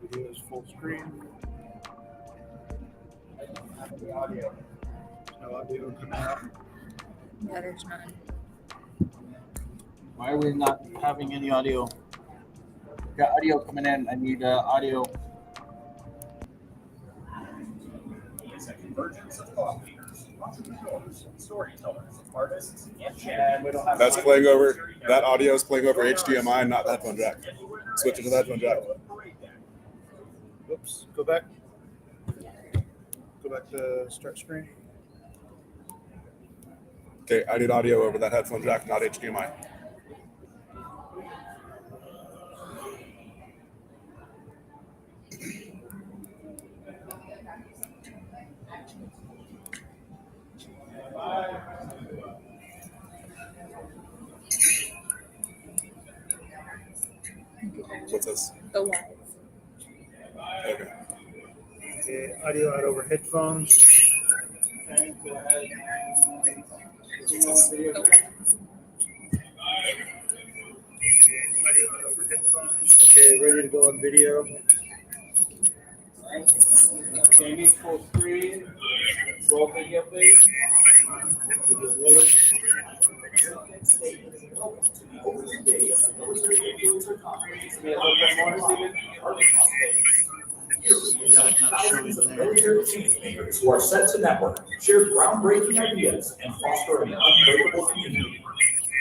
Video is full screen. No audio. No audio coming out. Yeah, there's none. Why are we not having any audio? Got audio coming in. I need audio. Is a convergence of thought leaders, entrepreneurs, storytellers, artists, and we don't have That's playing over. That audio is playing over HDMI, not the headphone jack. Switch it to the headphone jack. Whoops. Go back. Go back to start screen. Okay, I need audio over that headphone jack, not HDMI. What's this? Go live. Okay. Okay, audio out over headphones. Okay, go ahead. Go live. Audio out over headphones. Okay, ready to go on video. Jamie, full screen. Roll video, please. Video rolling. Welcome to the opening day of the Military Influencer Conference. Thousands of military changemakers who are set to network, share groundbreaking ideas, and foster an unbreakable community.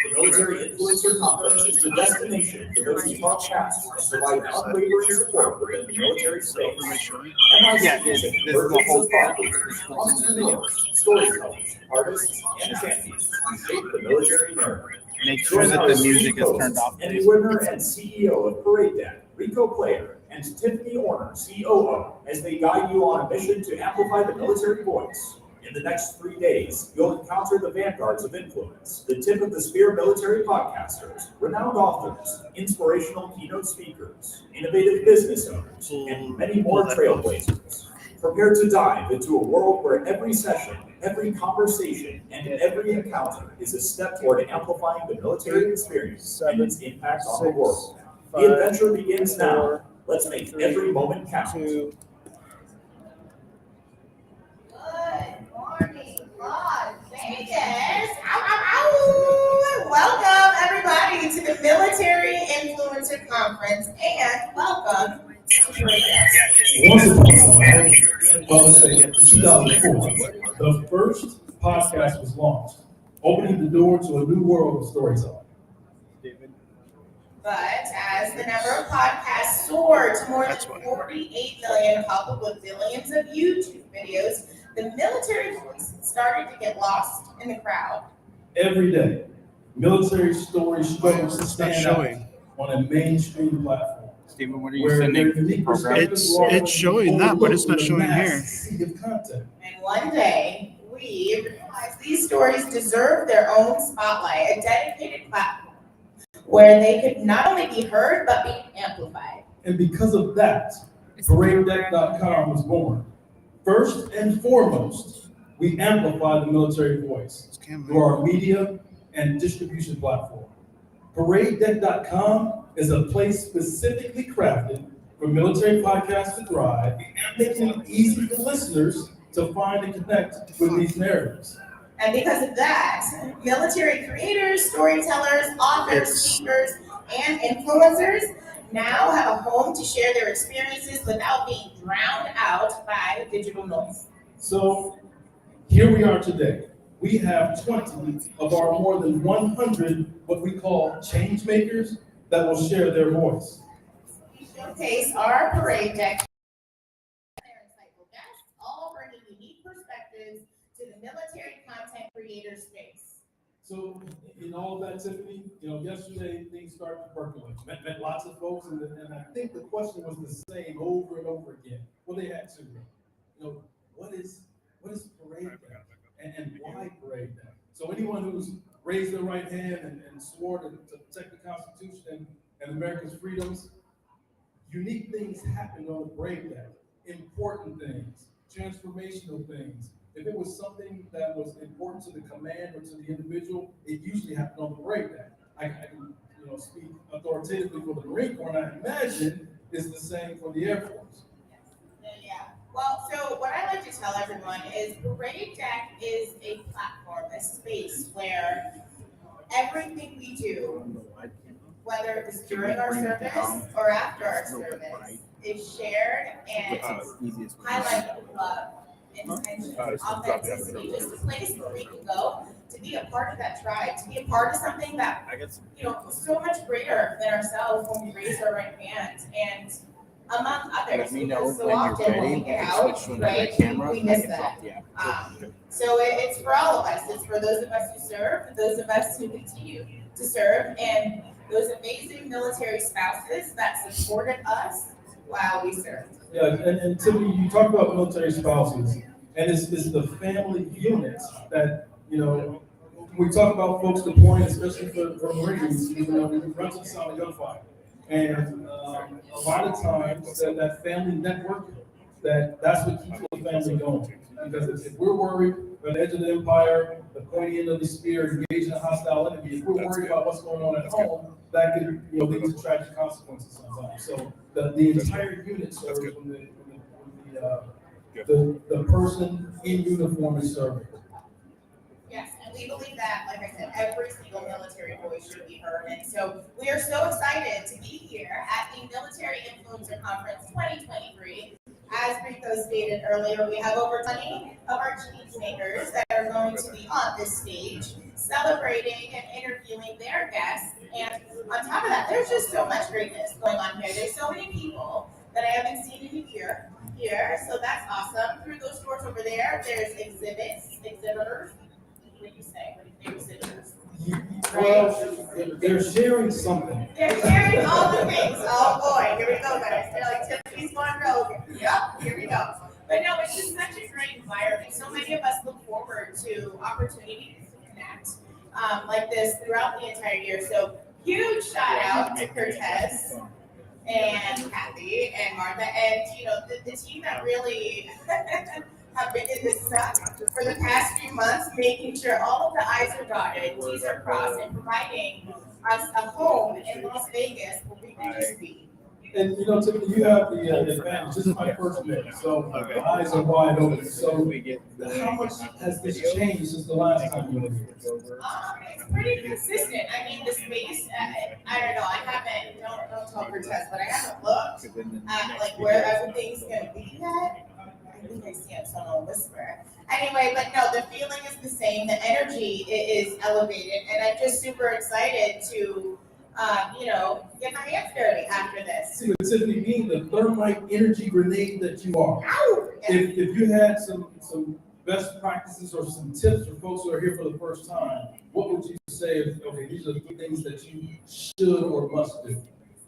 The Military Influencer Conference is the destination for those who talk fast and provide unwavering support within the military space. Yeah, this is the whole Entrepreneurs, storytellers, artists, and champions who shape the military narrative. Make sure that the music is turned off. And the winner and CEO of Parade Deck, Rico Player, and Tiffany Orner, COO, as they guide you on a mission to amplify the military voice. In the next 3 days, you'll encounter the vanguards of influence, the tip of the spear military podcasters, renowned authors, inspirational keynote speakers, innovative business owners, and many more trailblazers. Prepare to dive into a world where every session, every conversation, and every encounter is a step toward amplifying the military experience and its impact on the world. The adventure begins now. Let's make every moment count. Good morning, Las Vegas. Welcome, everybody, to the Military Influencer Conference, and welcome to Parade Deck. Once upon a time, in 2004, the first podcast was launched, opening the door to a new world of storytelling. But as the number of podcasts soared to more than 48 million, coupled with billions of YouTube videos, the military voice started to get lost in the crowd. Every day, military stories struggle to stand out on a mainstream platform. Stephen, what are you Where their sending? unique Program? perspectives are It's showing that, but it's not overlooked showing in a here. vast sea of content. And one day, we realized these stories deserve their own spotlight, a dedicated platform where they could not only be heard, but be amplified. And because of that, ParadeDeck.com was born. First and foremost, we amplify the military voice through our media and distribution platform. ParadeDeck.com is a place specifically crafted for military podcasts to thrive, making it easy for listeners to find and connect with these narratives. And because of that, military creators, storytellers, authors, speakers, and influencers now have a home to share their experiences without being drowned out by digital noise. So here we are today. We have 20 of our more than 100 what we call change makers that will share their voice. We showcase our Parade Deck, their insightful guests, all bringing unique perspectives to the military content creator space. So in all of that, Tiffany, yesterday things started to percolate. Met lots of folks, and I think the question was the same over and over again. Well, they had to, what is Parade Deck, and why Parade Deck? So anyone who's raised their right hand and swore to protect the Constitution and America's freedoms, unique things happened on the Parade Deck. Important things, transformational things. If it was something that was important to the command or to the individual, it usually happened on the Parade Deck. I can speak authoritatively for the Marine Corps, and I imagine it's the same for the Air Force. Yeah. Well, so what I like to tell everyone is Parade Deck is a platform, a space where everything we do, whether it's during our service or after our service, is shared and highlighted with love, intention, authenticity, just a place where we can go to be a part of that tribe, to be a part of something that, so much greater than ourselves when we raise our right hand, and among others, Let me know because so when you're often when ready. we get Switch out, to right, another camera. we miss that. Yeah. So it's for all of us. It's for those of us who serve, for those of us who continue to serve, and those amazing military spouses that supported us while we served. Yeah, and Tiffany, you talk about military spouses, and it's the family units that, when we talk about folks deploying, especially for Marines, we run to the sound of gunfire. And a lot of times that family network, that's what keeps the family going. Because if we're worried about the edge of the empire, the pointy end of the spear, engaging a hostile enemy, if we're worried about what's going on at home, that could lead to tragic consequences sometimes. So the entire unit serves when the person in uniform is serving. Yes, and we believe that, like I said, every single military voice should be heard. And so we are so excited to be here at the Military Influencer Conference 2023. As Rico stated earlier, we have over 20 of our change makers that are going to be on this stage celebrating and interviewing their guests. And on top of that, there's just so much greatness going on here. There's so many people that I haven't seen in a year here, so that's awesome. Through those doors over there, there's exhibitors. What do you say? What do you say, exhibitors? Well, they're sharing something. They're sharing all the things. Oh boy, here we go, guys. They're like Tiffany's one row. Yep, here we go. But no, it's just such a great environment. So many of us look forward to opportunities to connect like this throughout the entire year. So huge shout out to Cortez and Kathy and Martha and the team that really have been in this for the past few months, making sure all of the I's are dotted, T's are crossed, and providing us a home in Las Vegas where we can just be. And Tiffany, you have the advantage. This is my first day, so the eyes are wide open. So how much has this changed since the last time you were here? It's pretty consistent. I mean, the space, I don't know, I haven't, don't tell Cortez, but I haven't looked at like where everything's gonna be yet. I think I see a tonal whisper. Anyway, but no, the feeling is the same. The energy is elevated, and I'm just super excited to, get my hands dirty after this. See, with Tiffany, being the thermite energy grenade that you are, Ow! if you had some best practices or some tips for folks who are here for the first time, what would you say? Okay, these are the things that you should or must do.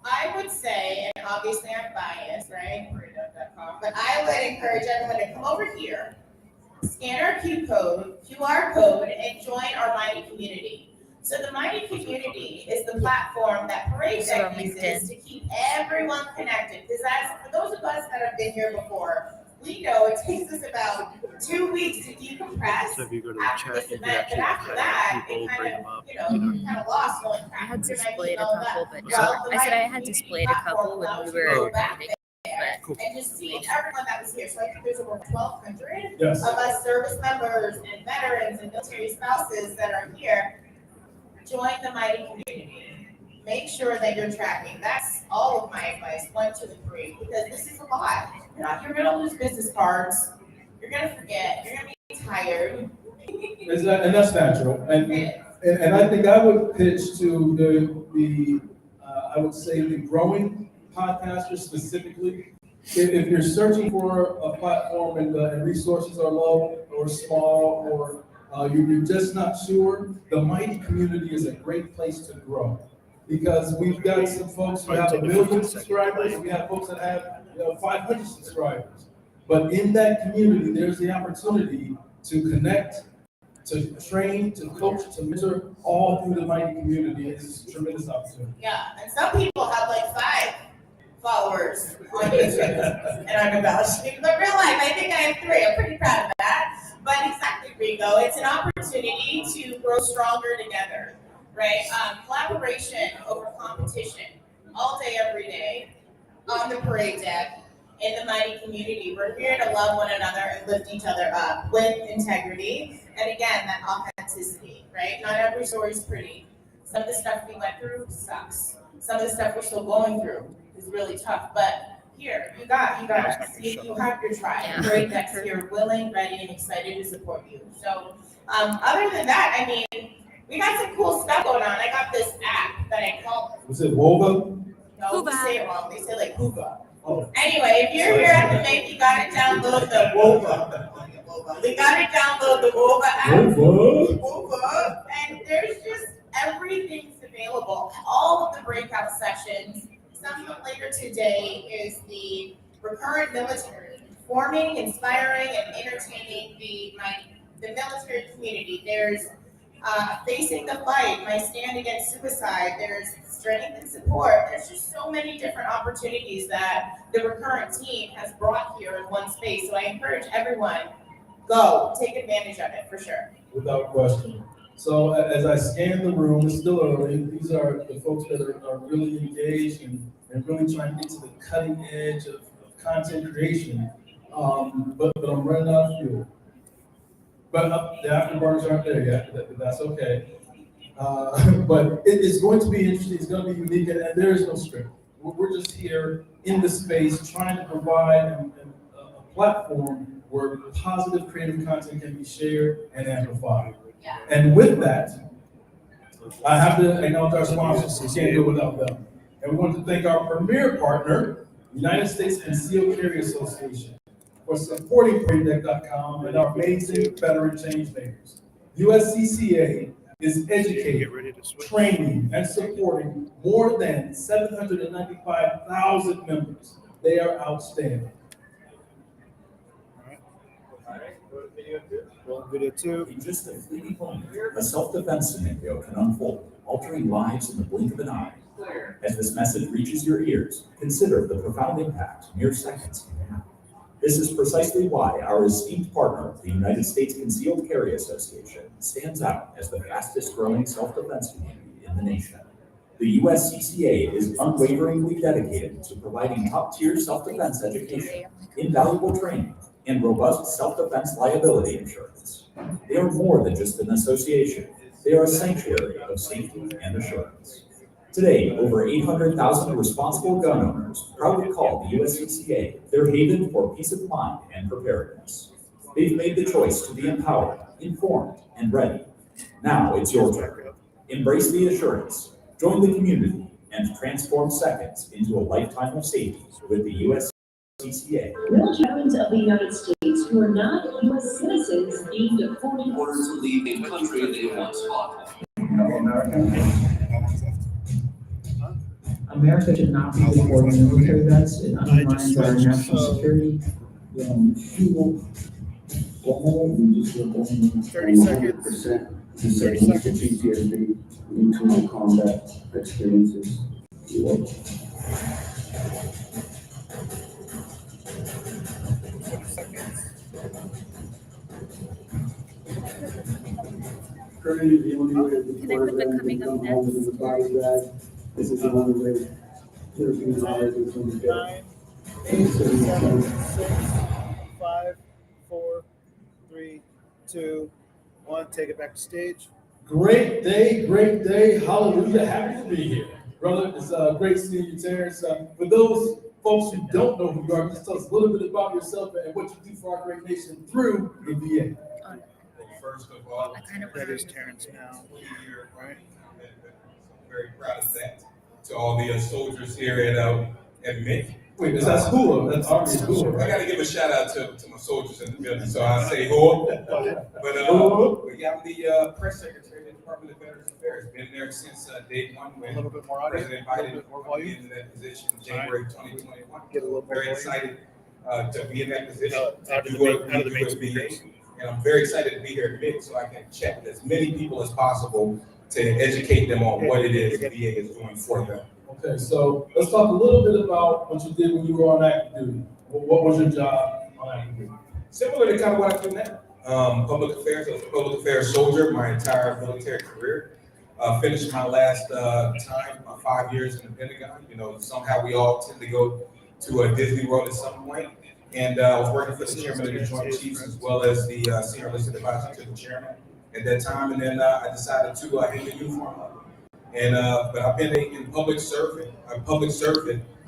I would say, and obviously I'm biased, right? Burrito.com, but I would encourage everyone to come over here, scan our QR code, and join our Mighty community. So the Mighty community is the platform that Parade Deck uses to keep everyone connected. Because for those of us that have been here before, we know it takes us about 2 weeks to decompress So if you go to the after chat, this you can event, but actually after that, people it bring kind them of, up. you kind of lost going I had back. displayed a couple, but I said I had displayed a couple when we were meeting. But And just see everyone that was here. So I think there's over 1,200 Yes. of us service members and veterans and military spouses that are here. Join the Mighty community. Make sure that you're tracking. That's all of my advice, 1, 2, and 3, because this is a lot. You're gonna lose business cards. You're gonna forget. You're gonna be tired. And that's natural. And I think I would pitch to the I would say the growing podcasters specifically. If you're searching for a platform and resources are low or small or you're just not sure, the Mighty community is a great place to grow. Because we've got some folks who have 1 million subscribers, we have folks that have 500 subscribers. But in that community, there's the opportunity to connect, to train, to coach, to mentor, all through the Mighty community. It's a tremendous opportunity. Yeah, and some people have like 5 followers on YouTube, and I'm embellishing. But real life, I think I have 3. I'm pretty proud of that. But exactly, Rico, it's an opportunity to grow stronger together, right? Collaboration over competition, all day, every day, on the parade deck, in the Mighty community. We're here to love one another and lift each other up with integrity. And again, that authenticity, right? Not every story is pretty. Some of the stuff we went through sucks. Some of the stuff we're still going through is really tough. But here, you got us. You have your tribe. Yeah. Parade Deck's here, willing, ready, and excited to support you. So, other than that, I mean, we got some cool stuff going on. I got this app that I call. Was it WOVA? No, we Hoova. say it wrong. They say like Hoova. Oh. Anyway, if you're here at the Make, you gotta download the WOVA. We gotta download the WOVA app. WOVA. And there's just everything's available. All of the breakout sessions. Something later today is the recurrent military, forming, inspiring, and entertaining the military community. There's facing the fight, my stand against suicide. There's strength and support. There's just so many different opportunities that the recurrent team has brought here in one space. So I encourage everyone, go take advantage of it for sure. Without question. So as I scan the room, it's still early. These are the folks that are really engaged and really trying to get to the cutting edge of content creation. But I'm running out of fuel. But the afterburners aren't there yet. That's okay. But it's going to be interesting, it's going to be unique, and there is no script. We're just here in the space trying to provide a platform where positive creative content can be shared and amplified. And with that, I have to acknowledge our sponsors, we can't do it without them. And we want to thank our premier partner, United States Concealed Carry Association, for supporting ParadeDeck.com and our amazing veteran change makers. USCCA is educating, training, and supporting more than 795,000 members. They are outstanding. Video two. In just a fleeting moment, a self-defense scenario can unfold, altering lives in the blink of an eye. As this message reaches your ears, consider the profound impact mere seconds can have. This is precisely why our esteemed partner, the United States Concealed Carry Association, stands out as the fastest growing self-defense community in the nation. The USCCA is unwaveringly dedicated to providing top-tier self-defense education, invaluable training, and robust self-defense liability insurance. They are more than just an association. They are a sanctuary of safety and assurance. Today, over 800,000 responsible gun owners proudly call the USCCA their haven for peace of mind and preparedness. They've made the choice to be empowered, informed, and ready. Now it's your turn. Embrace the assurance, join the community, and transform seconds into a lifetime of safety with the USCCA. Will veterans of the United States who are not U.S. citizens deemed a 40 order to leave a country they once fought. America should not be supporting military vets. It undermines our national security. 30 seconds. 30 seconds. PTSD into combat experiences. Currently, the only way to Can I put the coming up next? This is the only way European knowledge is going to get. 9, 8, 7, 6, 5, 4, 3, 2, 1. Take it back to stage. Great day, hallelujah, happy to be here. Brother, it's great seeing you, Terrence. For those folks who don't know who you are, just tell us a little bit about yourself and what you do for our great nation through the VA. First of all, That is Terrence now. Right? I'm very proud of that. To all the soldiers here at MIC. Wait, is that school? That's Army school, I right? got to give a shout out to my soldiers in the building, so I say who. But yeah, I'm the press secretary of the Department of Veterans Affairs. Been there since day one when A little bit more audio, President a little Biden bit more put me volume. into that position in January 2021. Get a little more Very volume. excited to be in that position. Out of Do the what main- out of the we main do at VA. speakers. And I'm very excited to be here at MIC so I can chat with as many people as possible to educate them on what it is VA is doing for them. Okay, so let's talk a little bit about what you did when you were on active duty. What was your job on active duty? Similar to kind of what I do now. Public affairs, I was a public affairs soldier my entire military career. Finished my last time, 5 years in the Pentagon. You know, somehow we all tend to go to a Disney World at some point. And I was working for the chairman of the Joint Chiefs as well as the senior enlisted advisor to the chairman at that time. And then I decided to hang the uniform up. And but I've been a public servant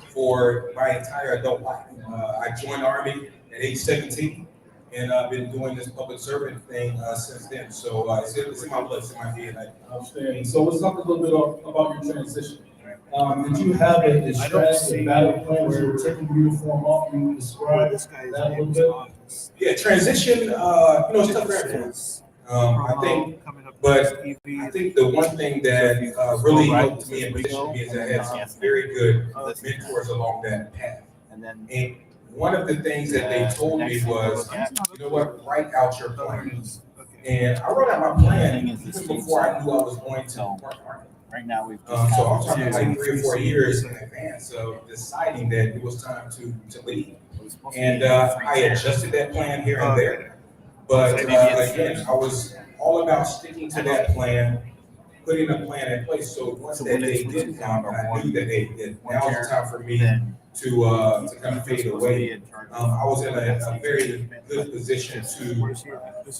for my entire adult life. I joined the Army at age 17, and I've been doing this public servant thing since then. So it's in my blood, it's in my DNA. Outstanding. So let's talk a little bit about your transition. Did you have a strategy, a battle plan where you were taking the uniform off? Can you describe This guy's that a name little bit? is Yeah, transition. You know, it's tough for everyone. I think, but I think the one thing that really helped me and positioned me is I had some very good mentors along that path. And then And one of the things that they told me was, you know what, write out your plan. And I wrote out my plan even before I knew I was going to work Army. right now we've So I'm talking like 3 or 4 years in advance of deciding that it was time to leave. And I adjusted that plan here and there. But again, I was all about sticking to that plan, putting a plan in place. So once that day did come, and I knew that now was the time for me to kind of fade away. I was in a very good position to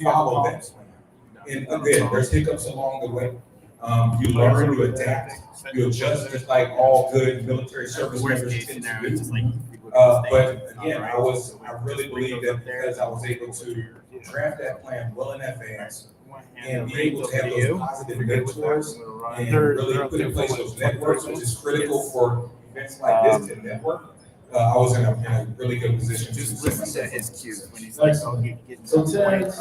follow that plan. And again, there's hiccups along the way. You learn, you adapt, you adjust, just like all good military service members tend to do. But again, I really believe that because I was able to draft that plan well in advance and be able to have those positive mentors and really put in place those networks, which is critical for events like this to network. I was in a really good position. Just listen to his cues when he's like, so Terrence,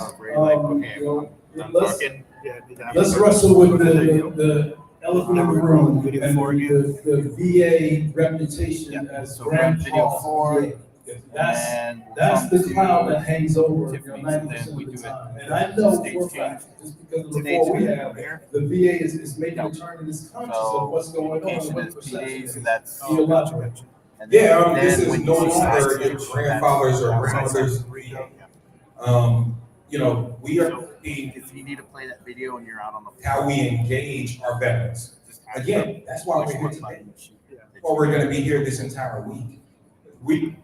let's wrestle with the elephant in the room and the VA reputation as grandpa. That's the cloud that hangs over 90% of the time. And I know for a fact, just because of the rapport we have, the VA is making a turn and is conscious of what's going on and what perception is theological. Yeah, this is no longer your grandfathers or grandmothers. You know, we are being, If you need to play that video and you're out on the how we engage our veterans. Again, that's why we're here today. Or we're going to be here this entire week. We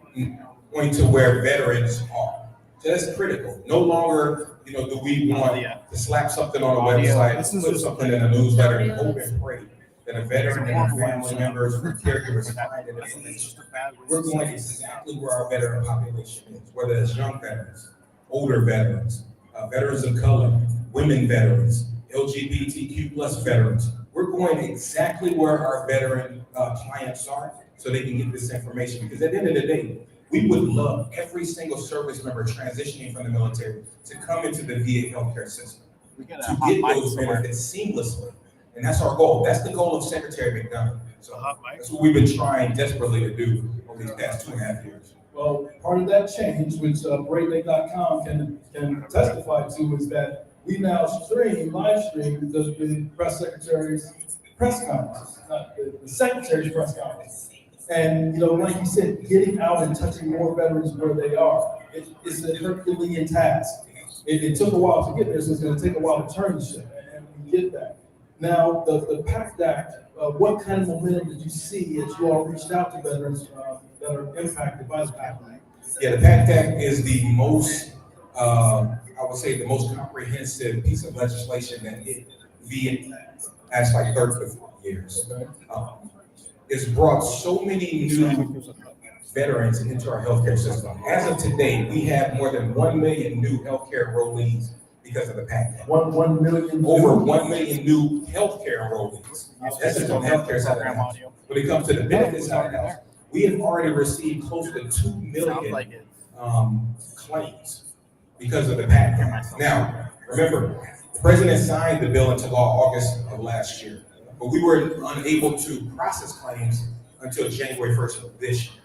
going to where veterans are. So that's critical. No longer, you know, do we want to slap something on a website, put something in a newsletter, and hope and pray that a veteran and their family members or caregivers find that information. We're going exactly where our veteran population is, whether it's young veterans, older veterans, veterans of color, women veterans, LGBTQ plus veterans. We're going exactly where our veteran clients are so they can get this information. Because at the end of the day, we would love every single service member transitioning from the military to come into the VA healthcare system to get those benefits seamlessly. And that's our goal. That's the goal of Secretary McDonough. So that's what we've been trying desperately to do over these past 2.5 years. Well, part of that change, which BraveNate.com can testify to, is that we now live stream the press secretary's press conference, not the secretary's press conference. And, you know, like you said, getting out and touching more veterans where they are, it's a Herculean task. It took a while to get there, so it's going to take a while to turn the ship, and we get that. Now, the PACT Act, what kind of momentum did you see as you all reached out to veterans that are impacted by the PACT Act? Yeah, the PACT Act is the most, I would say, the most comprehensive piece of legislation that hit VA as like 30 to 40 years. It's brought so many new veterans into our healthcare system. As of today, we have more than 1 million new healthcare enrollees because of the PACT Act. 1 million? Over 1 million new healthcare enrollees. That's just on the healthcare side of the house. When it comes to the benefits side of the house, we have already received close to 2 million claims because of the PACT Act. Now, remember, the president signed the bill into law August of last year, but we were unable to process claims until January 1st of this year.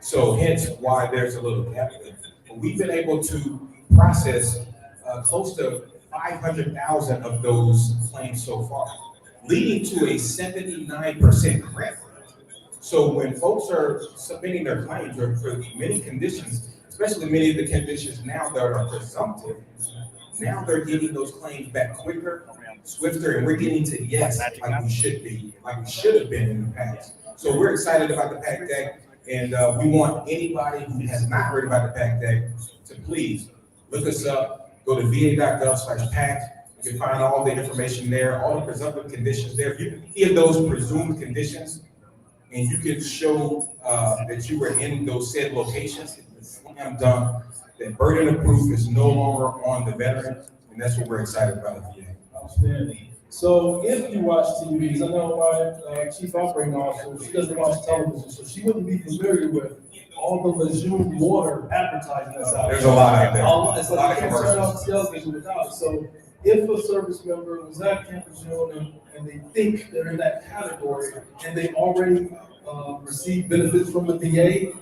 So hence why there's a little gap there. But we've been able to process close to 500,000 of those claims so far, leading to a 79% grant rate. So when folks are submitting their claims for many conditions, especially many of the conditions now that are presumptive, now they're getting those claims back quicker, swifter, and we're getting to yes, like we should be, like we should have been in the past. So we're excited about the PACT Act, and we want anybody who has not heard about the PACT Act to please look us up. Go to va.gov/PACT. You can find all the information there, all the presumptive conditions there. If you can give those presumed conditions, and you can show that you were in those said locations, it's slam dunk. That burden of proof is no longer on the veteran, and that's what we're excited about. Outstanding. So if you watch TVs, I know my chief operating officer, she doesn't watch television, so she wouldn't be familiar with all the Lejeune water advertising that's out there. There's a lot out there. It's like you can't turn off the television without it. So if a service member was at Camp Lejeune and they think they're in that category and they already receive benefits from the VA,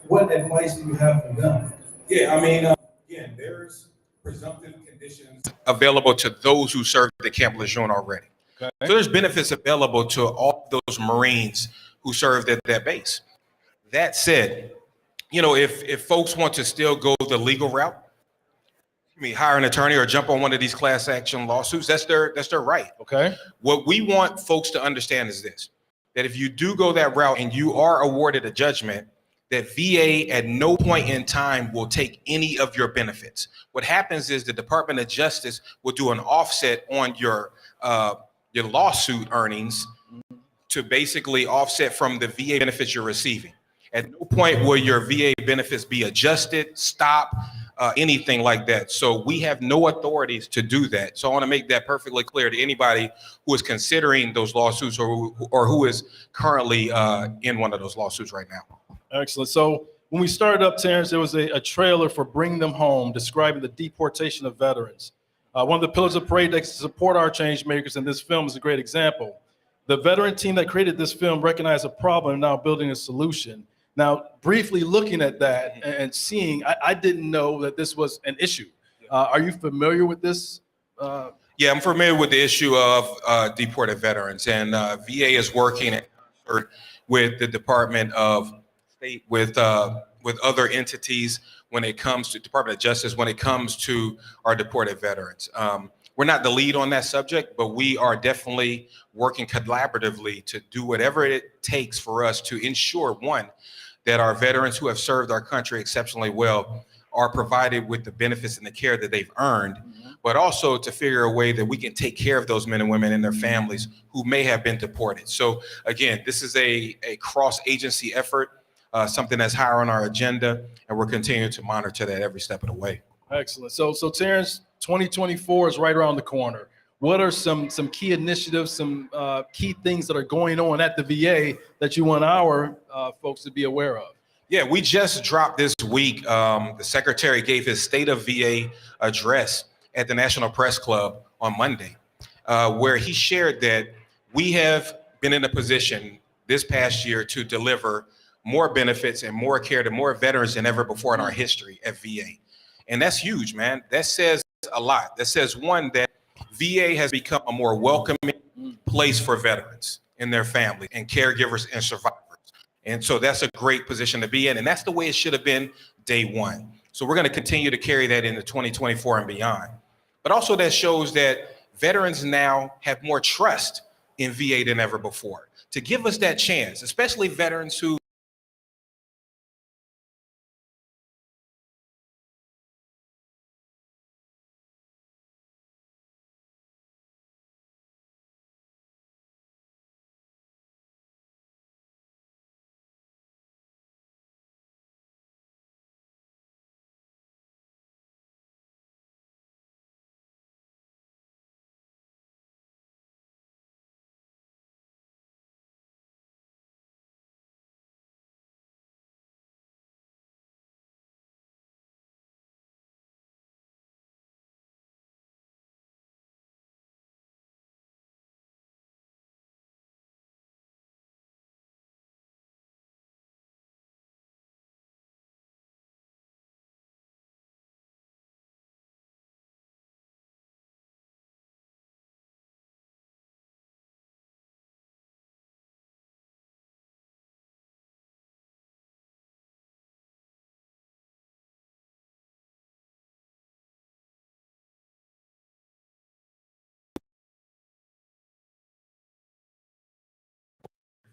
what advice do you have for them? Yeah, I mean, again, there's presumptive conditions available to those who served at Camp Lejeune already. Okay. So there's benefits available to all those Marines who served at that base. That said, you know, if folks want to still go the legal route, I mean, hire an attorney or jump on one of these class action lawsuits, that's their right. Okay. What we want folks to understand is this, that if you do go that route and you are awarded a judgment, that VA at no point in time will take any of your benefits. What happens is the Department of Justice will do an offset on your your lawsuit earnings to basically offset from the VA benefits you're receiving. At no point will your VA benefits be adjusted, stop, anything like that. So we have no authorities to do that. So I want to make that perfectly clear to anybody who is considering those lawsuits or who is currently in one of those lawsuits right now. Excellent. So when we started up, Terrence, there was a trailer for Bring Them Home describing the deportation of veterans. One of the pillars of Parade Deck is to support our change makers, and this film is a great example. The veteran team that created this film recognized a problem and now building a solution. Now, briefly looking at that and seeing, I didn't know that this was an issue. Are you familiar with this? Yeah, I'm familiar with the issue of deported veterans, and VA is working with the Department of State, with other entities when it comes to Department of Justice, when it comes to our deported veterans. We're not the lead on that subject, but we are definitely working collaboratively to do whatever it takes for us to ensure, one, that our veterans who have served our country exceptionally well are provided with the benefits and the care that they've earned, but also to figure a way that we can take care of those men and women and their families who may have been deported. So again, this is a cross-agency effort, something that's higher on our agenda, and we're continuing to monitor that every step of the way. Excellent. So Terrence, 2024 is right around the corner. What are some key initiatives, some key things that are going on at the VA that you want our folks to be aware of? Yeah, we just dropped this week. The secretary gave his State of VA address at the National Press Club on Monday, where he shared that we have been in a position this past year to deliver more benefits and more care to more veterans than ever before in our history at VA. And that's huge, man. That says a lot. That says, one, that VA has become a more welcoming place for veterans and their families and caregivers and survivors. And so that's a great position to be in. And that's the way it should have been day one. So we're going to continue to carry that into 2024 and beyond. But also that shows that veterans now have more trust in VA than ever before. To give us that chance, especially veterans who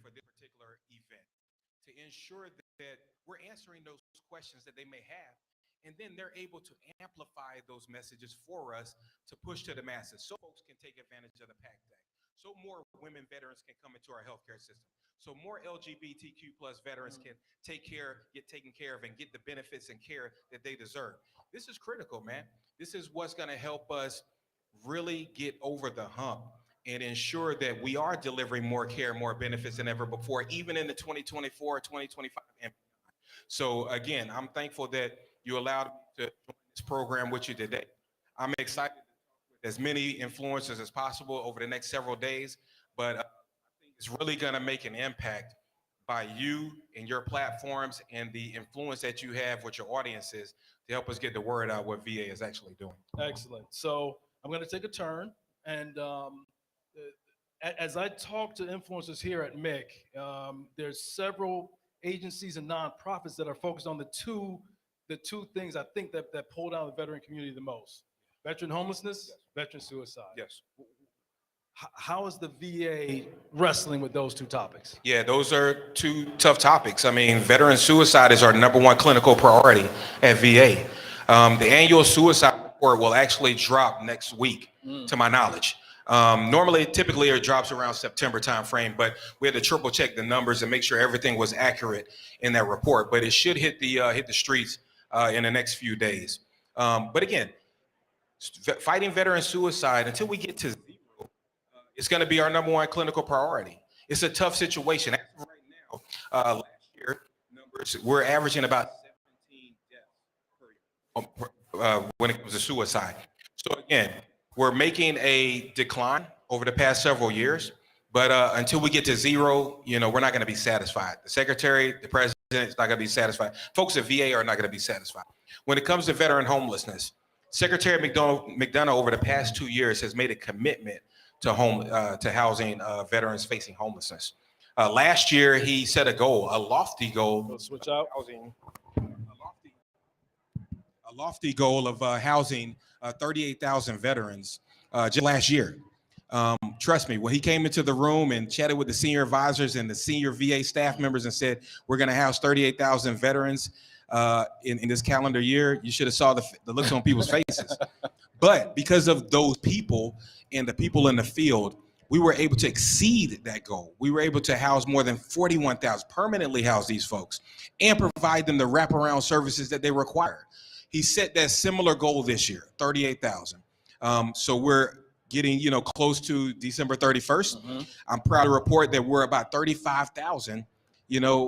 for this particular event, to ensure that we're answering those questions that they may have, and then they're able to amplify those messages for us to push to the masses so folks can take advantage of the PACT Act, so more women veterans can come into our healthcare system, so more LGBTQ plus veterans can get taken care of and get the benefits and care that they deserve. This is critical, man. This is what's going to help us really get over the hump and ensure that we are delivering more care, more benefits than ever before, even in the 2024, 2025. And so again, I'm thankful that you allowed me to join this program with you today. I'm excited to talk with as many influencers as possible over the next several days, but I think it's really gonna make an impact by you and your platforms and the influence that you have with your audiences to help us get the word out what VA is actually doing. Excellent. So I'm gonna take a turn, and as I talk to influencers here at MIC, there's several agencies and nonprofits that are focused on the two things I think that pull down the veteran community the most: veteran homelessness, yes. Veteran suicide. Yes. How is the VA wrestling with those two topics? Yeah, those are two tough topics. I mean, veteran suicide is our #1 clinical priority at VA. The annual suicide report will actually drop next week, to my knowledge. Normally, typically it drops around September timeframe, but we had to triple check the numbers and make sure everything was accurate in that report. But it should hit the streets in the next few days. But again, fighting veteran suicide until we get to zero, it's going to be our #1 clinical priority. It's a tough situation. As of right now, last year numbers we're averaging about 17 deaths when it comes to suicide. So again, we're making a decline over the past several years, but until we get to zero, we're not going to be satisfied. The secretary, the president is not going to be satisfied. Folks at VA are not going to be satisfied. When it comes to veteran homelessness, Secretary McDonough over the past 2 years has made a commitment to housing veterans facing homelessness. Last year, he set a goal, a lofty goal. Switch out. A lofty goal of housing 38,000 veterans just last year. Trust me, when he came into the room and chatted with the senior advisors and the senior VA staff members and said, we're going to house 38,000 veterans in this calendar year, you should have saw the looks on people's faces. But because of those people and the people in the field, we were able to exceed that goal. We were able to house more than 41,000, permanently house these folks and provide them the wraparound services that they require. He set that similar goal this year, 38,000. So we're getting, close to December 31st. Mm-hmm. I'm proud to report that we're about 35,000,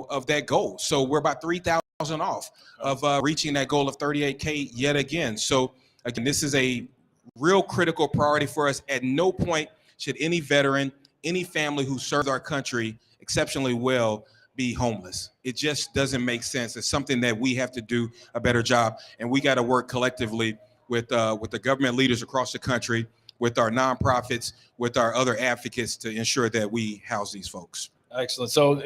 of that goal. So we're about 3,000 off of reaching that goal of 38K yet again. So again, this is a real critical priority for us. At no point should any veteran, any family who served our country exceptionally well be homeless. It just doesn't make sense. It's something that we have to do a better job, and we got to work collectively with the government leaders across the country, with our nonprofits, with our other advocates to ensure that we house these folks. Excellent. So,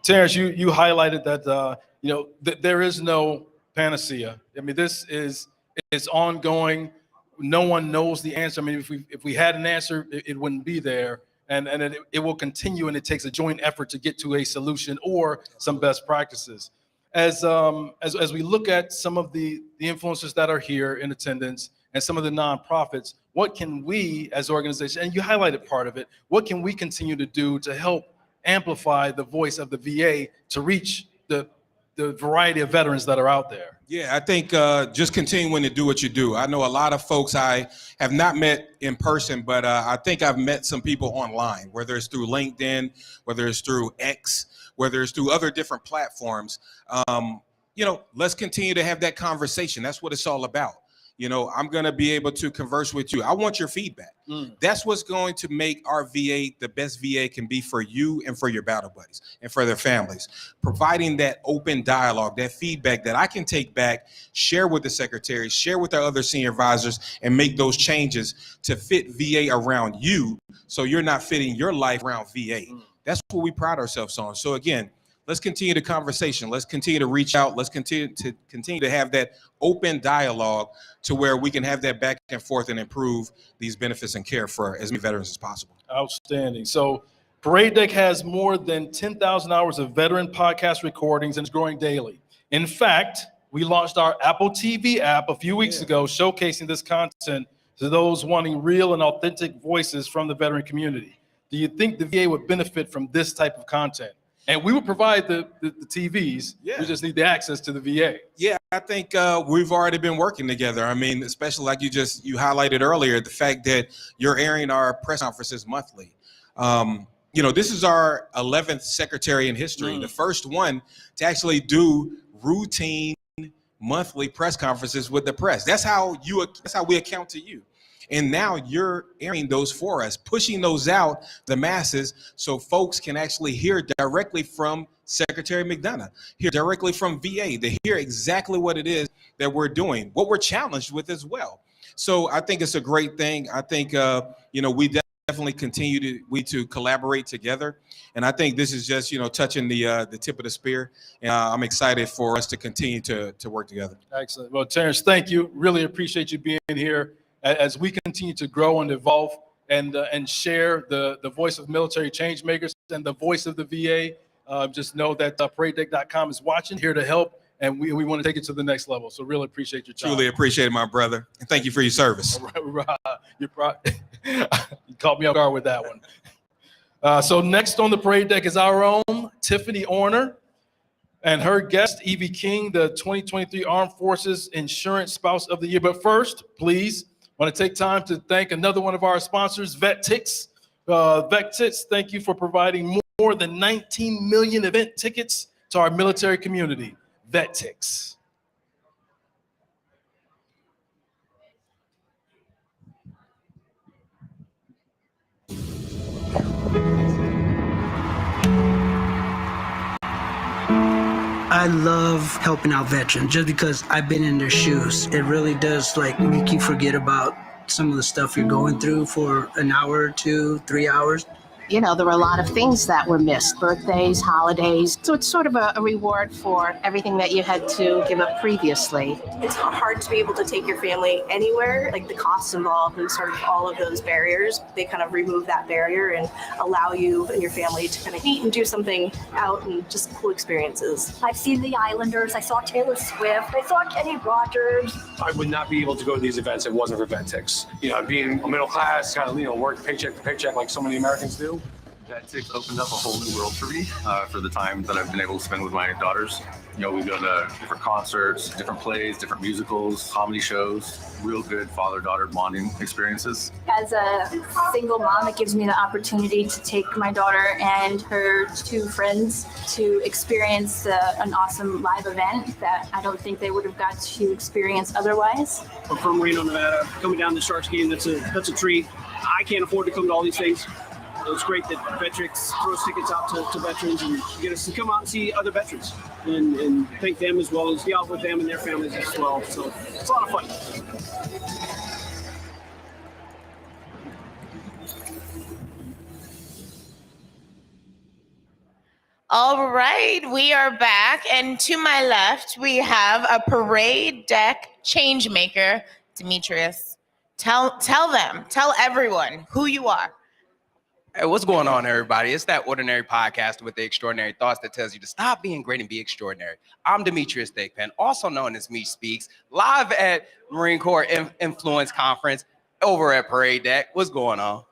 Terrence, you highlighted that that there is no panacea. I mean, this is ongoing. No one knows the answer. I mean, if we had an answer, it wouldn't be there. And it will continue, and it takes a joint effort to get to a solution or some best practices. As we look at some of the influencers that are here in attendance and some of the nonprofits, what can we as organizations, and you highlighted part of it, what can we continue to do to help amplify the voice of the VA to reach the variety of veterans that are out there? Yeah, I think just continuing to do what you do. I know a lot of folks I have not met in person, but I think I've met some people online, whether it's through LinkedIn, whether it's through X, whether it's through other different platforms. Let's continue to have that conversation. That's what it's all about. I'm going to be able to converse with you. I want your feedback. That's what's going to make our VA the best VA can be for you and for your battle buddies and for their families. Providing that open dialogue, that feedback that I can take back, share with the secretary, share with our other senior advisors, and make those changes to fit VA around you so you're not fitting your life around VA. That's what we pride ourselves on. So again, let's continue the conversation. Let's continue to reach out. Let's continue to have that open dialogue to where we can have that back and forth and improve these benefits and care for as many veterans as possible. Outstanding. So Parade Deck has more than 10,000 hours of veteran podcast recordings and it's growing daily. In fact, we launched our Apple TV app a few weeks ago, showcasing this content to those wanting real and authentic voices from the veteran community. Do you think the VA would benefit from this type of content? And we will provide the TVs. Yeah. We just need the access to the VA. Yeah, I think we've already been working together. I mean, especially like you highlighted earlier, the fact that you're airing our press conferences monthly. This is our 11th secretary in history, the first one to actually do routine monthly press conferences with the press. That's how we account to you. And now you're airing those for us, pushing those out the masses so folks can actually hear directly from Secretary McDonough, hear directly from VA, to hear exactly what it is that we're doing, what we're challenged with as well. So I think it's a great thing. I think, we definitely continue to collaborate together. And I think this is just, touching the tip of the spear. And I'm excited for us to continue to work together. Excellent. Well, Terrence, thank you. Really appreciate you being here. As we continue to grow and evolve and share the voice of military change makers and the voice of the VA, just know that ParadeDeck.com is watching, here to help and we want to take it to the next level. So really appreciate your time. Truly appreciate it, my brother. And thank you for your service. All right. You caught me off guard with that one. So next on the parade deck is our own Tiffany Orner and her guest, Evie King, the 2023 Armed Forces Insurance Spouse of the Year. But first, please, I want to take time to thank another one of our sponsors, VetTix. VetTix, thank you for providing more than 19 million event tickets to our military community. VetTix. I love helping out veterans just because I've been in their shoes. It really does make you forget about some of the stuff you're going through for an hour or 2, 3 hours. You know, there were a lot of things that were missed, birthdays, holidays. So it's sort of a reward for everything that you had to give up previously. It's hard to be able to take your family anywhere. Like the costs involved and sort of all of those barriers, they kind of remove that barrier and allow you and your family to kind of eat and do something out and just cool experiences. I've seen the Islanders, I saw Taylor Swift, I saw Kenny Rogers. I would not be able to go to these events if it wasn't for VetTix. You know, being a middle class, kind of, work paycheck to paycheck like so many Americans do. VetTix opened up a whole new world for me for the time that I've been able to spend with my daughters. We go to different concerts, different plays, different musicals, comedy shows, real good father-daughter bonding experiences. As a single mom, it gives me the opportunity to take my daughter and her 2 friends to experience an awesome live event that I don't think they would have got to experience otherwise. I'm from Reno, Nevada. Coming down to the Sharks game, that's a treat. I can't afford to come to all these things. It's great that VetTix throws tickets out to veterans and get us to come out and see other veterans and thank them as well as be out with them and their families as well. So it's a lot of fun. All right, we are back. And to my left, we have a parade deck change maker, Demetrius. Tell everyone who you are. Hey, what's going on, everybody? It's that ordinary podcast with the extraordinary thoughts that tells you to stop being great and be extraordinary. I'm Demetrius Thigpen, also known as Meech Speaks, live at Marine Corps Influence Conference over at Parade Deck. What's going on?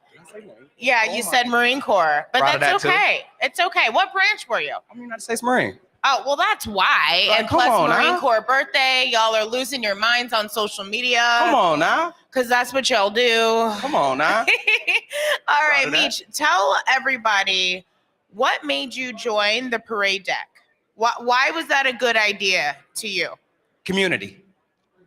Yeah, you said Marine Corps, but that's okay. It's okay. What branch were you? I'm United States Marine. Oh, well, that's why. Like, and plus come on, Marine now. Corps birthday, y'all are losing your minds on social media. Come on now. Because that's what y'all do. Come on now. All right, Proud of that. Meech, tell everybody what made you join the parade deck? Why was that a good idea to you? Community.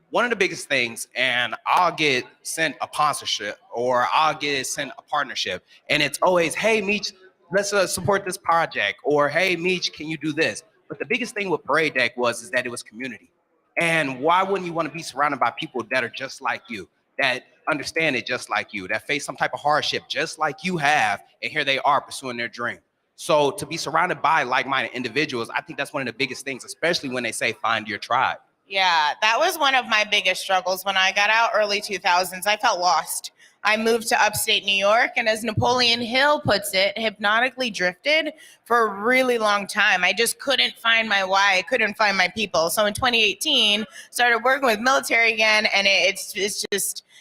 One of the biggest things, and I'll get sent a sponsorship or I'll get sent a partnership, and it's always, hey, Meech, let's support this project, or hey, Meech, can you do this? But the biggest thing with Parade Deck is that it was community. And why wouldn't you want to be surrounded by people that are just like you, that understand it just like you, that face some type of hardship just like you have, and here they are pursuing their dream. So to be surrounded by like-minded individuals, I think that's one of the biggest things, especially when they say find your tribe. Yeah, that was one of my biggest struggles when I got out early 2000s. I felt lost. I moved to upstate New York, and as Napoleon Hill puts it, hypnotically drifted for a really long time. I just couldn't find my why. I couldn't find my people. So in 2018, started working with military again, and it's just,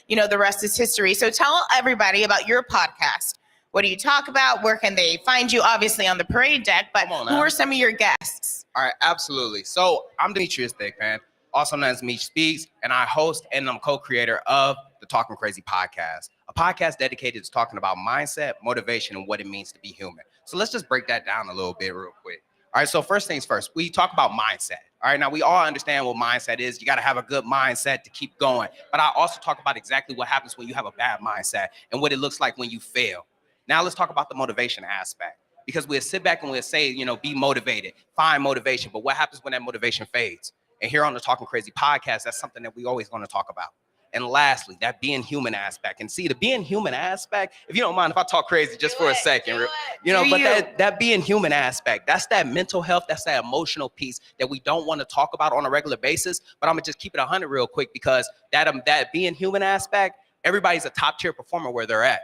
the rest is history. So tell everybody about your podcast. What do you talk about? Where can they find you? Obviously on the parade deck, but who are some of your guests? All right, absolutely. So I'm Demetrius Thigpen, also known as Meech Speaks, and I host and I'm co-creator of the Talking Crazy podcast, a podcast dedicated to talking about mindset, motivation, and what it means to be human. So let's just break that down a little bit real quick. All right, so first things first, we talk about mindset. All right, now we all understand what mindset is. You got to have a good mindset to keep going. But I also talk about exactly what happens when you have a bad mindset and what it looks like when you fail. Now let's talk about the motivation aspect, because we'll sit back and we'll say, be motivated, find motivation. But what happens when that motivation fades? And here on the Talking Crazy podcast, that's something that we always want to talk about. And lastly, that being human aspect. And see, the being human aspect, if you don't mind if I talk crazy just for a second, that being human aspect, that's that mental health, that's that emotional piece that we don't want to talk about on a regular basis. But I'm gonna just keep it 100 real quick, because that being human aspect, everybody's a top tier performer where they're at.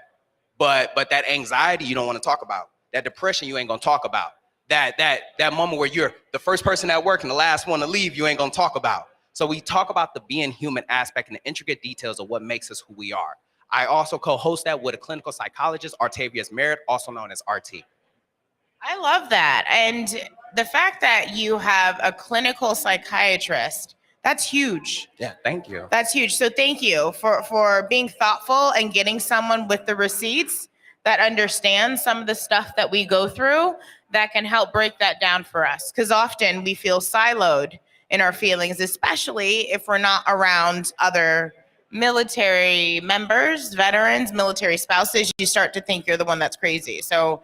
But that anxiety you don't want to talk about, that depression you ain't gonna talk about, that moment where you're the first person at work and the last one to leave, you ain't gonna talk about. So we talk about the being human aspect and the intricate details of what makes us who we are. I also co-host that with a clinical psychologist, Artavius Merritt, also known as RT. I love that. And the fact that you have a clinical psychiatrist, that's huge. Yeah, thank you. That's huge. So thank you for being thoughtful and getting someone with the receipts that understands some of the stuff that we go through that can help break that down for us. Because often we feel siloed in our feelings, especially if we're not around other military members, veterans, military spouses. You start to think you're the one that's crazy. So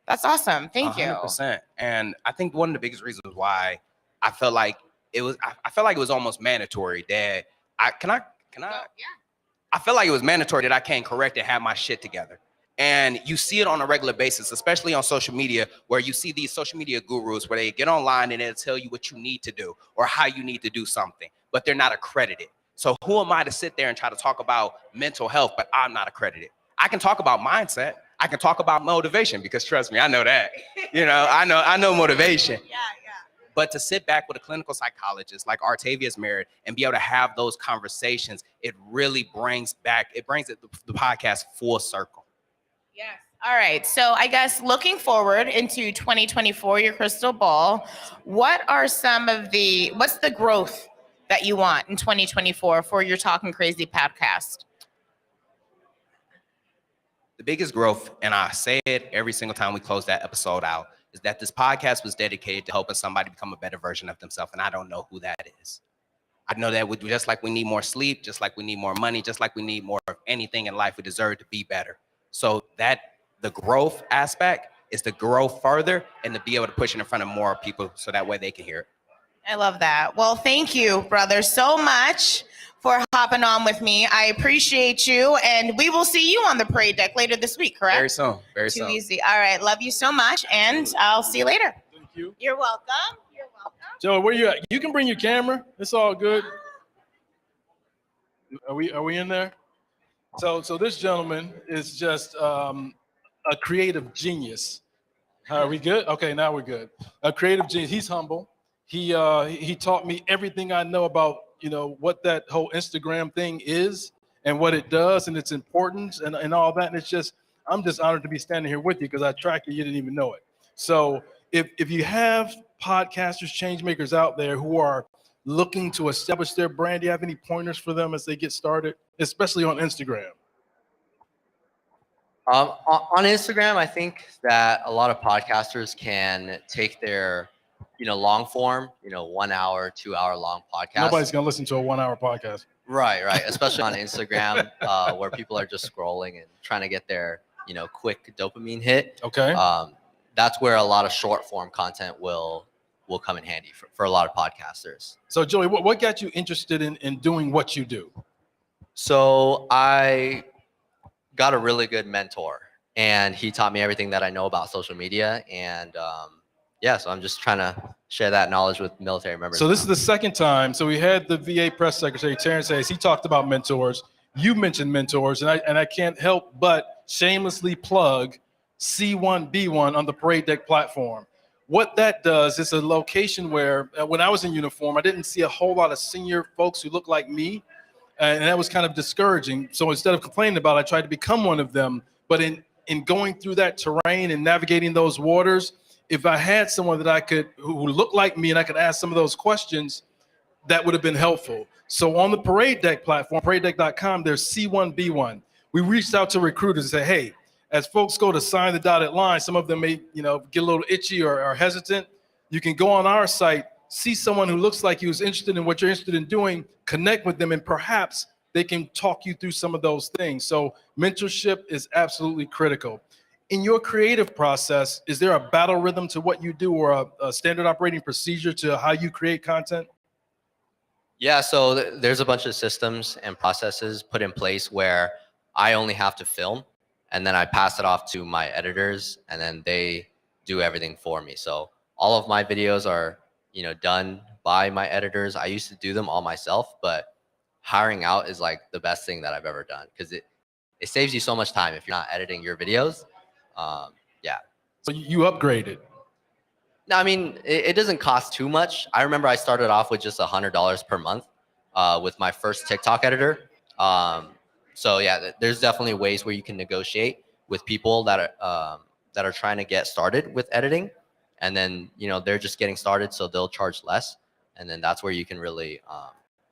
that's awesome. Thank you. 100%. And I think one of the biggest reasons why I felt like it was almost mandatory that I felt like it was mandatory that I can't correct and have my shit together. And you see it on a regular basis, especially on social media, where you see these social media gurus where they get online and they'll tell you what you need to do or how you need to do something, but they're not accredited. So who am I to sit there and try to talk about mental health, but I'm not accredited? I can talk about mindset. I can talk about motivation because trust me, I know that. I know motivation. Yeah. But to sit back with a clinical psychologist like Artavius Merritt and be able to have those conversations, it really brings the podcast full circle. Yes. All right. So I guess looking forward into 2024, your crystal ball, what's the growth that you want in 2024 for your Talking Crazy podcast? The biggest growth, and I say it every single time we close that episode out, is that this podcast was dedicated to helping somebody become a better version of themselves, and I don't know who that is. I know that just like we need more sleep, just like we need more money, just like we need more of anything in life, we deserve to be better. So that the growth aspect is to grow further and to be able to push it in front of more people so that way they can hear it. I love that. Well, thank you, brother, so much for hopping on with me. I appreciate you, and we will see you on the parade deck later this week, correct? Very soon. Very soon. Too easy. All right. Love you so much, and I'll see you later. Thank you. You're welcome. You're welcome. Joe, where you at? You can bring your camera. It's all good. Are we in there? So this gentleman is just a creative genius. Are we good? Okay, now we're good. A creative genius. He's humble. He taught me everything I know about, what that whole Instagram thing is and what it does and its importance and all that. And I'm just honored to be standing here with you because I tracked you didn't even know it. So if you have podcasters, change makers out there who are looking to establish their brand, do you have any pointers for them as they get started, especially on Instagram? On Instagram, I think that a lot of podcasters can take their long form, 1 hour, 2 hour long podcast. Nobody's going to listen to a 1 hour podcast. Right. Especially on Instagram, where people are just scrolling and trying to get their, quick dopamine hit. Okay. That's where a lot of short form content will come in handy for a lot of podcasters. So Joey, what got you interested in doing what you do? So I got a really good mentor and he taught me everything that I know about social media. And, so I'm just trying to share that knowledge with military members. So this is the second time. So we had the VA press secretary, Terrence Hayes. He talked about mentors. You mentioned mentors, and I can't help but shamelessly plug C1B1 on the Parade Deck platform. What that does is a location where when I was in uniform, I didn't see a whole lot of senior folks who looked like me, and that was kind of discouraging. So instead of complaining about it, I tried to become one of them. But in going through that terrain and navigating those waters, if I had someone that who looked like me and I could ask some of those questions, that would have been helpful. So on the Parade Deck platform, paradedeck.com, there's C1B1. We reached out to recruiters and said, hey, as folks go to sign the dotted line, some of them may, get a little itchy or hesitant. You can go on our site, see someone who looks like you is interested in what you're interested in doing, connect with them, and perhaps they can talk you through some of those things. So mentorship is absolutely critical. In your creative process, is there a battle rhythm to what you do or a standard operating procedure to how you create content? Yeah, so there's a bunch of systems and processes put in place where I only have to film and then I pass it off to my editors and then they do everything for me. So all of my videos are, done by my editors. I used to do them all myself, but hiring out is like the best thing that I've ever done because it saves you so much time if you're not editing your videos. So you upgraded. No, I mean, it doesn't cost too much. I remember I started off with just $100 per month with my first TikTok editor. So yeah, there's definitely ways where you can negotiate with people that are trying to get started with editing, and then they're just getting started, so they'll charge less, and then that's where you can really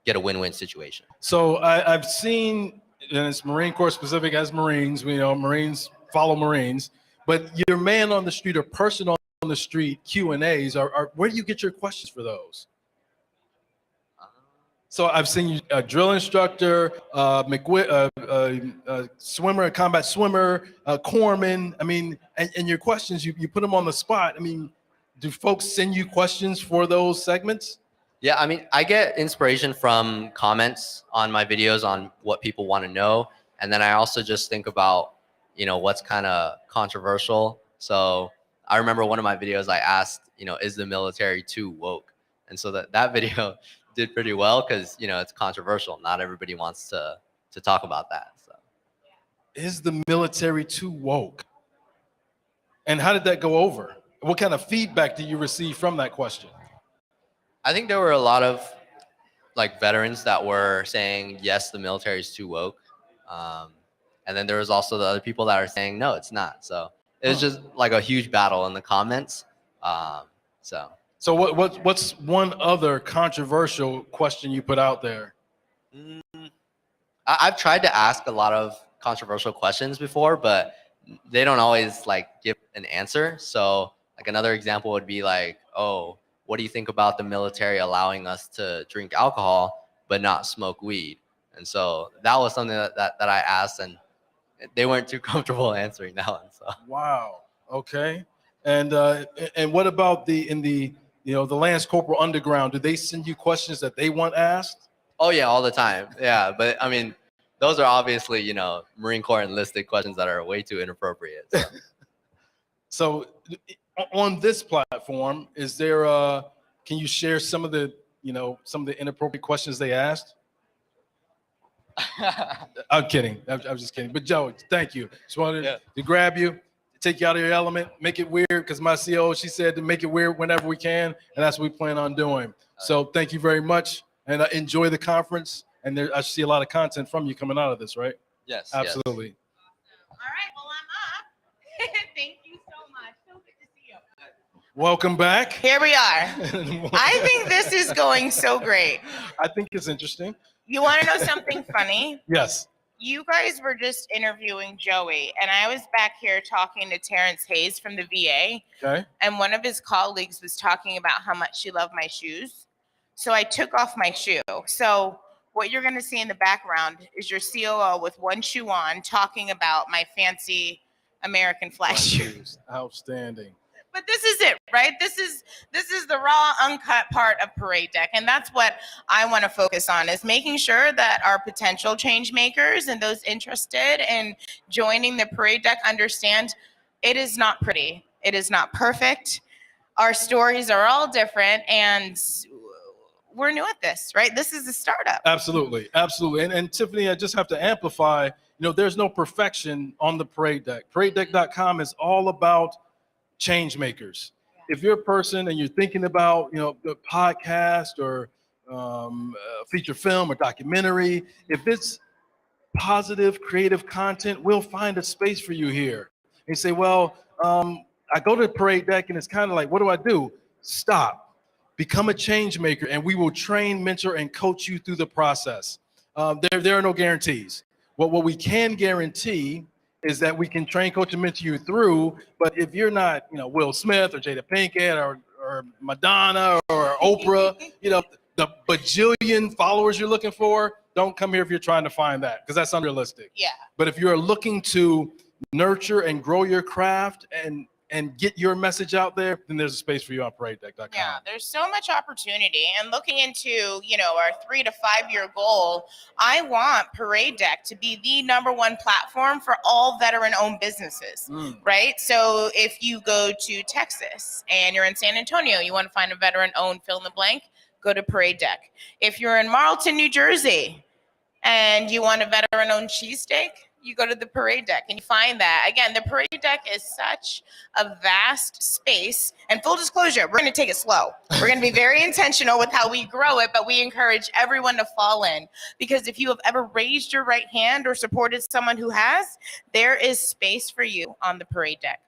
get a win-win situation. So I've seen, and it's Marine Corps specific as Marines. Marines follow Marines, but your man on the street or person on the street Q&As are where do you get your questions for those? So I've seen you a drill instructor, swimmer, combat swimmer, corpsman. I mean, and your questions, you put them on the spot. I mean, do folks send you questions for those segments? Yeah, I mean, I get inspiration from comments on my videos on what people want to know. And then I also just think about, what's kind of controversial. So I remember one of my videos, I asked, is the military too woke? And so that video did pretty well because, it's controversial. Not everybody wants to talk about that. So, is the military too woke? And how did that go over? What kind of feedback did you receive from that question? I think there were a lot of veterans that were saying, yes, the military is too woke. And then there was also the other people that are saying, no, it's not. So it was just like a huge battle in the comments. So what's one other controversial question you put out there? I've tried to ask a lot of controversial questions before, but they don't always give an answer. So another example would be oh, what do you think about the military allowing us to drink alcohol but not smoke weed? And so that was something that I asked, and they weren't too comfortable answering that one. So wow, okay. And what about the Lance Corporal Underground? Do they send you questions that they want asked? Oh yeah, all the time. Yeah, but I mean, those are obviously Marine Corps enlisted questions that are way too inappropriate. So, so on this platform, is there can you share some of the inappropriate questions they asked? I'm kidding. I'm just kidding. But Joe, thank you. Just wanted to grab you, take you out of your element, make it weird, because my CO, she said to make it weird whenever we can, and that's what we plan on doing. So thank you very much, and enjoy the conference. And I see a lot of content from you coming out of this, right? Yes. Absolutely. Yes. All right, well, I'm up. Thank you so much. So good to see you. Welcome back. Here we are. I think this is going so great. I think it's interesting. You want to know something funny? Yes. You guys were just interviewing Joey, and I was back here talking to Terrence Hayes from the VA. Okay. And one of his colleagues was talking about how much she loved my shoes. So I took off my shoe. So what you're going to see in the background is your COO with one shoe on talking about my fancy American flag shoes. Outstanding. But this is it, right? This is the raw, uncut part of Parade Deck. And that's what I want to focus on, is making sure that our potential change makers and those interested in joining the Parade Deck understand it is not pretty. It is not perfect. Our stories are all different, and we're new at this, right? This is a startup. Absolutely. Absolutely. And Tiffany, I just have to amplify, there's no perfection on the Parade Deck. ParadeDeck.com is all about change makers. If you're a person and you're thinking about, the podcast or feature film or documentary, if it's positive, creative content, we'll find a space for you here. And you say, well, I go to the Parade Deck and it's kind of like, what do I do? Stop, become a change maker, and we will train, mentor, and coach you through the process. There are no guarantees. What we can guarantee is that we can train, coach, and mentor you through. But if you're not, Will Smith or Jada Pinkett or Madonna or Oprah, the bajillion followers you're looking for, don't come here if you're trying to find that, because that's unrealistic. Yeah. But if you're looking to nurture and grow your craft and get your message out there, then there's a space for you on ParadeDeck.com. Yeah, there's so much opportunity. And looking into, our 3 to 5 year goal, I want Parade Deck to be the #1 platform for all veteran-owned businesses, right? So if you go to Texas and you're in San Antonio, you want to find a veteran-owned fill in the blank, go to Parade Deck. If you're in Marlton, New Jersey, and you want a veteran-owned cheesesteak, you go to the parade deck and you find that. Again, the parade deck is such a vast space. And full disclosure, we're going to take it slow. We're going to be very intentional with how we grow it, but we encourage everyone to fall in. Because if you have ever raised your right hand or supported someone who has, there is space for you on the parade deck.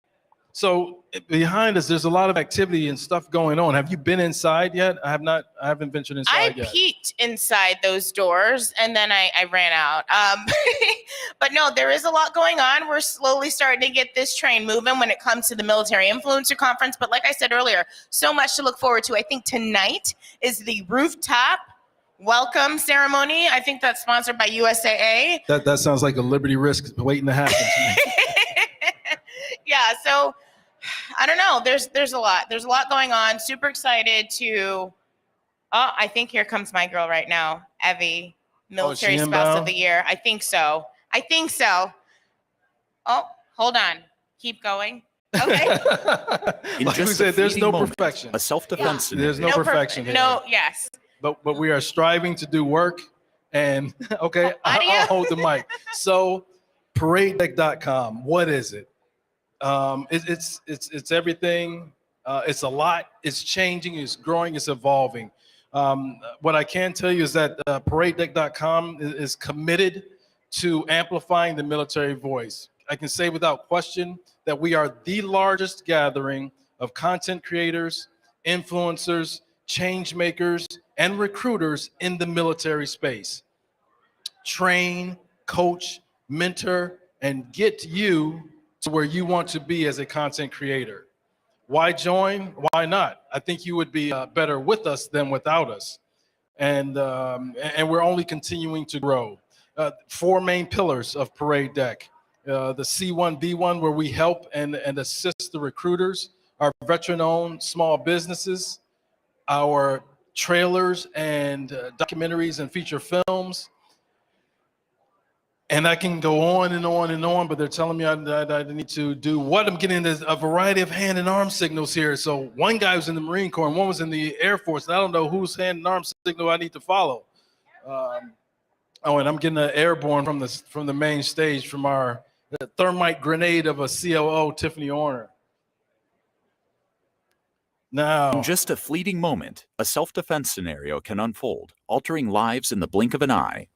So behind us, there's a lot of activity and stuff going on. Have you been inside yet? I haven't ventured inside yet. I peeked inside those doors and then I ran out. But no, there is a lot going on. We're slowly starting to get this train moving when it comes to the Military Influencer Conference. But like I said earlier, so much to look forward to. I think tonight is the rooftop welcome ceremony. I think that's sponsored by USAA. That sounds like a Liberty risk waiting to happen to me. Yeah, so I don't know. There's a lot. There's a lot going on. Super excited to. Oh, I think here comes my girl right now, Evie, Military Spouse of the Year. I think so. Oh, hold on. Keep going. Okay. Like we said, there's no perfection. A self-defense. Yeah. There's no perfection here. No, yes. But we are striving to do work. And okay, I'll hold the mic. So, paradedeck.com. What is it? It's everything. It's a lot. It's changing. It's growing. It's evolving. What I can tell you is that paradedeck.com is committed to amplifying the military voice. I can say without question that we are the largest gathering of content creators, influencers, change makers, and recruiters in the military space. Train, coach, mentor, and get you to where you want to be as a content creator. Why join? Why not? I think you would be better with us than without us. And we're only continuing to grow. 4 main pillars of Parade Deck. The C1V1, where we help and assist the recruiters, our veteran-owned small businesses, our trailers and documentaries and feature films. And I can go on and on and on, but they're telling me I need to do what? I'm getting a variety of hand and arm signals here. So one guy was in the Marine Corps and one was in the Air Force. And I don't know whose hand and arm signal I need to follow. And I'm getting an airborne from the main stage from our thermite grenade of a COO, Tiffany Orner. Now, in just a fleeting moment, a self-defense scenario can unfold, altering lives in the blink of an eye.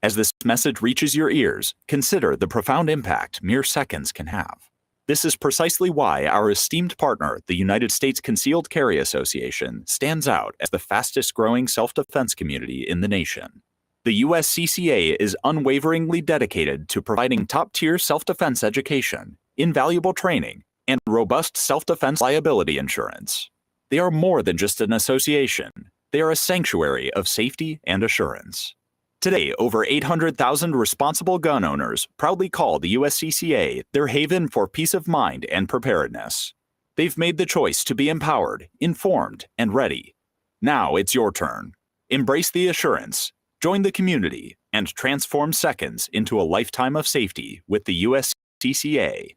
As this message reaches your ears, consider the profound impact mere seconds can have. This is precisely why our esteemed partner, the United States Concealed Carry Association, stands out as the fastest-growing self-defense community in the nation. The USCCA is unwaveringly dedicated to providing top-tier self-defense education, invaluable training, and robust self-defense liability insurance. They are more than just an association. They are a sanctuary of safety and assurance. Today, over 800,000 responsible gun owners proudly call the USCCA their haven for peace of mind and preparedness. They've made the choice to be empowered, informed, and ready. Now it's your turn. Embrace the assurance, join the community, and transform seconds into a lifetime of safety with the USCCA.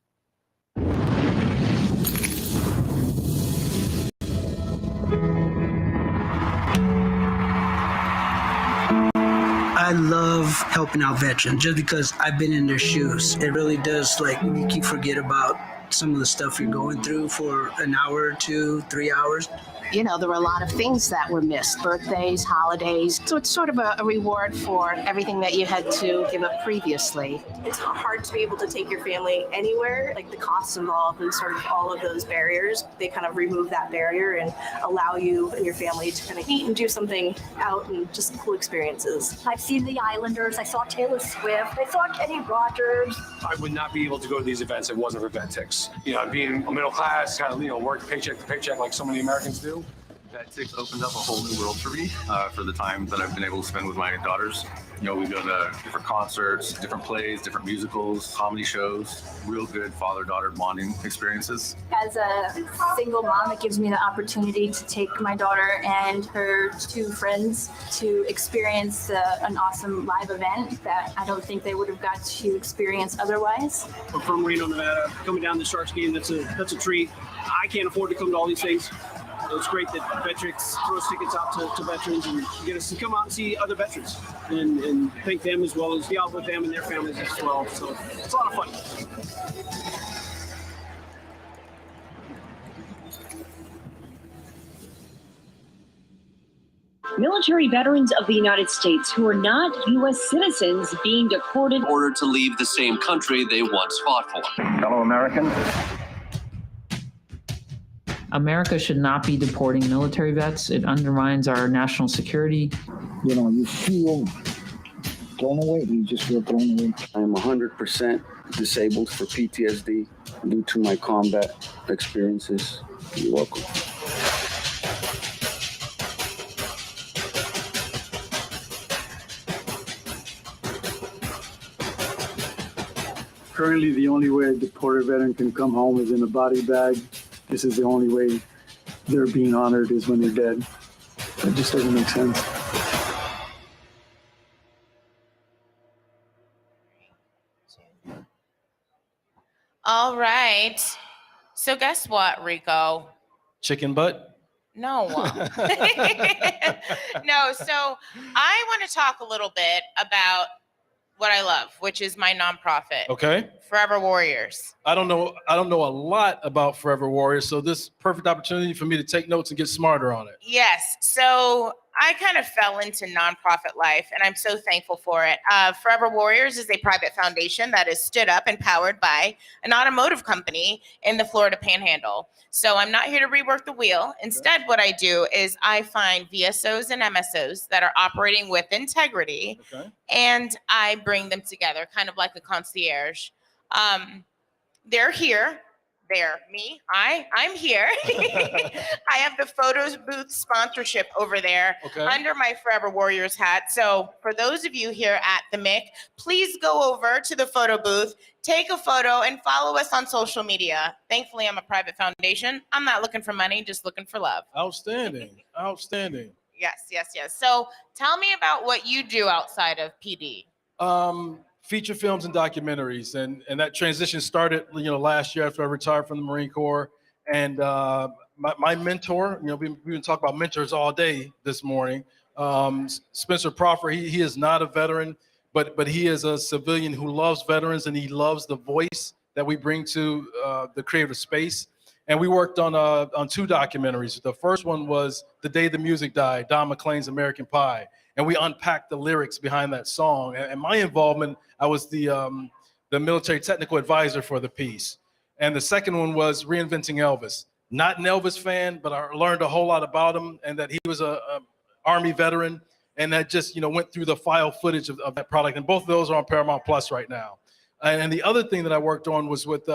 I love helping out veterans just because I've been in their shoes. It really does, like, make you forget about some of the stuff you're going through for an hour or 2, 3 hours. You know, there were a lot of things that were missed, birthdays, holidays. So it's sort of a reward for everything that you had to give up previously. It's hard to be able to take your family anywhere. Like the costs involved and sort of all of those barriers, they kind of remove that barrier and allow you and your family to kind of eat and do something out and just cool experiences. I've seen the Islanders, I saw Taylor Swift, I saw Kenny Rogers. I would not be able to go to these events if it wasn't for VetTix. You know, being a middle class, kind of, work paycheck to paycheck like so many Americans do. VetTix opened up a whole new world for me for the time that I've been able to spend with my daughters. You know, we go to different concerts, different plays, different musicals, comedy shows, real good father-daughter bonding experiences. As a single mom, it gives me the opportunity to take my daughter and her 2 friends to experience an awesome live event that I don't think they would have got to experience otherwise. I'm from Reno, Nevada. Coming down to the Sharks game, that's a treat. I can't afford to come to all these things. it's great that Vetrix throws tickets out to veterans and get us to come out and see other veterans and thank them as well as be out with them and their families as well. So it's a lot of fun. Military veterans of the United States who are not U.S. citizens being deported In order to leave the same country they once fought for. Fellow Americans, America should not be deporting military vets. It undermines our national security. You know, you feel thrown away. You just feel thrown away. I am 100% disabled for PTSD due to my combat experiences. You're welcome. Currently, the only way a deported veteran can come home is in a body bag. This is the only way they're being honored is when they're dead. That just doesn't make sense. All right. So guess what, Rico? Chicken butt? No. No. So I want to talk a little bit about what I love, which is my nonprofit. Okay. Forever Warriors. I don't know a lot about Forever Warriors, so this is perfect opportunity for me to take notes and get smarter on it. Yes. So I kind of fell into nonprofit life, and I'm so thankful for it. Forever Warriors is a private foundation that is stood up and powered by an automotive company in the Florida Panhandle. So I'm not here to rework the wheel. Instead, what I do is I find VSOs and MSOs that are operating with integrity, and I bring them together, kind of like a concierge. They're here. They're me. I'm here. I have the photos booth sponsorship over there under my Forever Warriors hat. So for those of you here at the MIC, please go over to the photo booth, take a photo, and follow us on social media. Thankfully, I'm a private foundation. I'm not looking for money, just looking for love. Outstanding. Outstanding. Yes. So tell me about what you do outside of PD. Feature films and documentaries, and that transition started, last year after I retired from the Marine Corps. And my mentor, we've been talking about mentors all day this morning. Spencer Proffer, he is not a veteran, but he is a civilian who loves veterans, and he loves the voice that we bring to the creative space. And we worked on 2 documentaries. The first one was The Day the Music Died, Don McLean's American Pie. And we unpacked the lyrics behind that song. And my involvement, I was the military technical advisor for the piece. And the second one was Reinventing Elvis. Not an Elvis fan, but I learned a whole lot about him, and that he was a Army veteran, and that just went through the file footage of that product. And both of those are on Paramount Plus right now. And the other thing that I worked on was with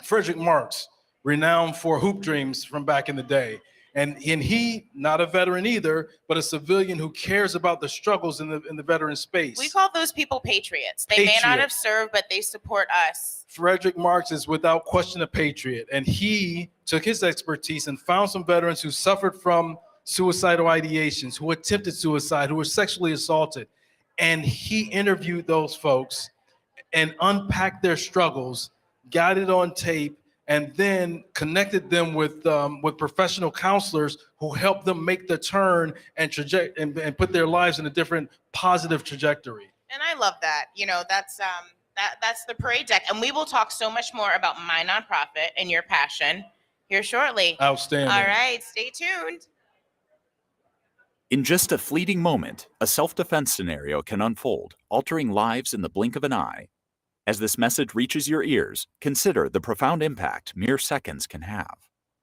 Frederick Marks, renowned for Hoop Dreams from back in the day. And he, not a veteran either, but a civilian who cares about the struggles in the veteran space. We call those people patriots. They may not have served, but they support us. Frederick Marks is without question a patriot. And he took his expertise and found some veterans who suffered from suicidal ideations, who attempted suicide, who were sexually assaulted. And he interviewed those folks and unpacked their struggles, got it on tape, and then connected them with professional counselors who helped them make the turn and put their lives in a different positive trajectory. And I love that. That's the parade deck. And we will talk so much more about my nonprofit and your passion here shortly. Outstanding. All right, stay tuned. In just a fleeting moment, a self-defense scenario can unfold, altering lives in the blink of an eye. As this message reaches your ears, consider the profound impact mere seconds can have.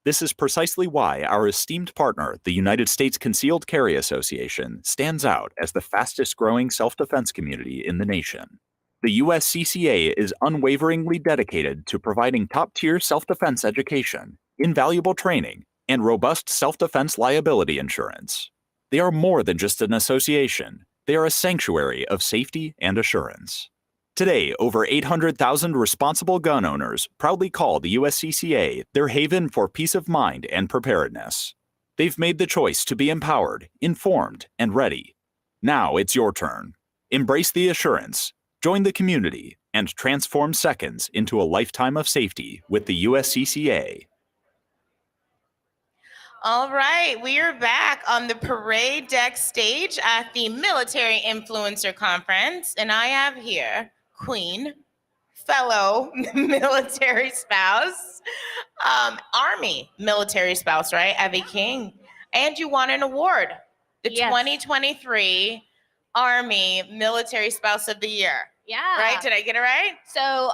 This is precisely why our esteemed partner, the United States Concealed Carry Association, stands out as the fastest-growing self-defense community in the nation. The USCCA is unwaveringly dedicated to providing top-tier self-defense education, invaluable training, and robust self-defense liability insurance. They are more than just an association. They are a sanctuary of safety and assurance. Today, over 800,000 responsible gun owners proudly call the USCCA their haven for peace of mind and preparedness. They've made the choice to be empowered, informed, and ready. Now it's your turn. Embrace the assurance, join the community, and transform seconds into a lifetime of safety with the USCCA. All right, we are back on the parade deck stage at the Military Influencer Conference, and I have here Queen, fellow military spouse, Army military spouse, right? Evie King, and you won an award, the 2023 Army Military Spouse of the Year. Yeah. Right? Did I get it right? So,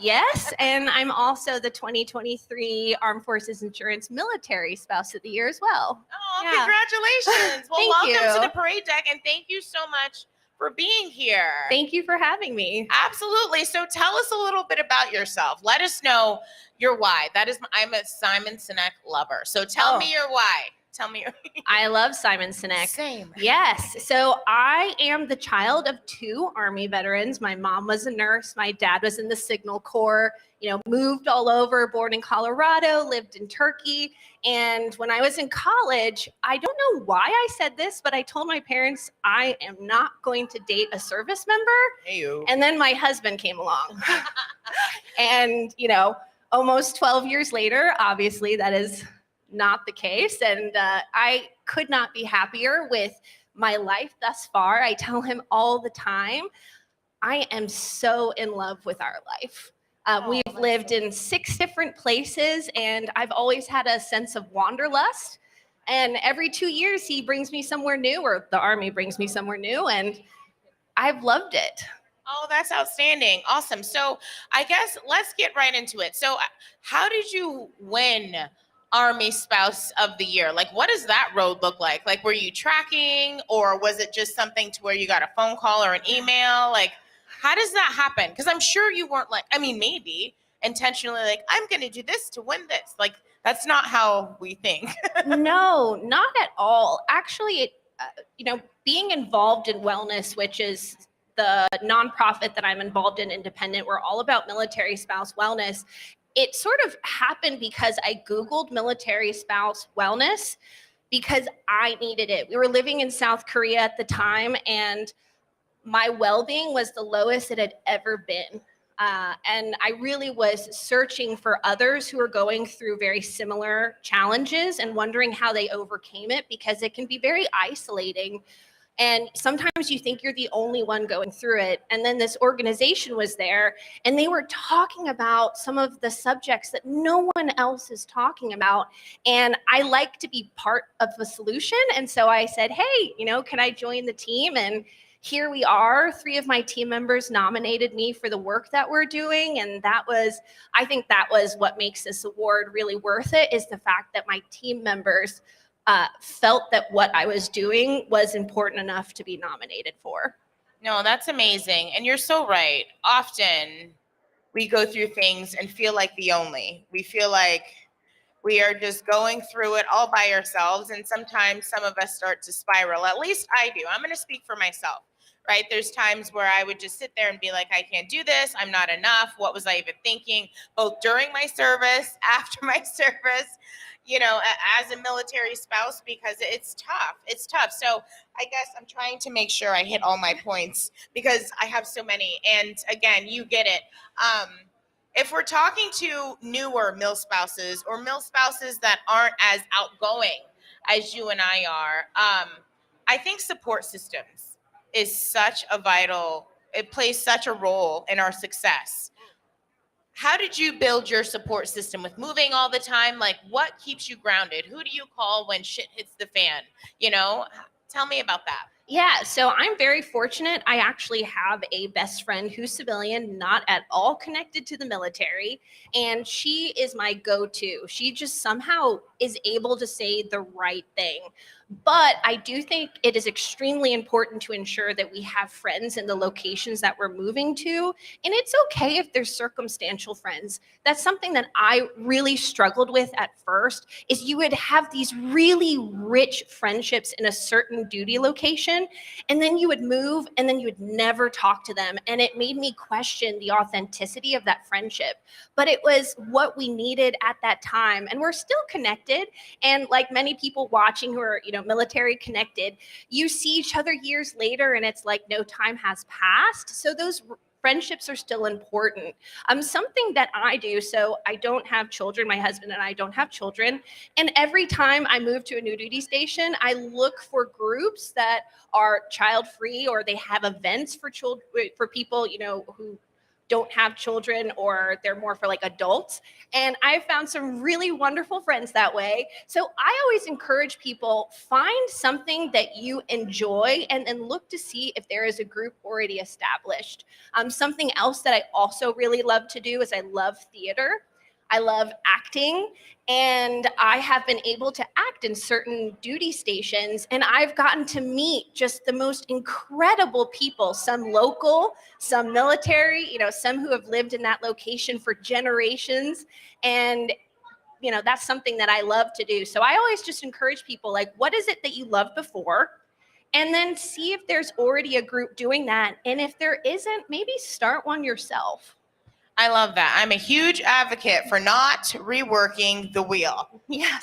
yes, and I'm also the 2023 Armed Forces Insurance Military Spouse of the Year as well. Oh, Yeah. congratulations. Well, Thank welcome you. to the parade deck, and thank you so much for being here. Thank you for having me. Absolutely. So tell us a little bit about yourself. Let us know your why. I'm a Simon Sinek lover. So tell me your why. Tell me your I love Simon Sinek. Same. Yes. So I am the child of 2 Army veterans. My mom was a nurse. My dad was in the Signal Corps, moved all over, born in Colorado, lived in Turkey. And when I was in college, I don't know why I said this, but I told my parents I am not going to date a service member. And then my husband came along. And, almost 12 years later, obviously that is not the case. And I could not be happier with my life thus far. I tell him all the time, I am so in love with our life. We've lived in 6 different places, and I've always had a sense of wanderlust. And every 2 years, he brings me somewhere new, or the Army brings me somewhere new, and I've loved it. Oh, that's outstanding. Awesome. So I guess let's get right into it. So how did you win Army Spouse of the Year? Like, what does that road look like? Like, were you tracking, or was it just something to where you got a phone call or an email? Like, how does that happen? Because I'm sure you weren't maybe intentionally like, I'm going to do this to win this. Like, that's not how we think. No, not at all. Actually, being involved in wellness, which is the nonprofit that I'm involved in, Independent, we're all about military spouse wellness. It sort of happened because I Googled military spouse wellness because I needed it. We were living in South Korea at the time, and my well-being was the lowest it had ever been. And I really was searching for others who are going through very similar challenges and wondering how they overcame it, because it can be very isolating. And sometimes you think you're the only one going through it. And then this organization was there, and they were talking about some of the subjects that no one else is talking about. And I like to be part of the solution. And so I said, hey, can I join the team? And here we are. 3 of my team members nominated me for the work that we're doing. And I think that was what makes this award really worth it, is the fact that my team members felt that what I was doing was important enough to be nominated for. No, that's amazing. And you're so right. Often we go through things and feel like we feel like we are just going through it all by ourselves. And sometimes some of us start to spiral. At least I do. I'm going to speak for myself, right? There's times where I would just sit there and be like, I can't do this. I'm not enough. What was I even thinking? Both during my service, after my service, as a military spouse, because it's tough. It's tough. So I guess I'm trying to make sure I hit all my points because I have so many. And again, you get it. If we're talking to newer mil spouses or mil spouses that aren't as outgoing as you and I are, I think support systems is it plays such a role in our success. How did you build your support system with moving all the time? Like, what keeps you grounded? Who do you call when shit hits the fan? Tell me about that. Yeah, so I'm very fortunate. I actually have a best friend who's civilian, not at all connected to the military, and she is my go-to. She just somehow is able to say the right thing. But I do think it is extremely important to ensure that we have friends in the locations that we're moving to. And it's okay if there's circumstantial friends. That's something that I really struggled with at first, is you would have these really rich friendships in a certain duty location, and then you would move and then you would never talk to them. And it made me question the authenticity of that friendship. But it was what we needed at that time. And we're still connected. And like many people watching who are, military connected, you see each other years later and it's like no time has passed. So those friendships are still important. Something that I do, so I don't have children, my husband and I don't have children, and every time I move to a new duty station, I look for groups that are child-free, or they have events for children, for people, who don't have children, or they're more for like adults. And I've found some really wonderful friends that way. So I always encourage people, find something that you enjoy and then look to see if there is a group already established. Something else that I also really love to do is I love theater. I love acting, and I have been able to act in certain duty stations, and I've gotten to meet just the most incredible people, some local, some military, some who have lived in that location for generations. And, that's something that I love to do. So I always just encourage people, like, what is it that you loved before? And then see if there's already a group doing that. And if there isn't, maybe start one yourself. I love that. I'm a huge advocate for not reworking the wheel. Yes.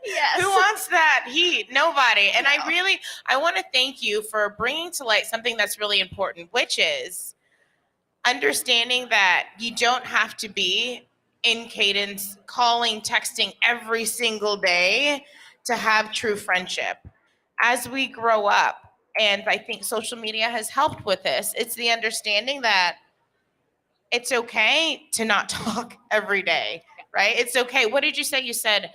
Yes. Who wants that heat? Nobody. And I want to thank you for bringing to light something that's really important, which is understanding that you don't have to be in cadence, calling, texting every single day to have true friendship. As we grow up, and I think social media has helped with this, it's the understanding that it's okay to not talk every day, right? It's okay. What did you say? You said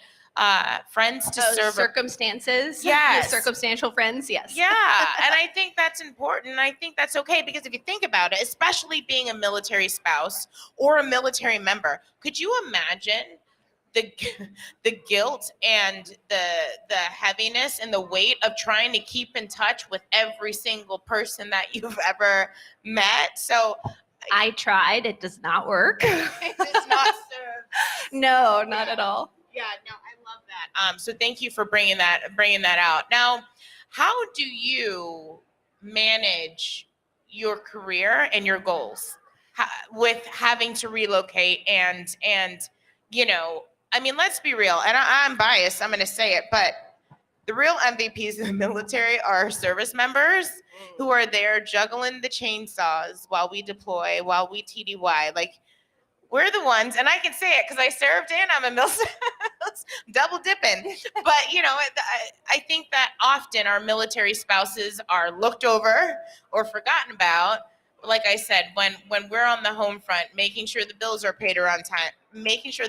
friends to serve. Circumstances. Yes. Circumstantial friends. Yes. Yeah. And I think that's important. I think that's okay, because if you think about it, especially being a military spouse or a military member, could you imagine the guilt and the heaviness and the weight of trying to keep in touch with every single person that you've ever met? So I tried. It does not work. It does not serve. No, not at all. Yeah, no, I love that. So thank you for bringing that out. Now, how do you manage your career and your goals with having to relocate and let's be real, and I'm biased, I'm going to say it, but the real MVPs in the military are our service members who are there juggling the chainsaws while we deploy, while we TDY. Like, we're the ones, and I can say it because I served and I'm a military, double dipping. But, I think that often our military spouses are looked over or forgotten about. Like I said, when we're on the home front, making sure the bills are paid on time, making sure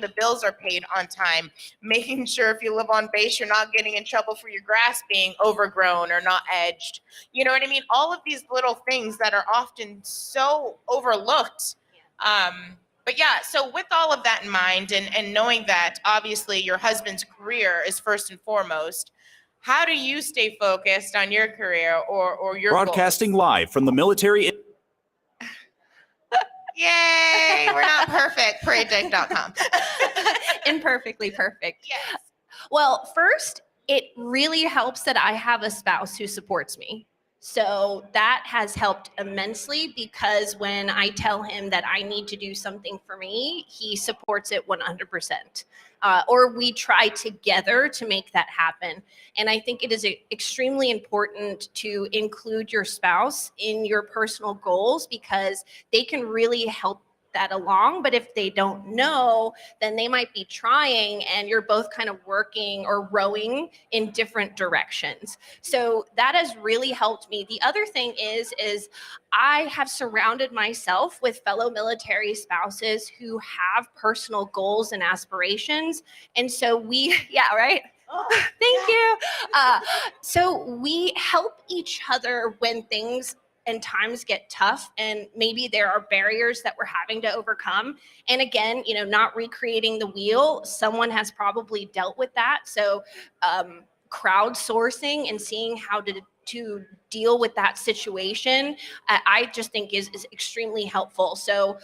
if you live on base, you're not getting in trouble for your grass being overgrown or not edged. You know what I mean? All of these little things that are often so overlooked. But yeah, so with all of that in mind, and knowing that obviously your husband's career is first and foremost, how do you stay focused on your career or your Broadcasting goals? live from the military. Yay, we're not perfect. ParadeDeck.com. Imperfectly perfect. Yes. Well, first, it really helps that I have a spouse who supports me. So that has helped immensely, because when I tell him that I need to do something for me, he supports it 100%. Or we try together to make that happen. And I think it is extremely important to include your spouse in your personal goals, because they can really help that along. But if they don't know, then they might be trying and you're both kind of working or rowing in different directions. So that has really helped me. The other thing is I have surrounded myself with fellow military spouses who have personal goals and aspirations. And so thank you. So we help each other when things and times get tough, and maybe there are barriers that we're having to overcome. And again, not recreating the wheel, someone has probably dealt with that. So crowdsourcing and seeing how to deal with that situation, I just think is extremely helpful. So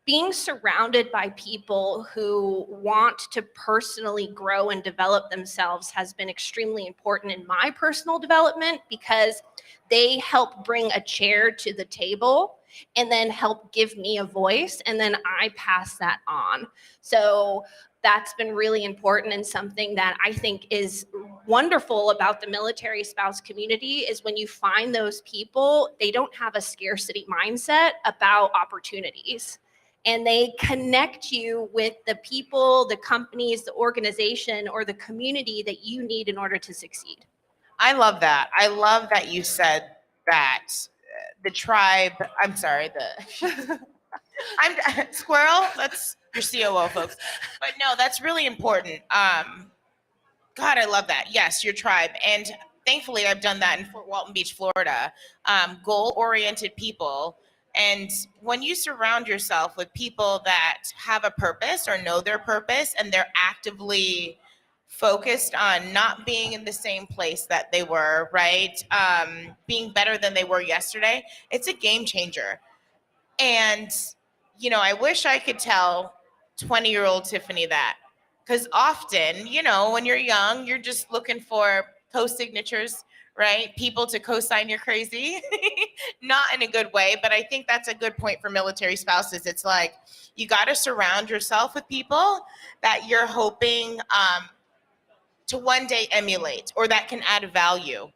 being surrounded by people who want to personally grow and develop themselves has been extremely important in my personal development, because they help bring a chair to the table and then help give me a voice, and then I pass that on. So that's been really important, and something that I think is wonderful about the military spouse community is when you find those people, they don't have a scarcity mindset about opportunities. And they connect you with the people, the companies, the organization, or the community that you need in order to succeed. I love that. I love that you said that the tribe, I'm sorry, I'm Squirrel, that's your COO, folks. But no, that's really important. God, I love that. Yes, your tribe. And thankfully, I've done that in Fort Walton Beach, Florida. Goal-oriented people. And when you surround yourself with people that have a purpose or know their purpose, and they're actively focused on not being in the same place that they were, right? Being better than they were yesterday, it's a game changer. And, you know, I wish I could tell 20-year-old Tiffany that. Because often, you know, when you're young, you're just looking for co-signatures, right? People to co-sign your crazy, not in a good way, but I think that's a good point for military spouses. It's like, you got to surround yourself with people that you're hoping to one day emulate or that can add value.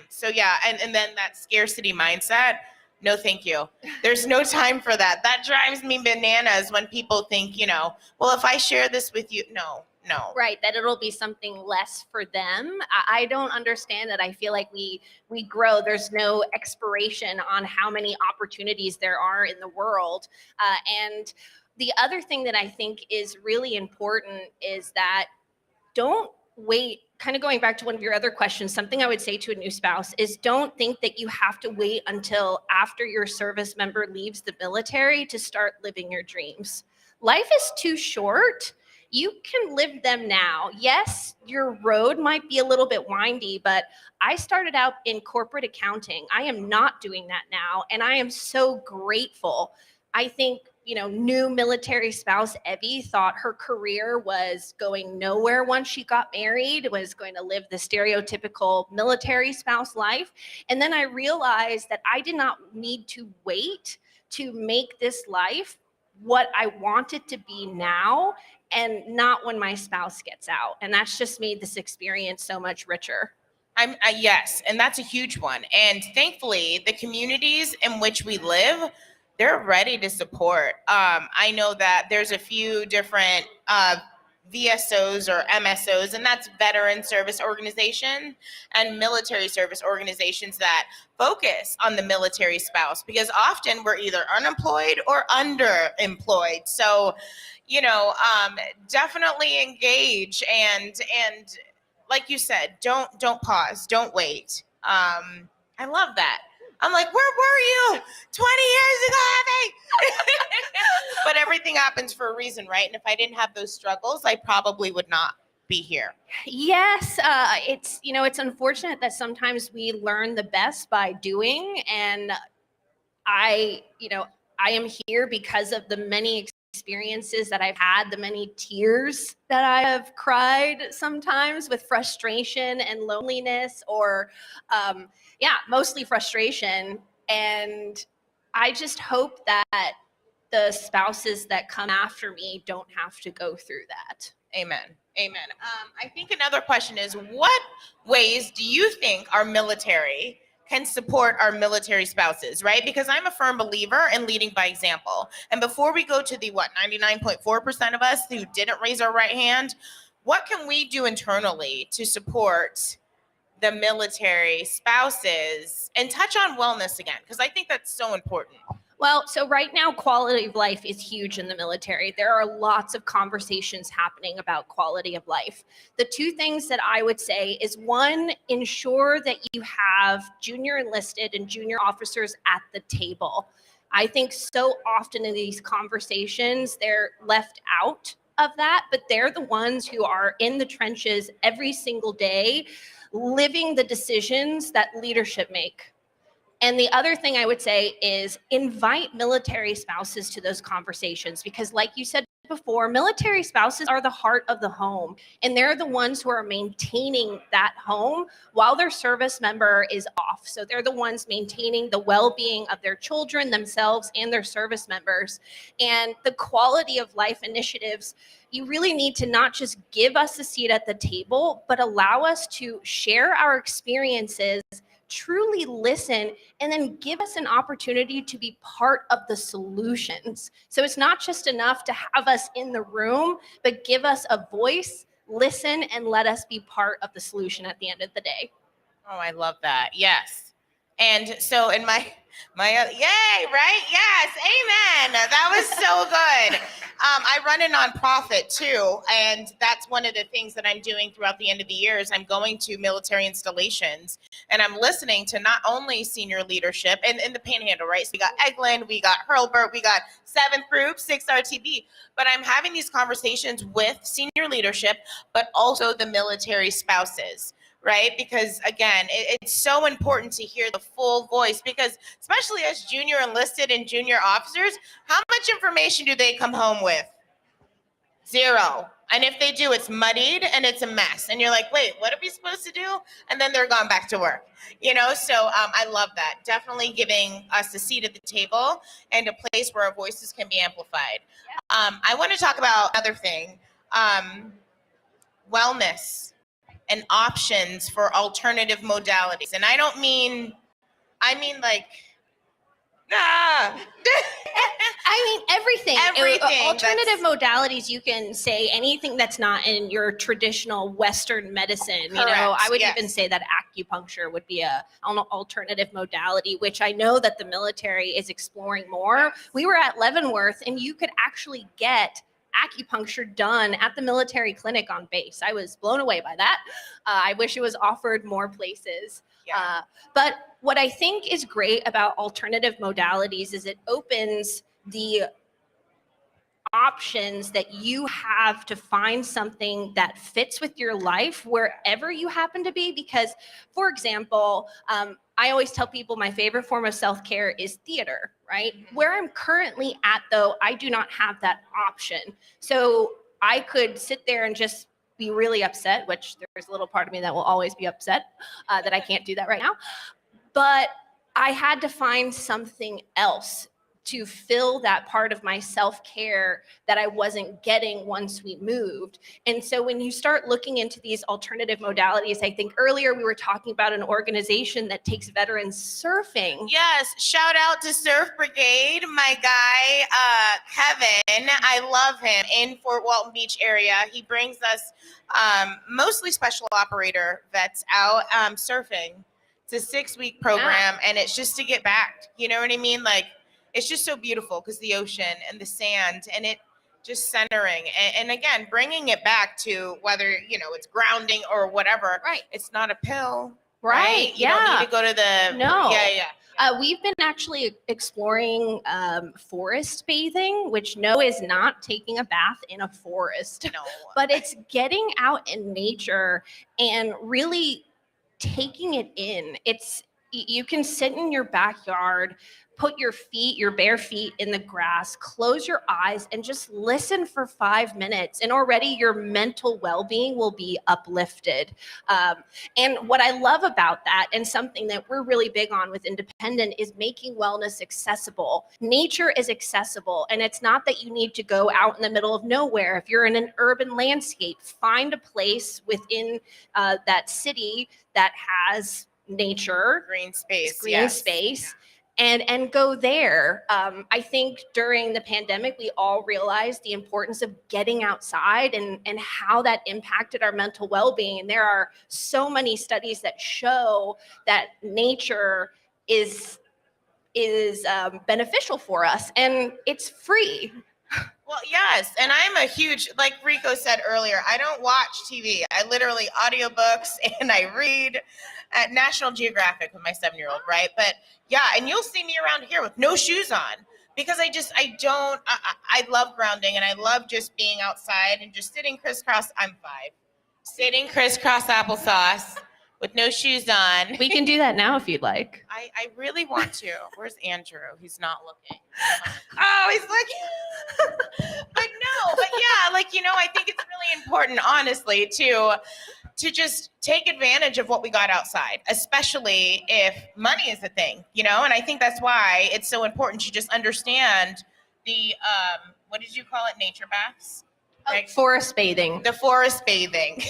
So yeah, and then that scarcity mindset, no, thank you. There's no time for that. That drives me bananas when people think, you know, well, if I share this with you, no. Right, that it'll be something less for them. I don't understand that. I feel like we grow. There's no expiration on how many opportunities there are in the world. And the other thing that I think is really important is that don't wait. Kind of going back to one of your other questions, something I would say to a new spouse is don't think that you have to wait until after your service member leaves the military to start living your dreams. Life is too short. You can live them now. Yes, your road might be a little bit windy, but I started out in corporate accounting. I am not doing that now, and I am so grateful. I think, you know, new military spouse Evie thought her career was going nowhere once she got married, was going to live the stereotypical military spouse life. And then I realized that I did not need to wait to make this life what I want it to be now, and not when my spouse gets out. And that's just made this experience so much richer. Yes, and that's a huge one. And thankfully, the communities in which we live, they're ready to support. I know that there's a few different VSOs or MSOs, and that's veteran service organization and military service organizations that focus on the military spouse, because often we're either unemployed or underemployed. So, you know, definitely engage and like you said, don't pause, don't wait. I love that. I'm like, where were you 20 years ago, Abby? But everything happens for a reason, right? And if I didn't have those struggles, I probably would not be here. Yes, it's, you know, it's unfortunate that sometimes we learn the best by doing. And I am here because of the many experiences that I've had, the many tears that I have cried sometimes with frustration and loneliness, or mostly frustration. And I just hope that the spouses that come after me don't have to go through that. Amen. Amen. I think another question is, what ways do you think our military can support our military spouses, right? Because I'm a firm believer in leading by example. And before we go to the 99.4% of us who didn't raise our right hand, what can we do internally to support the military spouses and touch on wellness again? Because I think that's so important. Well, so right now, quality of life is huge in the military. There are lots of conversations happening about quality of life. The two things that I would say is, one, ensure that you have junior enlisted and junior officers at the table. I think so often in these conversations, they're left out of that, but they're the ones who are in the trenches every single day, living the decisions that leadership make. And the other thing I would say is invite military spouses to those conversations, because like you said before, military spouses are the heart of the home, and they're the ones who are maintaining that home while their service member is off. So they're the ones maintaining the well-being of their children, themselves, and their service members. And the quality of life initiatives, you really need to not just give us a seat at the table, but allow us to share our experiences, truly listen, and then give us an opportunity to be part of the solutions. So it's not just enough to have us in the room, but give us a voice, listen, and let us be part of the solution at the end of the day. Oh, I love that. Yes. And so in my yay, right? Yes. Amen. That was so good. I run a nonprofit too. And that's one of the things that I'm doing throughout the end of the year is I'm going to military installations and I'm listening to not only senior leadership and in the Panhandle, right? So we got Eglin, we got Hurlburt, we got 7th Group, 6 RTB, but I'm having these conversations with senior leadership, but also the military spouses. Right? Because again, it's so important to hear the full voice because especially as junior enlisted and junior officers, how much information do they come home with? Zero. And if they do, it's muddied and it's a mess. And you're like, wait, what are we supposed to do? And then they're gone back to work. You know, so I love that. Definitely giving us a seat at the table and a place where our voices can be amplified. I want to talk about another thing, wellness and options for alternative modalities. And I mean like, I mean, everything. Everything. Alternative modalities, you can say anything that's not in your traditional Western medicine. Correct, You know, I would yes. even say that acupuncture would be an alternative modality, which I know that the military is exploring more. We were at Leavenworth and you could actually get acupuncture done at the military clinic on base. I was blown away by that. I wish it was offered more places. But what I think is great about alternative modalities is it opens the options that you have to find something that fits with your life wherever you happen to be. Because, for example, I always tell people my favorite form of self-care is theater, right? Where I'm currently at, though, I do not have that option. So I could sit there and just be really upset, which there's a little part of me that will always be upset that I can't do that right now. But I had to find something else to fill that part of my self-care that I wasn't getting once we moved. And so when you start looking into these alternative modalities, I think earlier we were talking about an organization that takes veterans surfing. Yes, shout out to Surf Brigade, my guy, Kevin. I love him in Fort Walton Beach area. He brings us mostly special operator vets out surfing. It's a 6-week program and it's just to get back. You know what I mean? Like, it's just so beautiful because the ocean and the sand and it just centering and again, bringing it back to whether, you know, it's grounding or whatever. Right. It's not a pill. Right. You don't need to go to the. No. Yeah. We've been actually exploring forest bathing, which is not taking a bath in a forest. No. But it's getting out in nature and really taking it in. You can sit in your backyard, put your bare feet in the grass, close your eyes and just listen for 5 minutes. And already your mental well-being will be uplifted. And what I love about that and something that we're really big on with Independent is making wellness accessible. Nature is accessible. And it's not that you need to go out in the middle of nowhere. If you're in an urban landscape, find a place within that city that has nature, green space, space, and go there. I think during the pandemic, we all realized the importance of getting outside and how that impacted our mental well-being. And there are so many studies that show that nature is beneficial for us and it's free. Well, yes. And I'm a huge, like Rico said earlier, I don't watch TV. I literally audiobooks and I read at National Geographic with my 7-year-old, right? But yeah, and you'll see me around here with no shoes on because I love grounding and I love just being outside and just sitting crisscross. I'm 5. Sitting crisscross applesauce with no shoes on. We can do that now if you'd like. I really want to. Where's Andrew? He's not looking. Oh, he's looking. But no, know, but yeah, like, I think it's really important, honestly, to just take advantage of what we got outside, especially if money is a thing, and I think that's why it's so important to just understand the, what did you call it? Nature baths? Forest bathing. The forest bathing.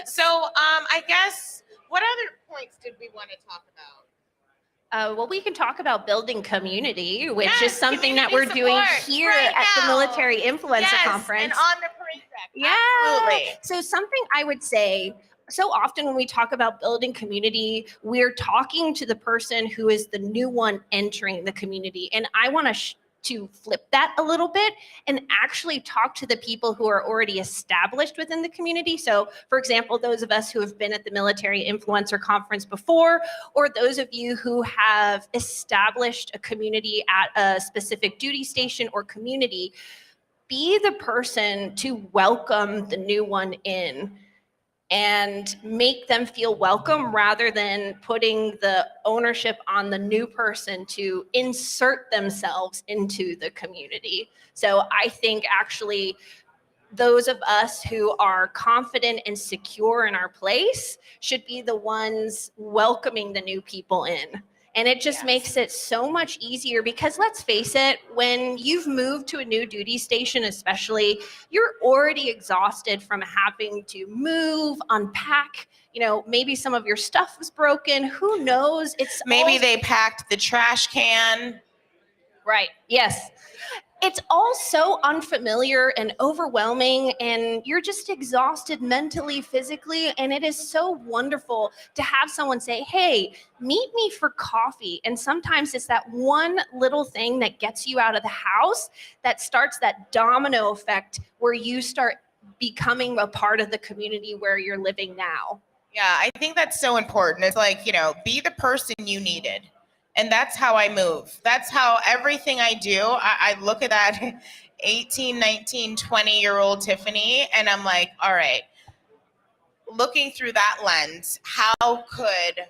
So, I guess, what other points did we want to talk about? Well, we can talk about building community, which is Yes, something that community we're doing support here right at the now. Military Influencer Yes, Conference. and on the parade track. Yeah. Absolutely. So something I would say, so often when we talk about building community, we're talking to the person who is the new one entering the community. And I want to flip that a little bit and actually talk to the people who are already established within the community. So, for example, those of us who have been at the Military Influencer Conference before, or those of you who have established a community at a specific duty station or community, be the person to welcome the new one in and make them feel welcome rather than putting the ownership on the new person to insert themselves into the community. So I think actually those of us who are confident and secure in our place should be the ones welcoming the new people in. And it just makes it so much easier because let's face it, when you've moved to a new duty station, especially, you're already exhausted from having to move, unpack, maybe some of your stuff was broken. Who knows? Maybe they packed the trash can. Right. Yes. It's all so unfamiliar and overwhelming, and you're just exhausted mentally, physically. And it is so wonderful to have someone say, hey, meet me for coffee. And sometimes it's that one little thing that gets you out of the house that starts that domino effect where you start becoming a part of the community where you're living now. Yeah, I think that's so important. It's like, be the person you needed. And that's how I move. That's how everything I do, I look at that 18, 19, 20-year-old Tiffany, and I'm like, all right, looking through that lens, how could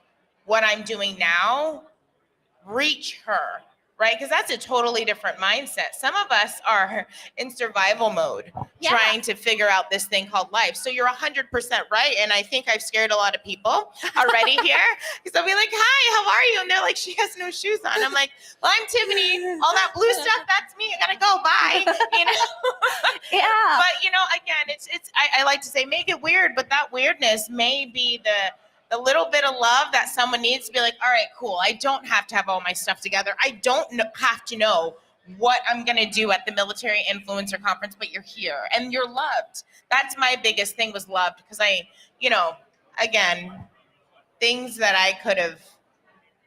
what I'm doing now reach her, right? Because that's a totally different mindset. Some of us are in survival mode, trying to figure out this thing called life. So you're 100% right. And I think I've scared a lot of people already here. Because I'll be like, hi, how are you? And they're like, she has no shoes on. I'm like, well, I'm Tiffany. All that blue stuff, that's me. I gotta go, bye. Yeah. But, again, I like to say, make it weird, but that weirdness may be the little bit of love that someone needs to be like, all right, cool. I don't have to have all my stuff together. I don't have to know what I'm going to do at the Military Influencer Conference, but you're here and you're loved. That's my biggest thing, was loved, because again, things that I could have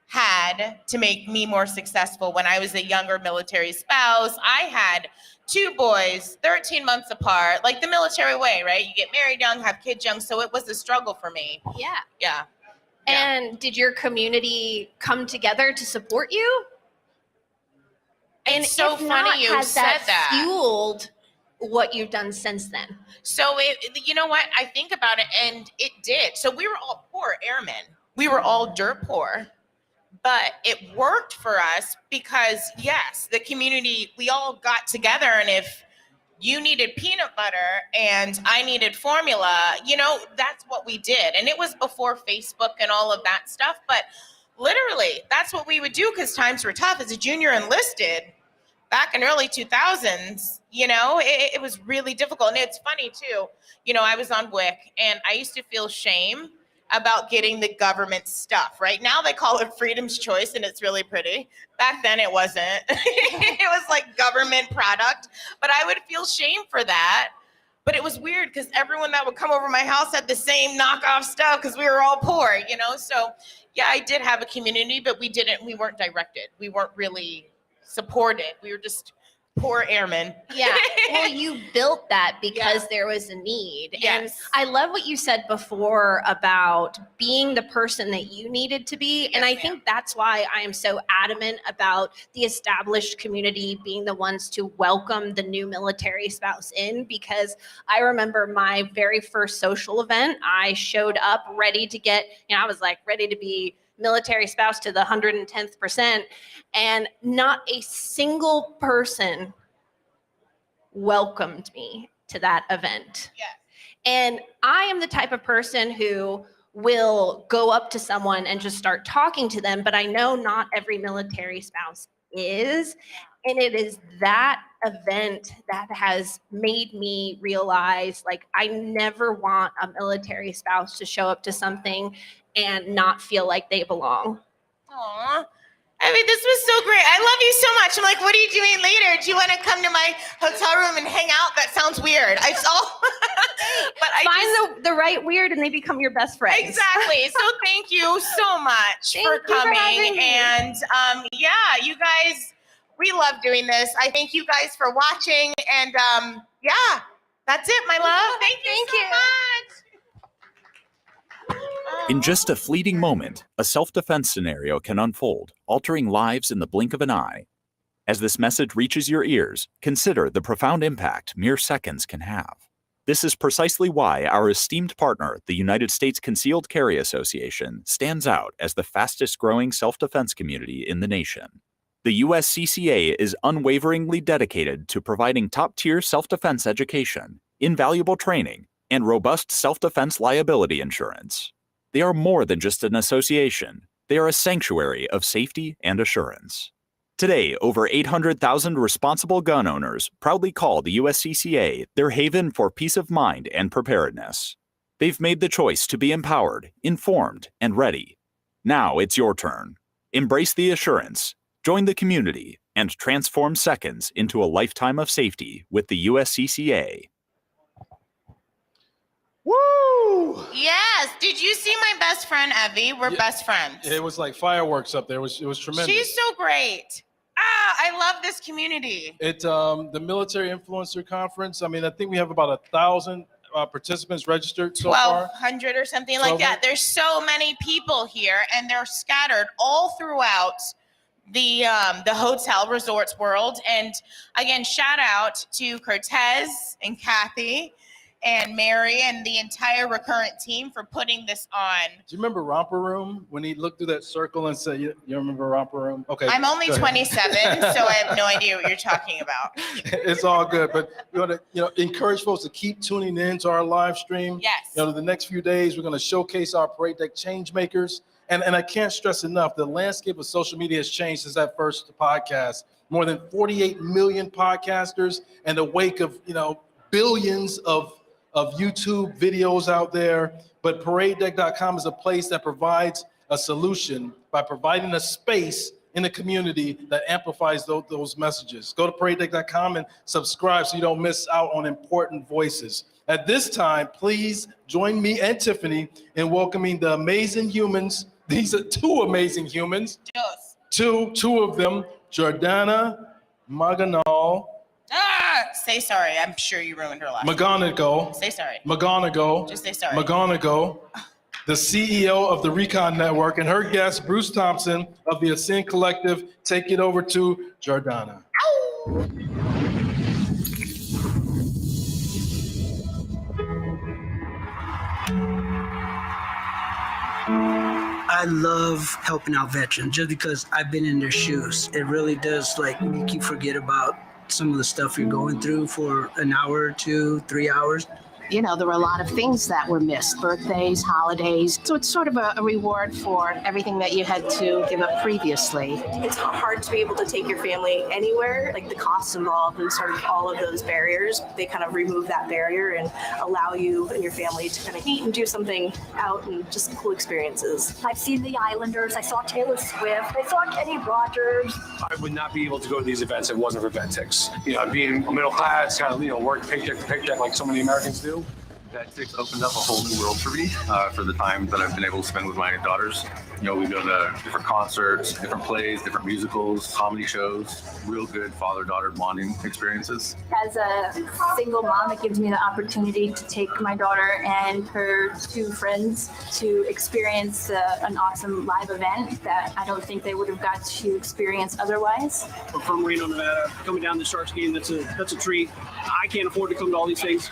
had to make me more successful when I was a younger military spouse. I had 2 boys, 13 months apart, like the military way, right? You get married young, have kids young. So it was a struggle for me. Yeah. Yeah. And did your community come together to support you? It's so if funny not, you has said that. Fueled what you've done since then? So you know what? I think about it, and it did. So we were all poor airmen. We were all dirt poor. But it worked for us because, yes, the community, we all got together. And if you needed peanut butter and I needed formula, that's what we did. And it was before Facebook and all of that stuff. But literally, that's what we would do because times were tough. As a junior enlisted back in early 2000s, it was really difficult. And it's funny, too. I was on WIC and I used to feel shame about getting the government stuff. Right now they call it Freedom's Choice and it's really pretty. Back then it wasn't. It was like government product, but I would feel shame for that. But it was weird because everyone that would come over my house had the same knockoff stuff because we were all poor, So yeah, I did have a community, but we weren't directed. We weren't really supported. We were just poor airmen. Yeah. Well, you built that because there was a need. Yes. And I love what you said before about being the person that you needed to be. And I think that's why I am so adamant about the established community being the ones to welcome the new military spouse in, because I remember my very first social event, I showed up ready to get, I was like ready to be military spouse to the 110th percent, and not a single person welcomed me to that event. And I am the type of person who will go up to someone and just start talking to them, but I know not every military spouse is. And it is that event that has made me realize, like, I never want a military spouse to show up to something and not feel like they belong. Aw. I mean, this was so great. I love you so much. I'm like, what are you doing later? Do you want to come to my hotel room and hang out? That sounds weird. I saw, but I Find the right weird and they become your best friends. Exactly. So thank you so much for coming. And yeah, you guys, we love doing this. I thank you guys for watching. And yeah, that's it, my love. Thank you so much. In just a fleeting moment, a self-defense scenario can unfold, altering lives in the blink of an eye. As this message reaches your ears, consider the profound impact mere seconds can have. This is precisely why our esteemed partner, the United States Concealed Carry Association, stands out as the fastest-growing self-defense community in the nation. The USCCA is unwaveringly dedicated to providing top-tier self-defense education, invaluable training, and robust self-defense liability insurance. They are more than just an association. They are a sanctuary of safety and assurance. Today, over 800,000 responsible gun owners proudly call the USCCA their haven for peace of mind and preparedness. They've made the choice to be empowered, informed, and ready. Now it's your turn. Embrace the assurance, join the community, and transform seconds into a lifetime of safety with the USCCA. Woo! Yes. Did you see my best friend, Evie? We're best friends. It was like fireworks up there. It was tremendous. She's so great. I love this community. The Military Influencer Conference. I mean, I think we have about 1,000 participants registered so far. 1,200 or something like that. There's so many people here, and they're scattered all throughout the hotel resorts world. And again, shout out to Cortez and Kathy and Mary and the entire Recurrent team for putting this on. Do you remember Romper Room when he looked through that circle and said, "You remember Romper Room?" Okay. I'm only go ahead. 27, so I have no idea what you're talking about. It's all good, but we want to encourage folks to keep tuning in to our live stream. Yes. The next few days we're going to showcase our Parade Deck change makers, and I can't stress enough the landscape of social media has changed since that first podcast. More than 48 million podcasters, and the wake of billions of YouTube videos out there. But ParadeDeck.com is a place that provides a solution by providing a space in the community that amplifies those messages. Go to ParadeDeck.com and subscribe so you don't miss out on important voices. At this time, please join me and Tiffany in welcoming the amazing humans. These are two amazing humans. Yes. Two of them, Jordana Maganal. Say sorry. I'm sure you ruined her life. McGonigal. Say sorry. McGonigal. Just say sorry. McGonigal, the CEO of the Recon Network, and her guest, Bruce Thompson of the Ascend Collective. Take it over to Jordana. I love helping out veterans just because I've been in their shoes. It really does make you forget about some of the stuff you're going through for an hour or 2, 3 hours. There were a lot of things that were missed, birthdays, holidays. So it's sort of a reward for everything that you had to give up previously. It's hard to be able to take your family anywhere. Like the costs involved and sort of all of those barriers, they kind of remove that barrier and allow you and your family to kind of eat and do something out and just cool experiences. I've seen the Islanders. I saw Taylor Swift. I saw Kenny Rogers. I would not be able to go to these events if it wasn't for Ventix. Being a middle class, kind of, work paycheck to paycheck like so many Americans do. Ventix opened up a whole new world for me for the time that I've been able to spend with my daughters. We go to different concerts, different plays, different musicals, comedy shows, real good father-daughter bonding experiences. As a single mom, it gives me the opportunity to take my daughter and her 2 friends to experience an awesome live event that I don't think they would have got to experience otherwise. I'm from Reno, Nevada. Coming down to the Sharks game, that's a treat. I can't afford to come to all these things.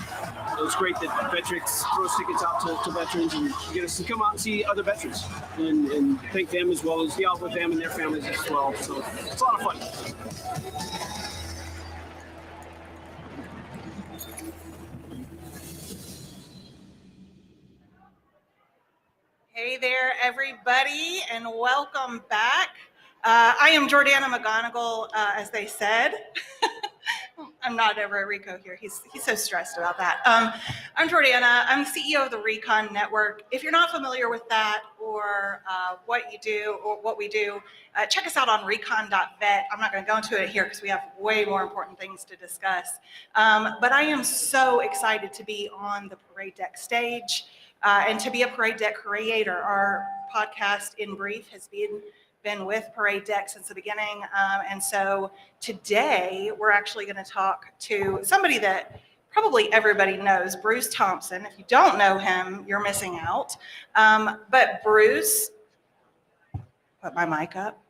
It's great that Vectrex throws tickets out to veterans and get us to come out and see other veterans and thank them as well as be out with them and their families as well. So it's a lot of fun. Hey there, everybody, and welcome back. I am Jordana McGonigal, as they said. I'm not over at Rico here. He's so stressed about that. I'm Jordana. I'm the CEO of the Recon Network. If you're not familiar with that or what you do or what we do, check us out on recon.vet. I'm not going to go into it here because we have way more important things to discuss. But I am so excited to be on the Parade Deck stage and to be a Parade Deck creator. Our podcast, In Brief, has been with Parade Deck since the beginning. And so today we're actually going to talk to somebody that probably everybody knows, Bruce Thompson. If you don't know him, you're missing out. But Bruce, put my mic up.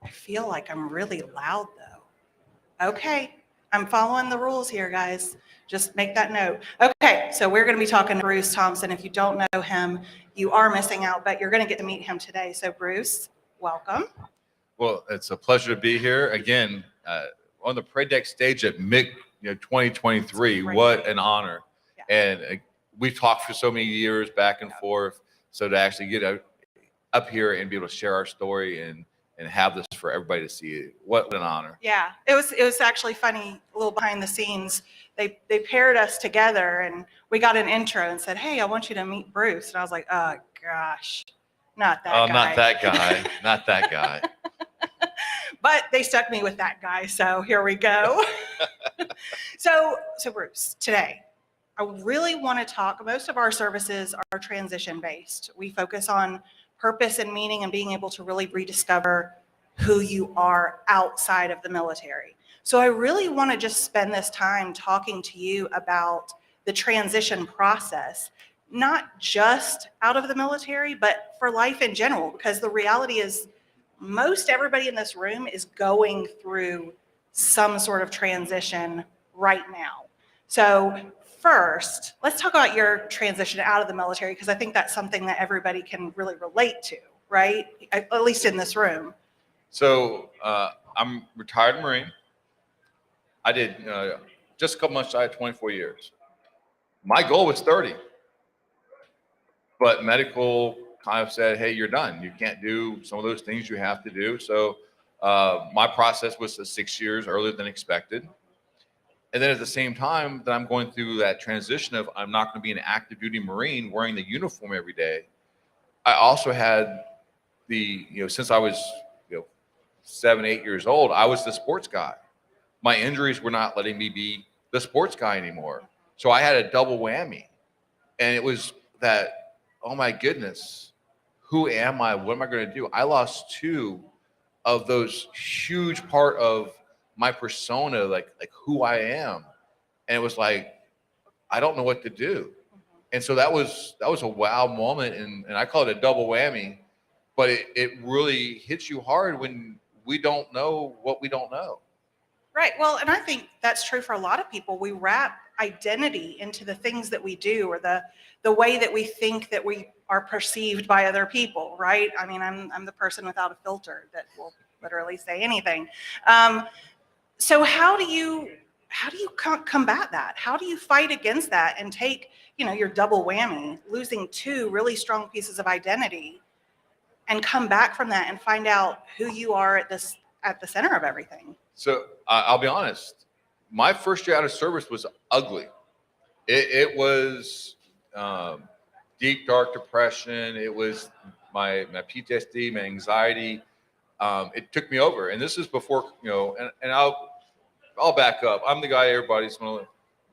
I feel like I'm really loud though. Okay, I'm following the rules here, guys. Just make that note. Okay, so we're going to be talking to Bruce Thompson. If you don't know him, you are missing out, but you're going to get to meet him today. So Bruce, welcome. Well, it's a pleasure to be here again on the Parade Deck stage at MIC 2023. What an honor. Yeah. And we've talked for so many years back and forth. So to actually get up here and be able to share our story and have this for everybody to see, what an honor. Yeah, it was actually funny, a little behind the scenes. They paired us together and we got an intro and said, hey, I want you to meet Bruce. And I was like, oh gosh, not that guy. Oh, not that guy, not that guy. But they stuck me with that guy, so here we go. So Bruce, today, I really want to talk, most of our services are transition-based. We focus on purpose and meaning and being able to really rediscover who you are outside of the military. So I really want to just spend this time talking to you about the transition process, not just out of the military, but for life in general, because the reality is most everybody in this room is going through some sort of transition right now. So first, let's talk about your transition out of the military, because I think that's something that everybody can really relate to, right? At least in this room. So I'm retired Marine. I did just a couple months shy of 24 years. My goal was 30. But medical kind of said, hey, you're done. You can't do some of those things you have to do. So my process was 6 years earlier than expected. And then at the same time that I'm going through that transition of I'm not going to be an active duty Marine wearing the uniform every day, I also had since I was 7, 8 years old, I was the sports guy. My injuries were not letting me be the sports guy anymore. So I had a double whammy. And it was that, oh my goodness, who am I? What am I going to do? I lost 2 of those huge part of my persona, like who I am. And it was like, I don't know what to do. And so that was a wow moment. And I call it a double whammy, but it really hits you hard when we don't know what we don't know. Right. Well, and I think that's true for a lot of people. We wrap identity into the things that we do or the way that we think that we are perceived by other people, right? I mean, I'm the person without a filter that will literally say anything. So how do you combat that? How do you fight against that and take, your double whammy, losing 2 really strong pieces of identity, and come back from that and find out who you are at the center of everything? So I'll be honest. My first year out of service was ugly. It was deep, dark depression. It was my PTSD, my anxiety. It took me over. And this is before, and I'll back up. I'm the guy everybody's going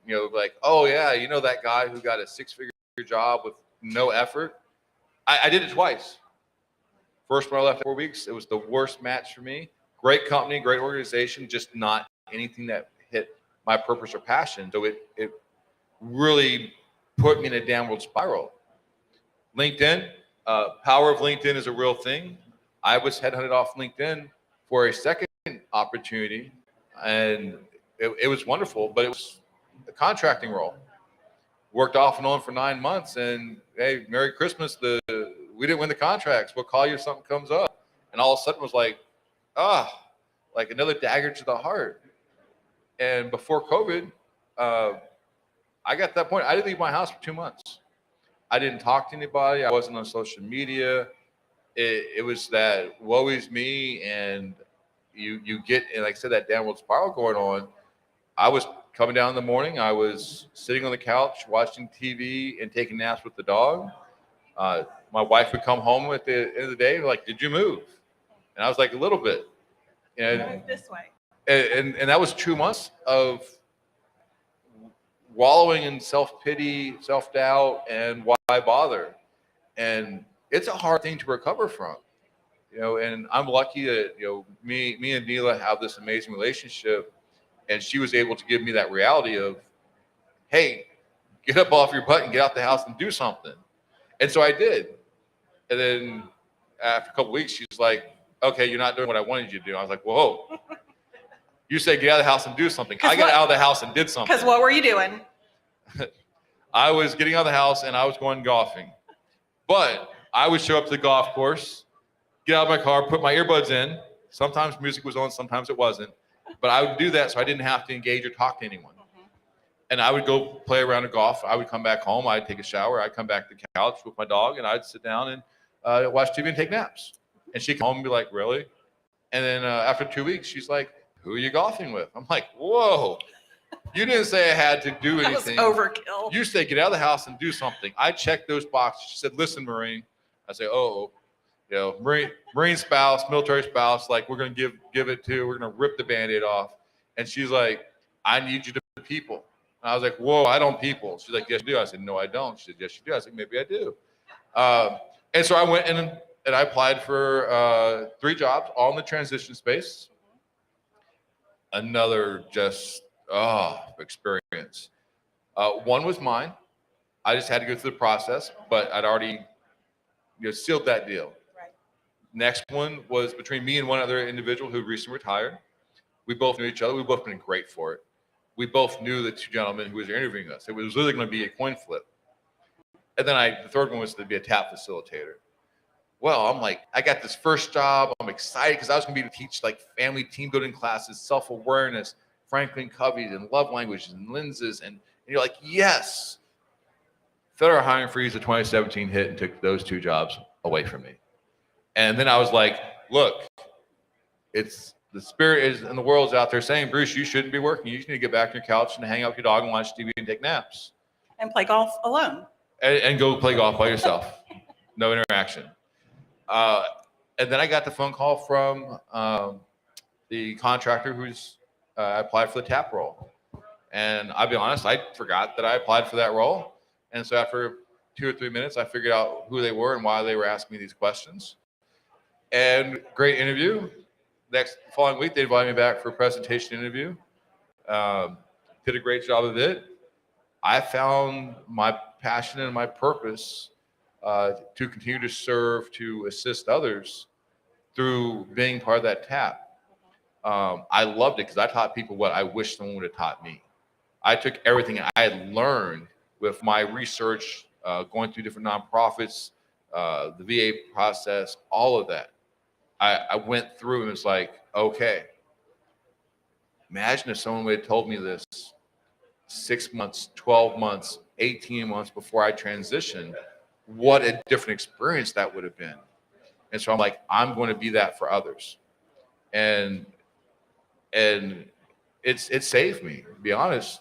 to, like, oh yeah, that guy who got a 6-figure job with no effort. I did it twice. First, when I left 4 weeks, it was the worst match for me. Great company, great organization, just not anything that hit my purpose or passion. So it really put me in a downward spiral. LinkedIn, power of LinkedIn is a real thing. I was headhunted off LinkedIn for a second opportunity, and it was wonderful, but it was a contracting role. Worked off and on for 9 months, and hey, Merry Christmas. We didn't win the contracts. We'll call you if something comes up. And all of a sudden was like, like another dagger to the heart. And before COVID, I got to that point. I didn't leave my house for 2 months. I didn't talk to anybody. I wasn't on social media. It was that woe is me, and you get, and like I said, that downward spiral going on. I was coming down in the morning. I was sitting on the couch watching TV and taking naps with the dog. My wife would come home at the end of the day, like, "Did you move?" And I was like, "A little bit." And Move this way. and that was 2 months of wallowing in self-pity, self-doubt, and why bother? And it's a hard thing to recover from, and I'm lucky that, me and Neela have this amazing relationship, and she was able to give me that reality of, hey, get up off your butt and get out the house and do something. And so I did. And then after a couple of weeks, she's like, okay, you're not doing what I wanted you to do. I was like, whoa. You said get out of the house and do something. I got out of the house and did something. Because what were you doing? I was getting out of the house and I was going golfing. But I would show up to the golf course, get out of my car, put my earbuds in. Sometimes music was on, sometimes it wasn't. But I would do that so I didn't have to engage or talk to anyone. And I would go play around the golf. I would come back home. I'd take a shower. I'd come back to the couch with my dog, and I'd sit down and watch TV and take naps. And she'd come home and be like, really? And then after 2 weeks, she's like, who are you golfing with? I'm like, whoa. You didn't say I had to do anything. That was overkill. You said get out of the house and do something. I checked those boxes. She said, listen, Marine. I say, Marine spouse, military spouse, like we're going to give it to, we're going to rip the Band-Aid off. And she's like, I need you to people. And I was like, whoa, I don't people. She's like, yes, you do. I said, no, I don't. She said, yes, you do. I said, maybe I do. And so I went and I applied for 3 jobs, all in the transition space. Another just, experience. One was mine. I just had to go through the process, but I'd already sealed that deal. Right. Next one was between me and one other individual who recently retired. We both knew each other. We've both been great for it. We both knew the 2 gentlemen who was interviewing us. It was literally going to be a coin flip. And then the third one was to be a TAP facilitator. Well, I'm like, I got this first job. I'm excited because I was going to be able to teach like family team building classes, self-awareness, Franklin Covey's, and love languages and lenses. And you're like, yes. Federal hiring freeze of 2017 hit and took those 2 jobs away from me. And then I was like, look, it's the spirit is and the world's out there saying, Bruce, you shouldn't be working. You just need to get back on your couch and hang out with your dog and watch TV and take naps. And play golf alone. And go play golf by yourself. No interaction. And then I got the phone call from the contractor who's applied for the TAP role. And I'll be honest, I forgot that I applied for that role. And so after 2 or 3 minutes, I figured out who they were and why they were asking me these questions. And great interview. Following week, they invited me back for a presentation interview. Did a great job of it. I found my passion and my purpose to continue to serve, to assist others through being part of that TAP. I loved it because I taught people what I wish someone would have taught me. I took everything I had learned with my research, going through different nonprofits, the VA process, all of that. I went through and it's like, okay, imagine if someone would have told me this 6 months, 12 months, 18 months before I transitioned, what a different experience that would have been. And so I'm like, I'm going to be that for others. And it saved me, to be honest.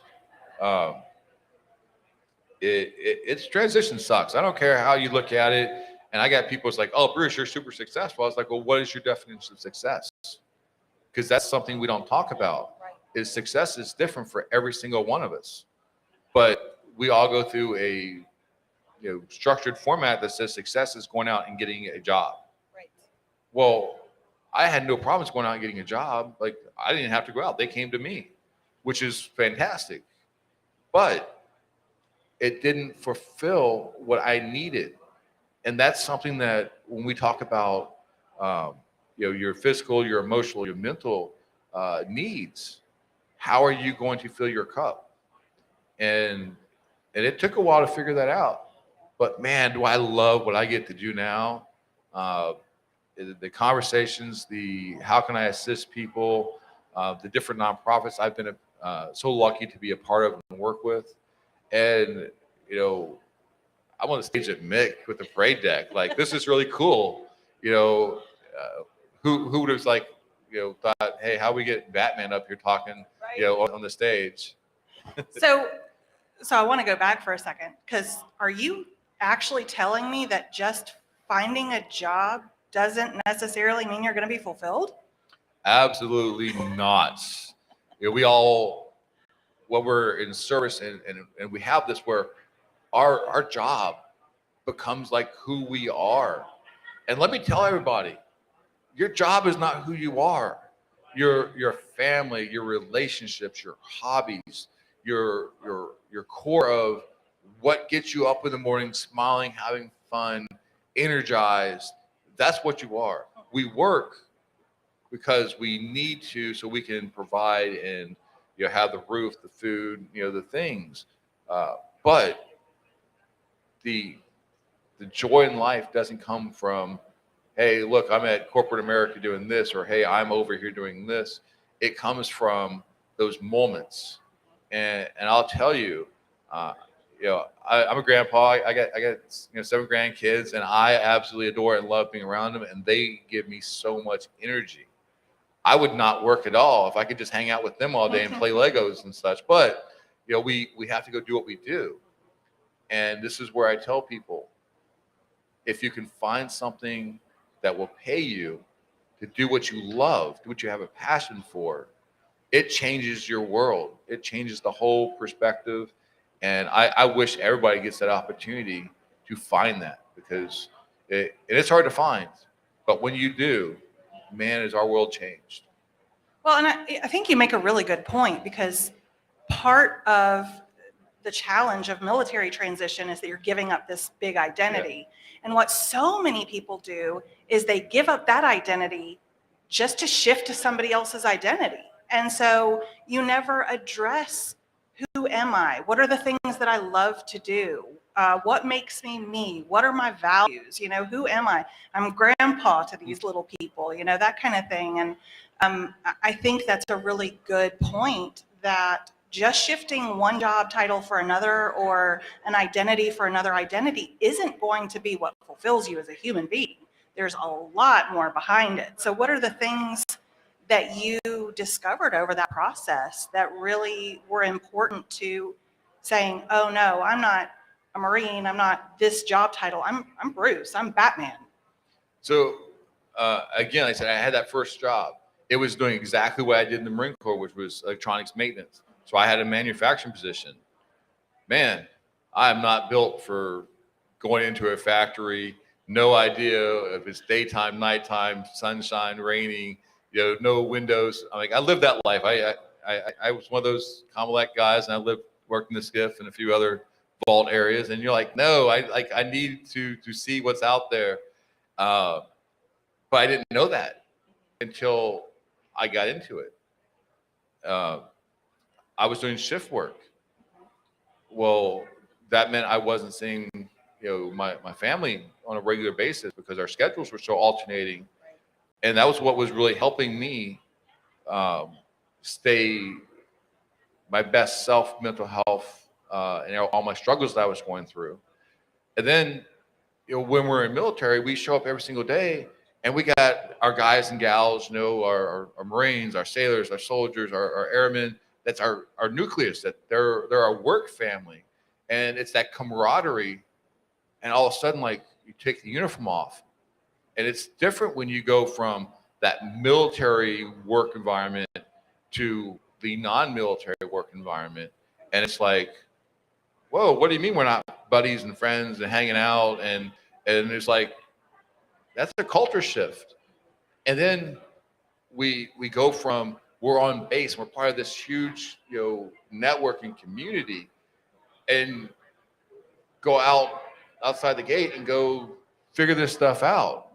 It's transition sucks. I don't care how you look at it. And I got people, it's like, oh, Bruce, you're super successful. I was like, well, what is your definition of success? Because that's something we don't talk about. Right. Is success is different for every single one of us. But we all go through a structured format that says success is going out and getting a job. Right. Well, I had no problems going out and getting a job. Like, I didn't have to go out. They came to me, which is fantastic. But it didn't fulfill what I needed. And that's something that when we talk about, your physical, your emotional, your mental needs, how are you going to fill your cup? And it took a while to figure that out. But man, do I love what I get to do now. The conversations, the how can I assist people, the different nonprofits I've been so lucky to be a part of and work with. And, you know, I'm on the stage at Mick with the parade deck. Like, this is really cool. You know, who would have like, you know, thought, hey, how we get Batman up here talking, you know, on the stage? So I want to go back for a second, because are you actually telling me that just finding a job doesn't necessarily mean you're going to be fulfilled? Absolutely not. You know, we all, when we're in service and we have this where our job becomes like who we are. And let me tell everybody, your job is not who you are. Your family, your relationships, your hobbies, your core of what gets you up in the morning, smiling, having fun, energized. That's what you are. We work because we need to, so we can provide and, you know, have the roof, the food, you know, the things. But the joy in life doesn't come from, hey, look, I'm at corporate America doing this, or hey, I'm over here doing this. It comes from those moments. And I'll tell you, you know, I'm a grandpa. I got you know, 7 grandkids, and I absolutely adore and love being around them, and they give me so much energy. I would not work at all if I could just hang out with them all day and play Legos and such. But, you know, we have to go do what we do. And this is where I tell people, if you can find something that will pay you to do what you love, do what you have a passion for, it changes your world. It changes the whole perspective. And I wish everybody gets that opportunity to find that, because it's hard to find. But when you do, man, is our world changed. Well, and I think you make a really good point, because part of the challenge of military transition is that you're giving up this big identity. And what so many people do is they give up that identity just to shift to somebody else's identity. And so you never address, who am I? What are the things that I love to do? What makes me me? What are my values? You know, who am I? I'm grandpa to these little people, you know, that kind of thing. And I think that's a really good point, that just shifting one job title for another, or an identity for another identity, isn't going to be what fulfills you as a human being. There's a lot more behind it. So what are the things that you discovered over that process that really were important to saying, oh no, I'm not a Marine, I'm not this job title, I'm Bruce, I'm Batman? So again, I said I had that first job. It was doing exactly what I did in the Marine Corps, which was electronics maintenance. So I had a manufacturing position. Man, I'm not built for going into a factory, no idea if it's daytime, nighttime, sunshine, raining, you know, no windows. I lived that life. I was one of those Comelec guys, and I worked in the SCIF and a few other vault areas. And you're like, no, I need to see what's out there. But I didn't know that until I got into it. I was doing shift work. Well, that meant I wasn't seeing, you know, my family on a regular basis, because our schedules were so alternating. And that was what was really helping me stay my best self, mental health, and all my struggles that I was going through. And then, you know, when we're in military, we show up every single day, and we got our guys and gals, you know, our Marines, our sailors, our soldiers, our airmen. That's our nucleus. That they're our work family, and it's that camaraderie. And all of a sudden, like, you take the uniform off, and it's different when you go from that military work environment to the non-military work environment. And it's like, whoa, what do you mean we're not buddies and friends and hanging out? And it's like, that's a culture shift. And then we go from, we're on base, we're part of this huge, you know, networking community, and go outside the gate and go figure this stuff out.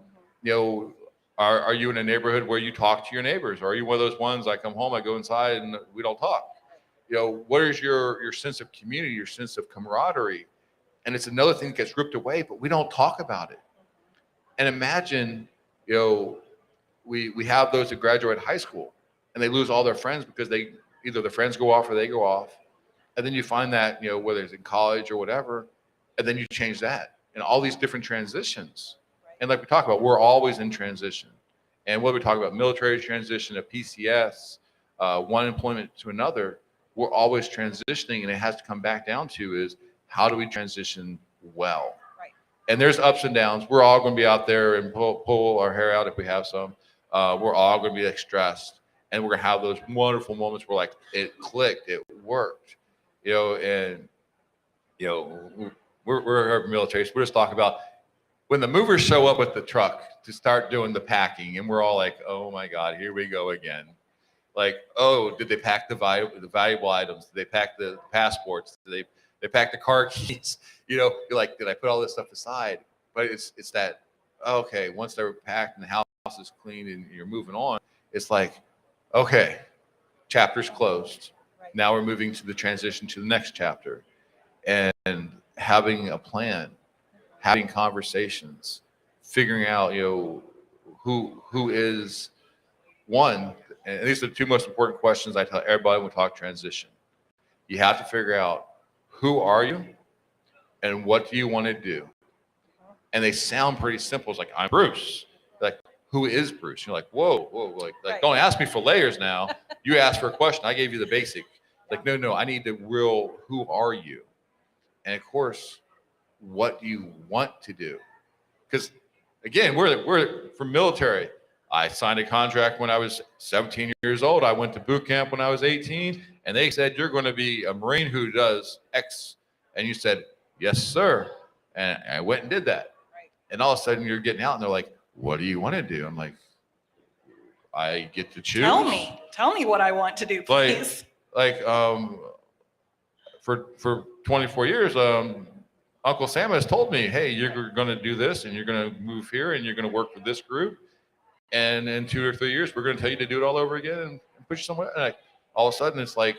You know, are you in a neighborhood where you talk to your neighbors? Or are you one of those ones, I come home, I go inside, and we don't talk? You know, what is your sense of community, your sense of camaraderie? And it's another thing that gets ripped away, but we don't talk about it. And imagine, you know, we have those that graduate high school, and they lose all their friends because either their friends go off or they go off. And then you find that, whether it's in college or whatever, and then you change that and all these different transitions. And like we talk about, we're always in transition. And whether we talk about military transition, a PCS, one employment to another, we're always transitioning, and it has to come back down to is how do we transition well? Right. And there's ups and downs. We're all going to be out there and pull our hair out if we have some. We're all going to be like stressed, and we're going to have those wonderful moments where like it clicked, it worked, and we're military, so we're just talking about when the movers show up with the truck to start doing the packing, and we're all like, oh my God, here we go again. Like, oh, did they pack the valuable items? Did they pack the passports? Did they pack the car keys? You're like, did I put all this stuff aside? But it's that, okay, once they're packed and the house is clean and you're moving on, it's like, okay, chapter's closed. Right. Now we're moving to the transition to the next chapter. And having a plan, having conversations, figuring out, who is one. And these are the two most important questions I tell everybody when we talk transition. You have to figure out who are you and what do you want to do? And they sound pretty simple. It's like, I'm Bruce. Like, who is Bruce? You're like, whoa, like right. Don't ask me for layers now. You asked for a question. I gave you the basic. Like, no, I need the real, who are you? And of course, what do you want to do? Because again, we're from military. I signed a contract when I was 17 years old. I went to boot camp when I was 18, and they said, you're going to be a Marine who does X. And you said, yes, sir. And I went and did that. Right. And all of a sudden you're getting out and they're like, what do you want to do? I'm like, I get to choose. Tell me what I want to do, please. For 24 years, Uncle Sam has told me, hey, you're going to do this and you're going to move here and you're going to work for this group. And in 2 or 3 years, we're going to tell you to do it all over again and push you somewhere. And all of a sudden, it's like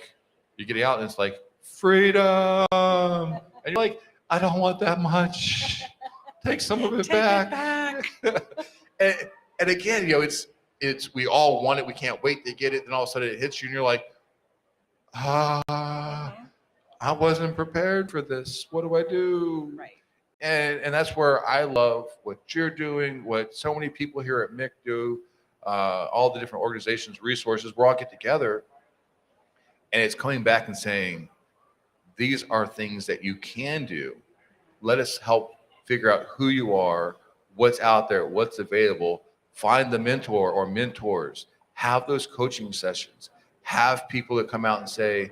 you get out and it's like freedom. And you're like, I don't want that much. Take some of it back. and again, it's we all want it. We can't wait to get it. And all of a sudden, it hits you, and you're like, I wasn't prepared for this. What do I do? Right. And that's where I love what you're doing, what so many people here at MIC do, all the different organizations, resources, we all get together. And it's coming back and saying, these are things that you can do. Let us help figure out who you are, what's out there, what's available. Find the mentor or mentors. Have those coaching sessions. Have people that come out and say,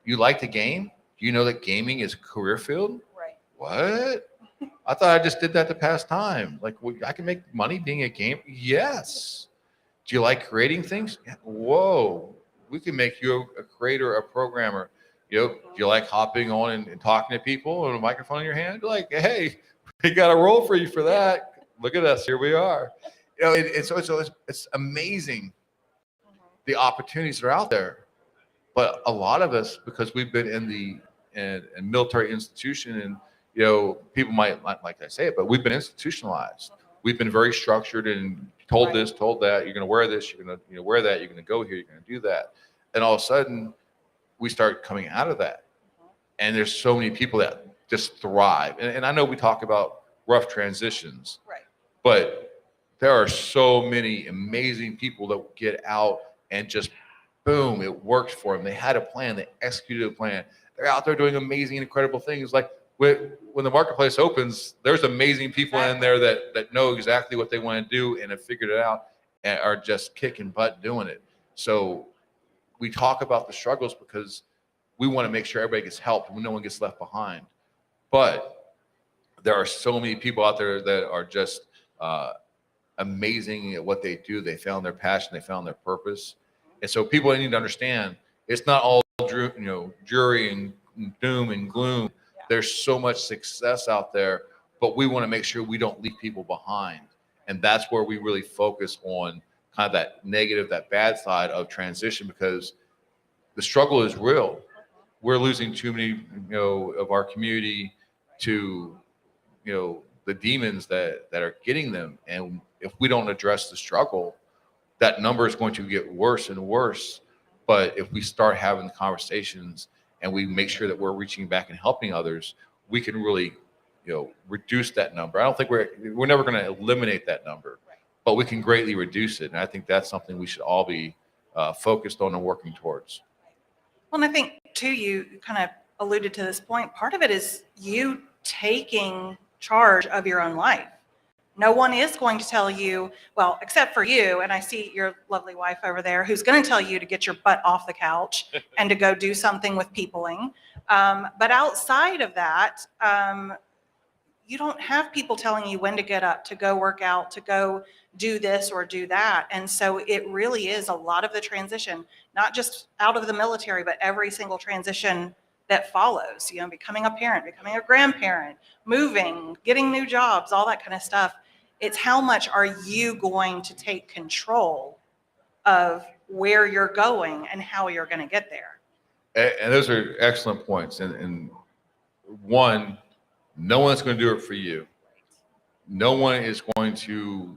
you like the game? Do you know that gaming is a career field? Right. What? I thought I just did that to pass time. Like, I can make money being a game? Yes. Do you like creating things? Whoa. We can make you a creator, a programmer. Do you like hopping on and talking to people and a microphone in your hand? You're like, hey, we got a role for you for that. Look at us. Here we are. It's amazing the opportunities that are out there. But a lot of us, because we've been in the military institution, and people might like I say it, but we've been institutionalized. We've been very structured and told this, told that. You're going to wear this. You're going to wear that. You're going to go here. You're going to do that. And all of a sudden, we start coming out of that. And there's so many people that just thrive. And I know we talk about rough transitions, right? But there are so many amazing people that get out and just boom, it worked for them. They had a plan. They executed a plan. They're out there doing amazing, incredible things. Like when the marketplace opens, there's amazing people in there that know exactly what they want to do and have figured it out and are just kicking butt doing it. So we talk about the struggles because we want to make sure everybody gets helped and no one gets left behind. But there are so many people out there that are just amazing at what they do. They found their passion. They found their purpose. And so people need to understand it's not all jury and doom and gloom. Yeah. There's so much success out there, but we want to make sure we don't leave people behind. And that's where we really focus on kind of that negative, that bad side of transition, because the struggle is real. We're losing too many, of our community to, the demons that are getting them. And if we don't address the struggle, that number is going to get worse and worse. But if we start having the conversations and we make sure that we're reaching back and helping others, we can really, reduce that number. I don't think we're never going to eliminate that number, but we can greatly reduce it. And I think that's something we should all be focused on and working towards. Well, and I think too, you kind of alluded to this point. Part of it is you taking charge of your own life. No one is going to tell you, well, except for you, and I see your lovely wife over there, who's going to tell you to get your butt off the couch and to go do something with peopling. But outside of that, you don't have people telling you when to get up, to go work out, to go do this or do that. And so it really is a lot of the transition, not just out of the military, but every single transition that follows, becoming a parent, becoming a grandparent, moving, getting new jobs, all that kind of stuff. It's how much are you going to take control of where you're going and how you're going to get there. And those are excellent points. And one, no one's going to do it for you. No one is going to,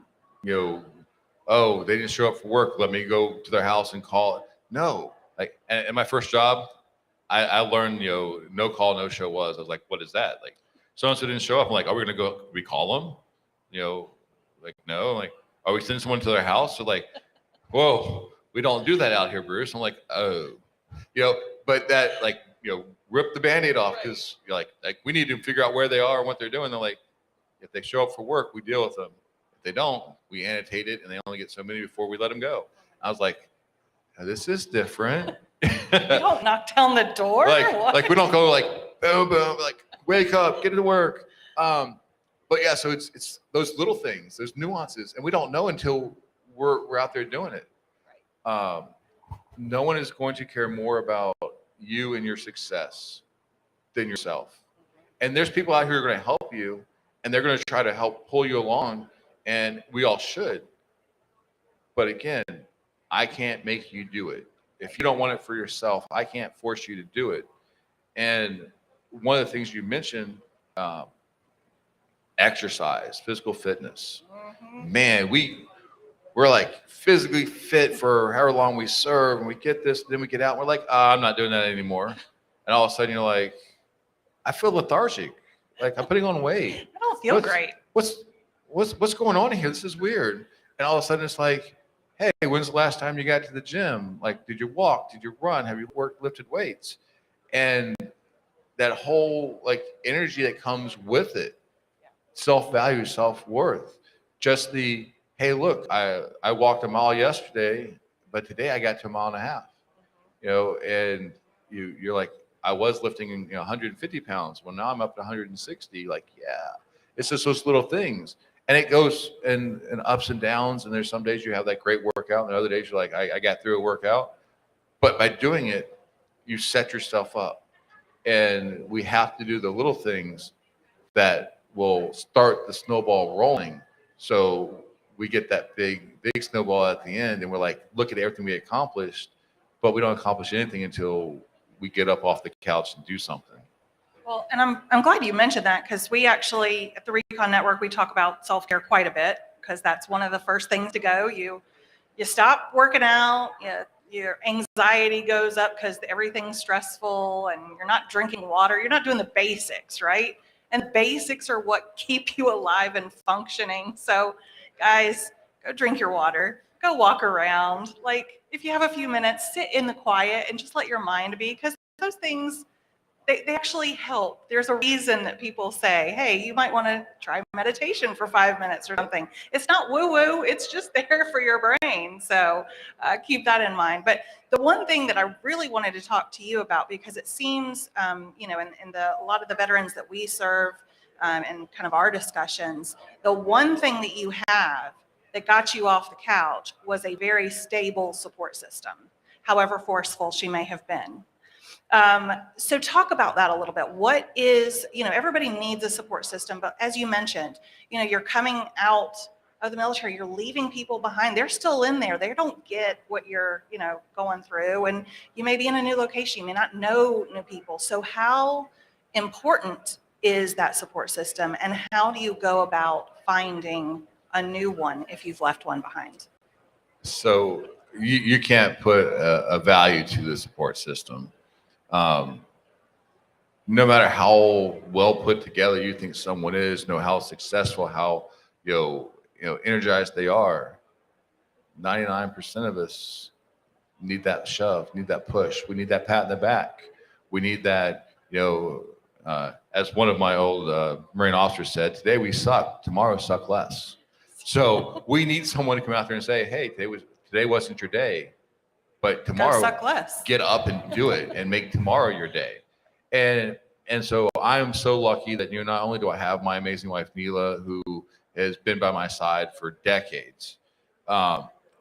oh, they didn't show up for work, let me go to their house and call it. No. Like, and my first job, I learned, no call, no show was. I was like, what is that? Like, so-and-so didn't show up. I'm like, are we going to go, we call them? Like, no. Like, are we sending someone to their house? They're like, whoa, we don't do that out here, Bruce. I'm like, oh. But that, like, rip the Band-Aid off, because you're like we need to figure out where they are and what they're doing. They're like, if they show up for work, we deal with them. If they don't, we annotate it, and they only get so many before we let them go. I was like, this is different. You don't knock down the door. Like we don't go like boom, boom, like wake up, get to work. But yeah, so it's those little things, those nuances, and we don't know until we're out there doing it. No one is going to care more about you and your success than yourself. And there's people out here who are going to help you, and they're going to try to help pull you along, and we all should. But again, I can't make you do it. If you don't want it for yourself, I can't force you to do it. And one of the things you mentioned, exercise, physical fitness. Man, we're like physically fit for however long we serve, and we get this, then we get out, and we're like, I'm not doing that anymore. And all of a sudden you're like, I feel lethargic. Like, I'm putting on weight. I don't feel great. What's going on here? This is weird. And all of a sudden it's like, hey, when's the last time you got to the gym? Like, did you walk? Did you run? Have you lifted weights? And that whole like energy that comes with it, self-value, self-worth, just the, hey, look, I walked a mile yesterday, but today I got to a mile and a half, and you're like, I was lifting 150 pounds. Well, now I'm up to 160. Like, yeah, it's just those little things. And it goes in ups and downs. And there's some days you have that great workout, and other days you're like, I got through a workout. But by doing it, you set yourself up. And we have to do the little things that will start the snowball rolling. So we get that big snowball at the end, and we're like, look at everything we accomplished, but we don't accomplish anything until we get up off the couch and do something. Well, and I'm glad you mentioned that, because we actually, at the Recon Network, we talk about self-care quite a bit, because that's one of the first things to go. You stop working out, your anxiety goes up because everything's stressful, and you're not drinking water. You're not doing the basics, right? And the basics are what keep you alive and functioning. So guys, go drink your water, go walk around. Like, if you have a few minutes, sit in the quiet and just let your mind be, because those things, they actually help. There's a reason that people say, hey, you might want to try meditation for 5 minutes or something. It's not woo-woo, it's just there for your brain. So keep that in mind. But the one thing that I really wanted to talk to you about, because it seems, in a lot of the veterans that we serve, and kind of our discussions, the one thing that you have that got you off the couch was a very stable support system, however forceful she may have been. So talk about that a little bit. What is, everybody needs a support system, but as you mentioned, you're coming out of the military, you're leaving people behind. They're still in there. They don't get what you're, going through, and you may be in a new location. You may not know new people. So how important is that support system, and how do you go about finding a new one if you've left one behind? So you can't put a value to the support system. no matter how well put together you think someone is, how successful, how energized they are, 99% of us need that shove, need that push. We need that pat in the back. We need that, as one of my old Marine officers said, today we suck, tomorrow suck less. So we need someone to come out there and say, hey, today wasn't your day, but tomorrow suck less. Get up and do it and make tomorrow your day. And so I'm so lucky that not only do I have my amazing wife Neela, who has been by my side for decades,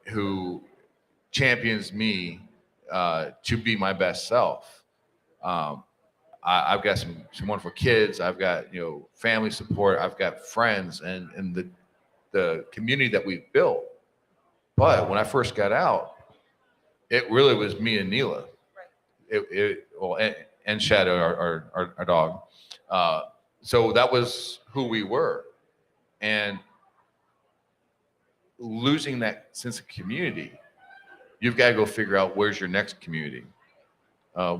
who champions me to be my best self. I've got some wonderful kids. I've got family support. I've got friends and the community that we've built. But when I first got out, it really was me and Neela. And Shadow, our dog. So that was who we were. And losing that sense of community, you've got to go figure out where's your next community.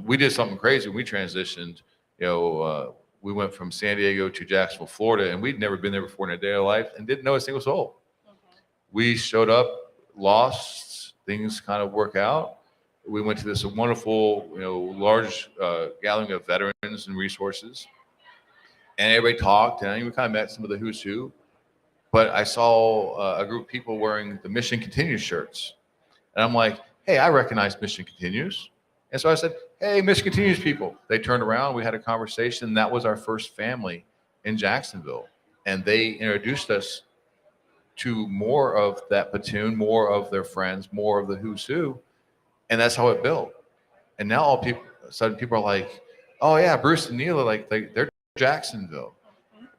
We did something crazy. We transitioned, we went from San Diego to Jacksonville, Florida, and we'd never been there before in a day of life and didn't know a single soul. We showed up, lost, things kind of work out. We went to this wonderful, large gathering of veterans and resources, and everybody talked, and we kind of met some of the who's who. But I saw a group of people wearing the Mission Continues shirts, and I'm like, hey, I recognize Mission Continues. And so I said, hey, Mission Continues people. They turned around, we had a conversation. That was our first family in Jacksonville, and they introduced us to more of that platoon, more of their friends, more of the who's who. And that's how it built. And now all people, suddenly people are like, oh yeah, Bruce and Neela, they're Jacksonville.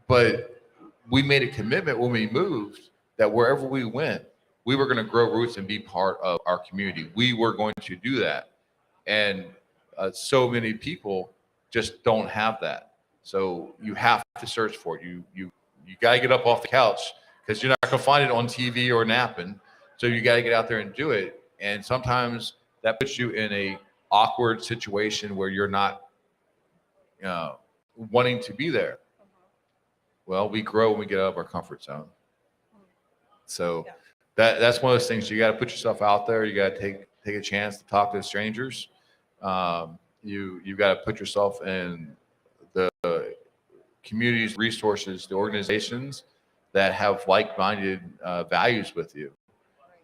But we made a commitment when we moved that wherever we went, we were going to grow roots and be part of our community. We were going to do that. And so many people just don't have that. So you have to search for it. You got to get up off the couch because you're not going to find it on TV or napping. So you got to get out there and do it. And sometimes that puts you in a awkward situation where you're not wanting to be there. Well, we grow when we get out of our comfort zone. So that's one of those things. You got to put yourself out there. You got to take a chance to talk to strangers. You've got to put yourself in the communities, resources, the organizations that have like-minded values with you.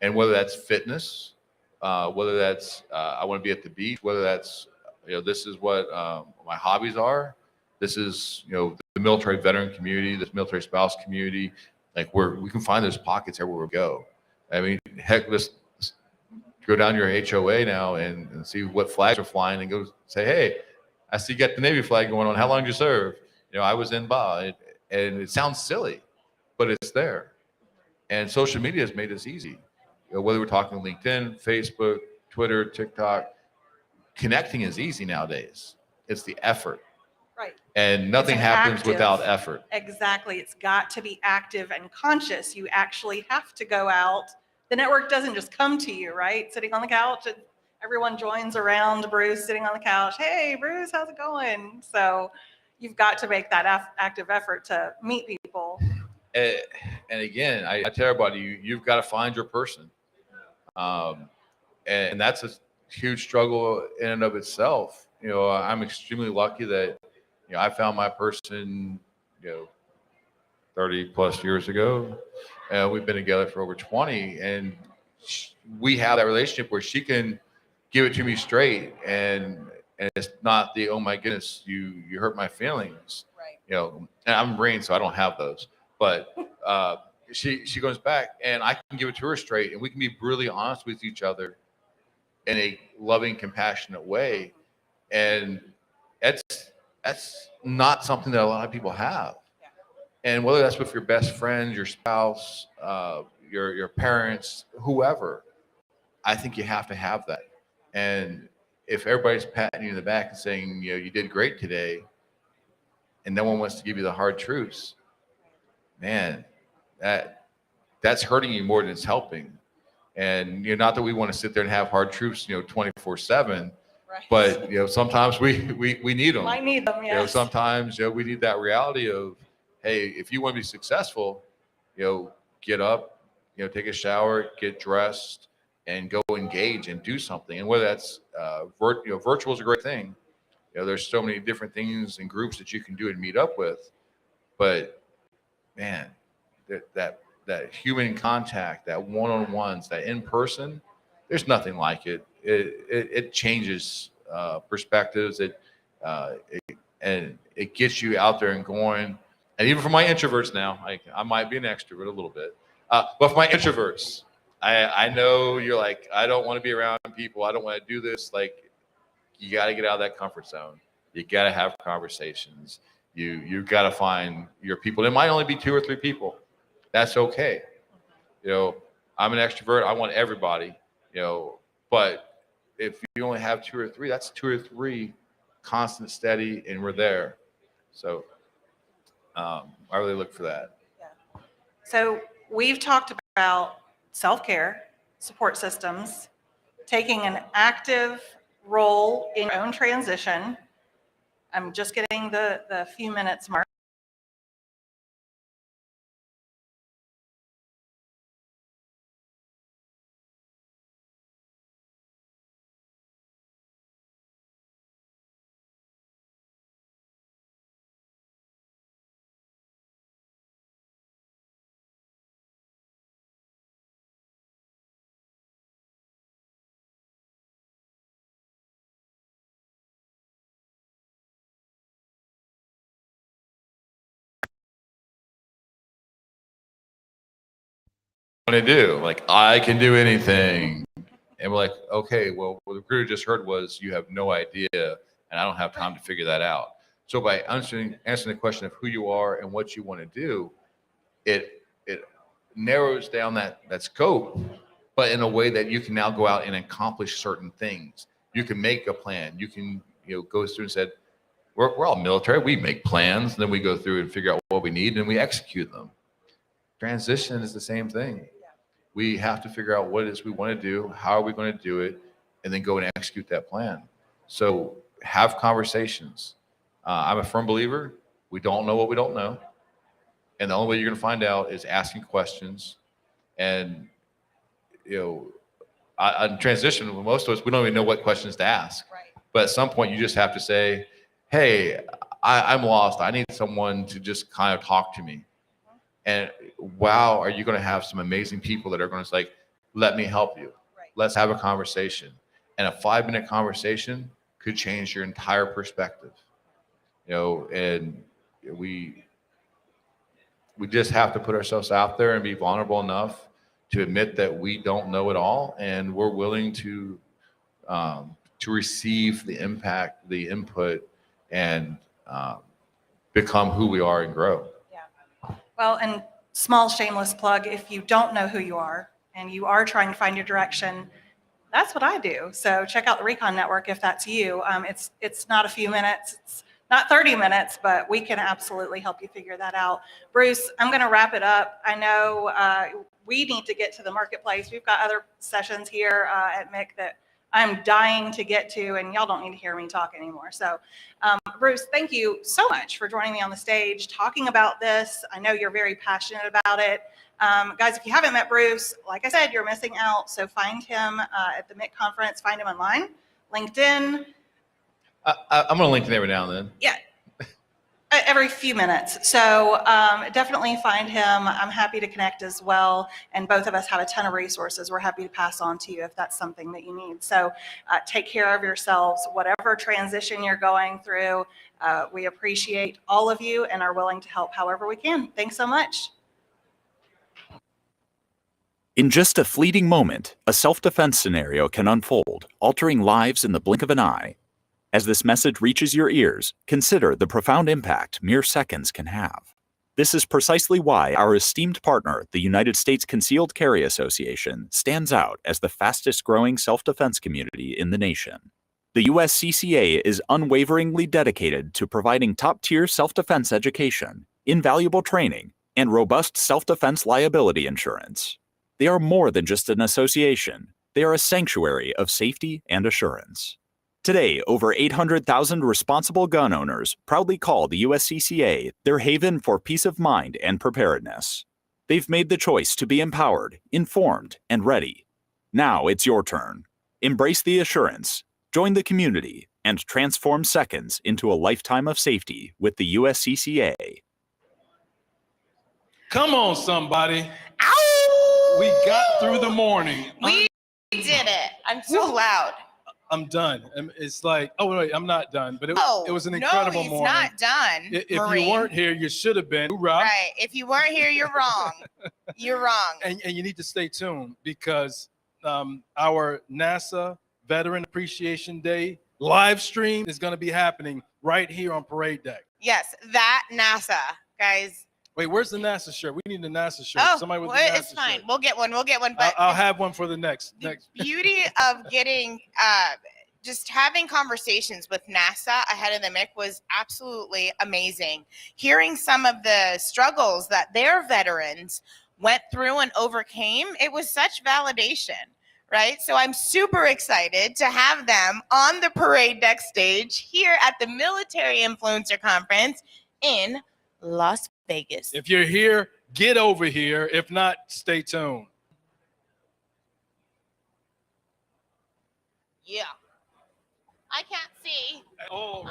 And whether that's fitness, whether that's I want to be at the beach, whether that's this is what my hobbies are. This is the military veteran community, this military spouse community. We can find those pockets everywhere we go. I mean, heck, let's go down your HOA now and see what flags are flying and go say, hey, I see you got the Navy flag going on. How long did you serve? I was in Ba. And it sounds silly, but it's there. And social media has made this easy. Whether we're talking LinkedIn, Facebook, Twitter, TikTok, connecting is easy nowadays. It's the effort. Right. And nothing happens active. without effort. Exactly. It's got to be active and conscious. You actually have to go out. The network doesn't just come to you, right? Sitting on the couch, and everyone joins around Bruce sitting on the couch. Hey, Bruce, how's it going? So you've got to make that active effort to meet people. And again, I tell everybody, you've got to find your person. And that's a huge struggle in and of itself. I'm extremely lucky that, I found my person, 30 plus years ago. We've been together for over 20, and we have that relationship where she can give it to me straight, and it's not the, oh my goodness, you hurt my feelings. Right. And I'm Marine, so I don't have those. But she goes back, and I can give it to her straight, and we can be brutally honest with each other in a loving, compassionate way. And that's not something that a lot of people have. And whether that's with your best friend, your spouse, your parents, whoever, I think you have to have that. And if everybody's patting you in the back and saying, you did great today, and no one wants to give you the hard truths, man, that's hurting you more than it's helping. And not that we want to sit there and have hard truths, 24/7, But sometimes we need them. I need them, yes. Sometimes we need that reality of, hey, if you want to be successful, get up, take a shower, get dressed, and go engage and do something. And whether that's virtual is a great thing. There's so many different things and groups that you can do and meet up with. But man, that human contact, that one-on-ones, that in person, there's nothing like it. It changes perspectives. And it gets you out there and going. And even for my introverts now, I might be an extrovert a little bit, but for my introverts, I know you're like, I don't want to be around people. I don't want to do this. Like, you got to get out of that comfort zone. You got to have conversations. You got to find your people. It might only be 2 or 3 people. That's okay. I'm an extrovert. I want everybody. But if you only have 2 or 3, that's 2 or 3 constant, steady, and we're there. So I really look for that. Yeah. So we've talked about self-care, support systems, taking an active role in your own transition. I'm just getting the few minutes mark. To do like, I can do anything, and we're like, okay, well, what the recruiter just heard was you have no idea, and I don't have time to figure that out. So by answering the question of who you are and what you want to do, it narrows down that scope, but in a way that you can now go out and accomplish certain things. You can make a plan. You can go through and said, we're all military. We make plans, and then we go through and figure out what we need, and we execute them. Transition is the same thing. We have to figure out what it is we want to do, how are we going to do it, and then go and execute that plan. So have conversations. I'm a firm believer, we don't know what we don't know. And the only way you're going to find out is asking questions. And, on transition, most of us, we don't even know what questions to ask. Right. But at some point, you just have to say, hey, I'm lost. I need someone to just kind of talk to me. And wow, are you going to have some amazing people that are going to say, let me help you. Right. Let's have a conversation. And a 5-minute conversation could change your entire perspective. And we just have to put ourselves out there and be vulnerable enough to admit that we don't know it all, and we're willing to receive the impact, the input, and become who we are and grow. Well, and small shameless plug, if you don't know who you are and you are trying to find your direction, that's what I do. So check out the Recon Network if that's you. It's not a few minutes, it's not 30 minutes, but we can absolutely help you figure that out. Bruce, I'm going to wrap it up. I know we need to get to the marketplace. We've got other sessions here at MIC that I'm dying to get to, and y'all don't need to hear me talk anymore. So Bruce, thank you so much for joining me on the stage, talking about this. I know you're very passionate about it. Guys, if you haven't met Bruce, like I said, you're missing out. So find him at the MIC conference, find him online, LinkedIn. I'm going to link him every now and then. Yeah, every few minutes. So definitely find him. I'm happy to connect as well. And both of us have a ton of resources we're happy to pass on to you if that's something that you need. So take care of yourselves, whatever transition you're going through. We appreciate all of you and are willing to help however we can. Thanks so much. In just a fleeting moment, a self-defense scenario can unfold, altering lives in the blink of an eye. As this message reaches your ears, consider the profound impact mere seconds can have. This is precisely why our esteemed partner, the United States Concealed Carry Association, stands out as the fastest-growing self-defense community in the nation. The USCCA is unwaveringly dedicated to providing top-tier self-defense education, invaluable training, and robust self-defense liability insurance. They are more than just an association. They are a sanctuary of safety and assurance. Today, over 800,000 responsible gun owners proudly call the USCCA their haven for peace of mind and preparedness. They've made the choice to be empowered, informed, and ready. Now it's your turn. Embrace the assurance, join the community, and transform seconds into a lifetime of safety with the USCCA. Come on, somebody. Ow! We got through the morning. We did it. I'm so loud. I'm done. It's like, oh wait, I'm not done. But it was an No, incredible he's morning. not done. If you Marine. weren't here, you should have been. Hoorah. Right. If you weren't here, you're wrong. You're wrong. And you need to stay tuned because our NASA Veteran Appreciation Day live stream is going to be happening right here on Parade Deck. Yes, that NASA, guys. Wait, where's the NASA shirt? We need a NASA shirt. Oh, Somebody with well, the NASA it's fine. shirt. We'll get one. We'll get one. But I'll have one for the next. beauty of getting just having conversations with NASA ahead of the MIC was absolutely amazing. Hearing some of the struggles that their veterans went through and overcame, it was such validation, right? So I'm super excited to have them on the Parade Deck stage here at the Military Influencer Conference in Las Vegas. If you're here, get over here. If not, stay tuned. Yeah. I can't see. Oh.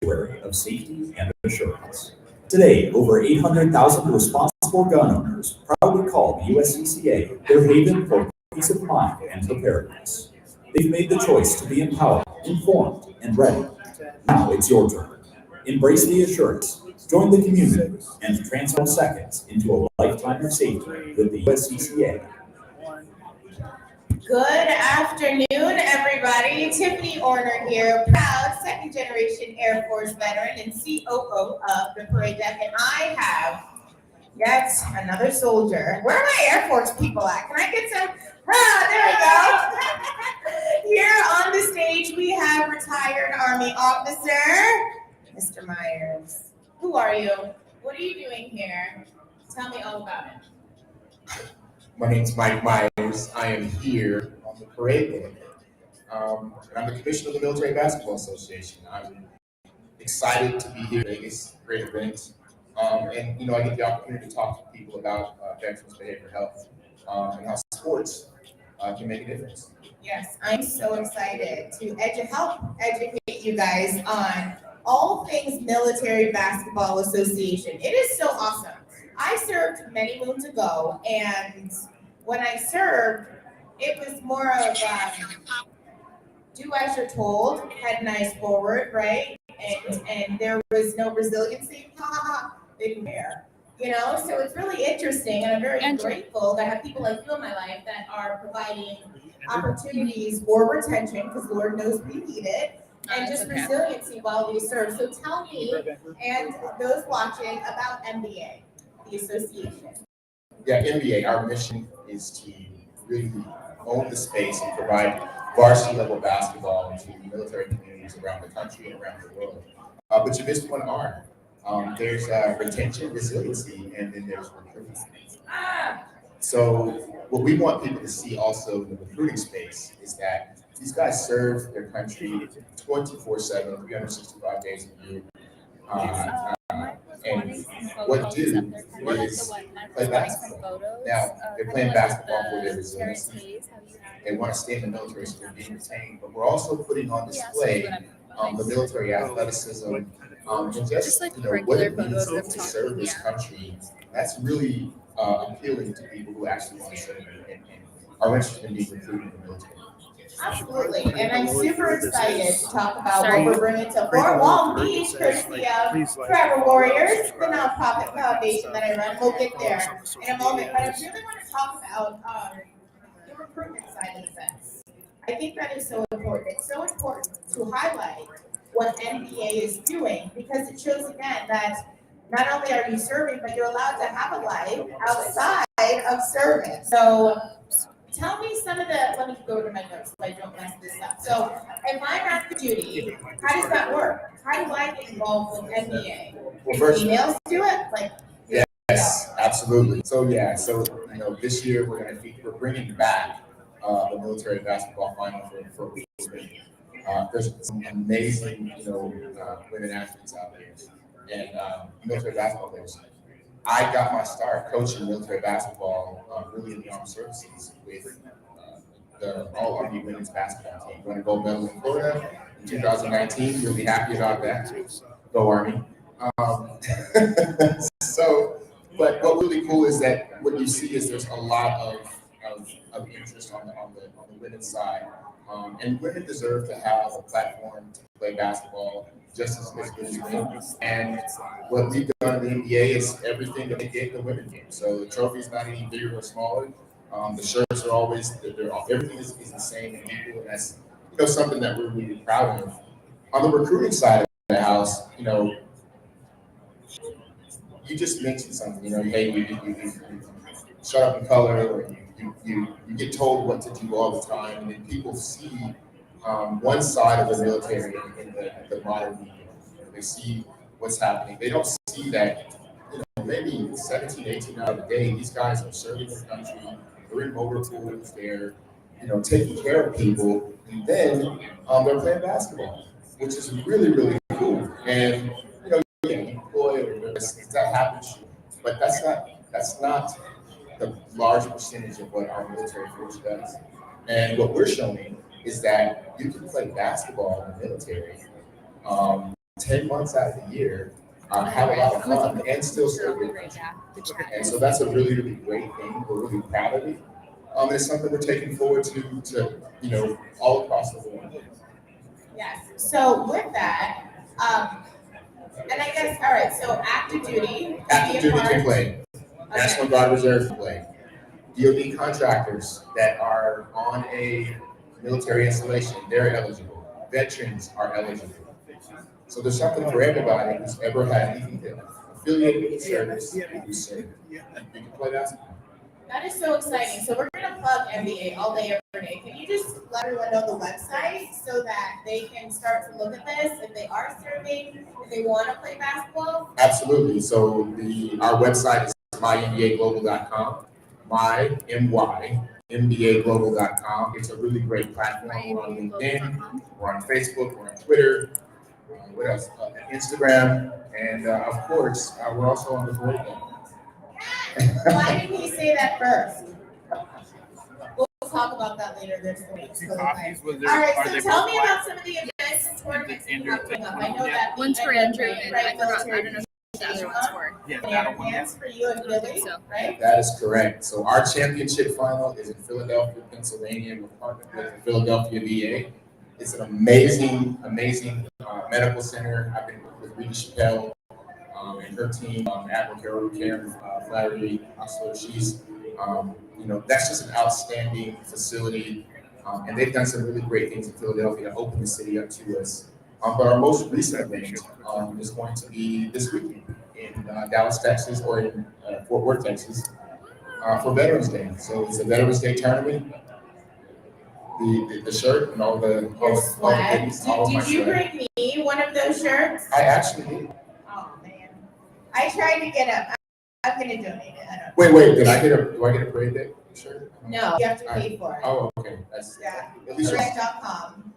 sanctuary of safety and assurance. Today, over 800,000 responsible gun owners proudly call the USCCA their haven for peace of mind and preparedness. They've made the choice to be empowered, informed, and ready. Now it's your turn. Embrace the assurance, join the community, and transform seconds into a lifetime of safety with the USCCA. Good afternoon, everybody. Tiffany Orner here, proud second-generation Air Force veteran and COO of the Parade Deck, and I have yet another soldier. Where are my Air Force people at? Can I get some? There we go. Here on the stage, we have retired Army officer, Mr. Myers. Who are you? What are you doing here? Tell me all about it. My name's Mike Myers. I am here on the parade day. And I'm the commissioner of the Military Basketball Association. I'm excited to be here in Vegas, great event. And I get the opportunity to talk to people about veterans' behavioral health and how sports can make a difference. Yes, I'm so excited to help educate you guys on all things Military Basketball Association. It is so awesome. I served many moons ago, and when I served, it was more of do as you're told, head nice forward, right? And there was no resiliency. They didn't care. So it's really interesting, and I'm very grateful that I have people like you in my life that are providing opportunities for retention, because Lord knows we need it, and just resiliency while we serve. So tell me and those watching about MBA. The association. Yeah, NBA, our mission is to really own the space and provide varsity level basketball to military communities around the country and around the world. But you missed one R. There's retention, resiliency, and then there's recruiting. So what we want people to see also in the recruiting space is that these guys serve their country 24/7, 365 days a year. And what they do is play basketball. Now, they're playing basketball for their resiliency. They want to stay in the military, so they're being retained. But we're also putting on display the military athleticism and just what it means to serve this country. That's really appealing to people who actually want to serve and are interested in being recruited in the military. Absolutely, and I'm super excited to talk about what we're bringing to Fort Walton Beach, courtesy of Forever Warriors, the nonprofit foundation that I run. We'll get there in a moment, but I really want to talk about the recruitment side of things. I think that is so important. It's so important to highlight what NBA is doing, because it shows again that not only are you serving, but you're allowed to have a life outside of serving. So tell me some of the, let me go to my notes so I don't mess this up. So if I'm active duty, how does that work? How do I get involved with NBA? Well, first, Females do it? Yes, absolutely. So this year we're bringing back the military basketball final for a week. There's some amazing women athletes out there and military basketball players. I got my start coaching military basketball really in the armed services with the All Army women's basketball team. Won a gold medal in Florida in 2019. Really happy about that. Go Army. But what's really cool is that what you see is there's a lot of interest on the women's side. And women deserve to have a platform to play basketball just as good as men. And what we've done in the NBA is everything that they get in the women's game. So the trophy's not any bigger or smaller. The shirts are always, everything is the same and equal. And that's something that we're really proud of. On the recruiting side of the house, you just mentioned something, hey, you shut up in color, or you get told what to do all the time, and then people see one side of the military in the modern media. They see what's happening. They don't see that, maybe 17, 18 hours a day, these guys are serving their country, they're in motor pools, they're, taking care of people, and then they're playing basketball, which is really, really cool. And, you deploy or that happens, but that's not the large percentage of what our military force does. And what we're showing is that you can play basketball in the military 10 months out of the year, have a lot of fun and still serve it. And so that's a really, really great thing. We're really proud of it. And it's something we're taking forward to all across the board. Yes. So with that, and I guess, all right, so active duty. Active duty can play. National Guard Reserve can play. DoD contractors that are on a military installation, they're eligible. Veterans are eligible. So there's something for everybody who's ever had anything affiliated with the service who's served. You can play basketball. That is so exciting. So we're going to plug NBA all day, every day. Can you just let everyone know the website so that they can start to look at this if they are serving, if they want to play basketball? Absolutely. So our website is mynbaglobal.com. MBAglobal.com. It's a really great platform. We're on LinkedIn, we're on Facebook, we're on Twitter, what else? Instagram, and of course, we're also on the board game. Why didn't he say that first? We'll talk about that later this week. So all right, so tell me about some of the events and tournaments that you have coming up. I know that One's for Andrew, and I forgot, I don't know the other one's for. Hands for you and Billy, right? That is correct. So our championship final is in Philadelphia, Pennsylvania. We're partnered with the Philadelphia VA. It's an amazing medical center. I've been with Rita Chappelle and her team, Admiral Carol Karen Flattery Hustler. She's, that's just an outstanding facility. And they've done some really great things in Philadelphia to open the city up to us. But our most recent event is going to be this weekend in Dallas, Texas, or in Fort Worth, Texas, for Veterans Day. So it's a Veterans Day tournament. The shirt and all the swag. Did you swag. bring me one of those shirts? I actually did. Oh man, I tried to get a. I'm gonna donate it. Wait. Do I get a parade day shirt? No, you have to pay for it. Oh, okay. That's Direct.com.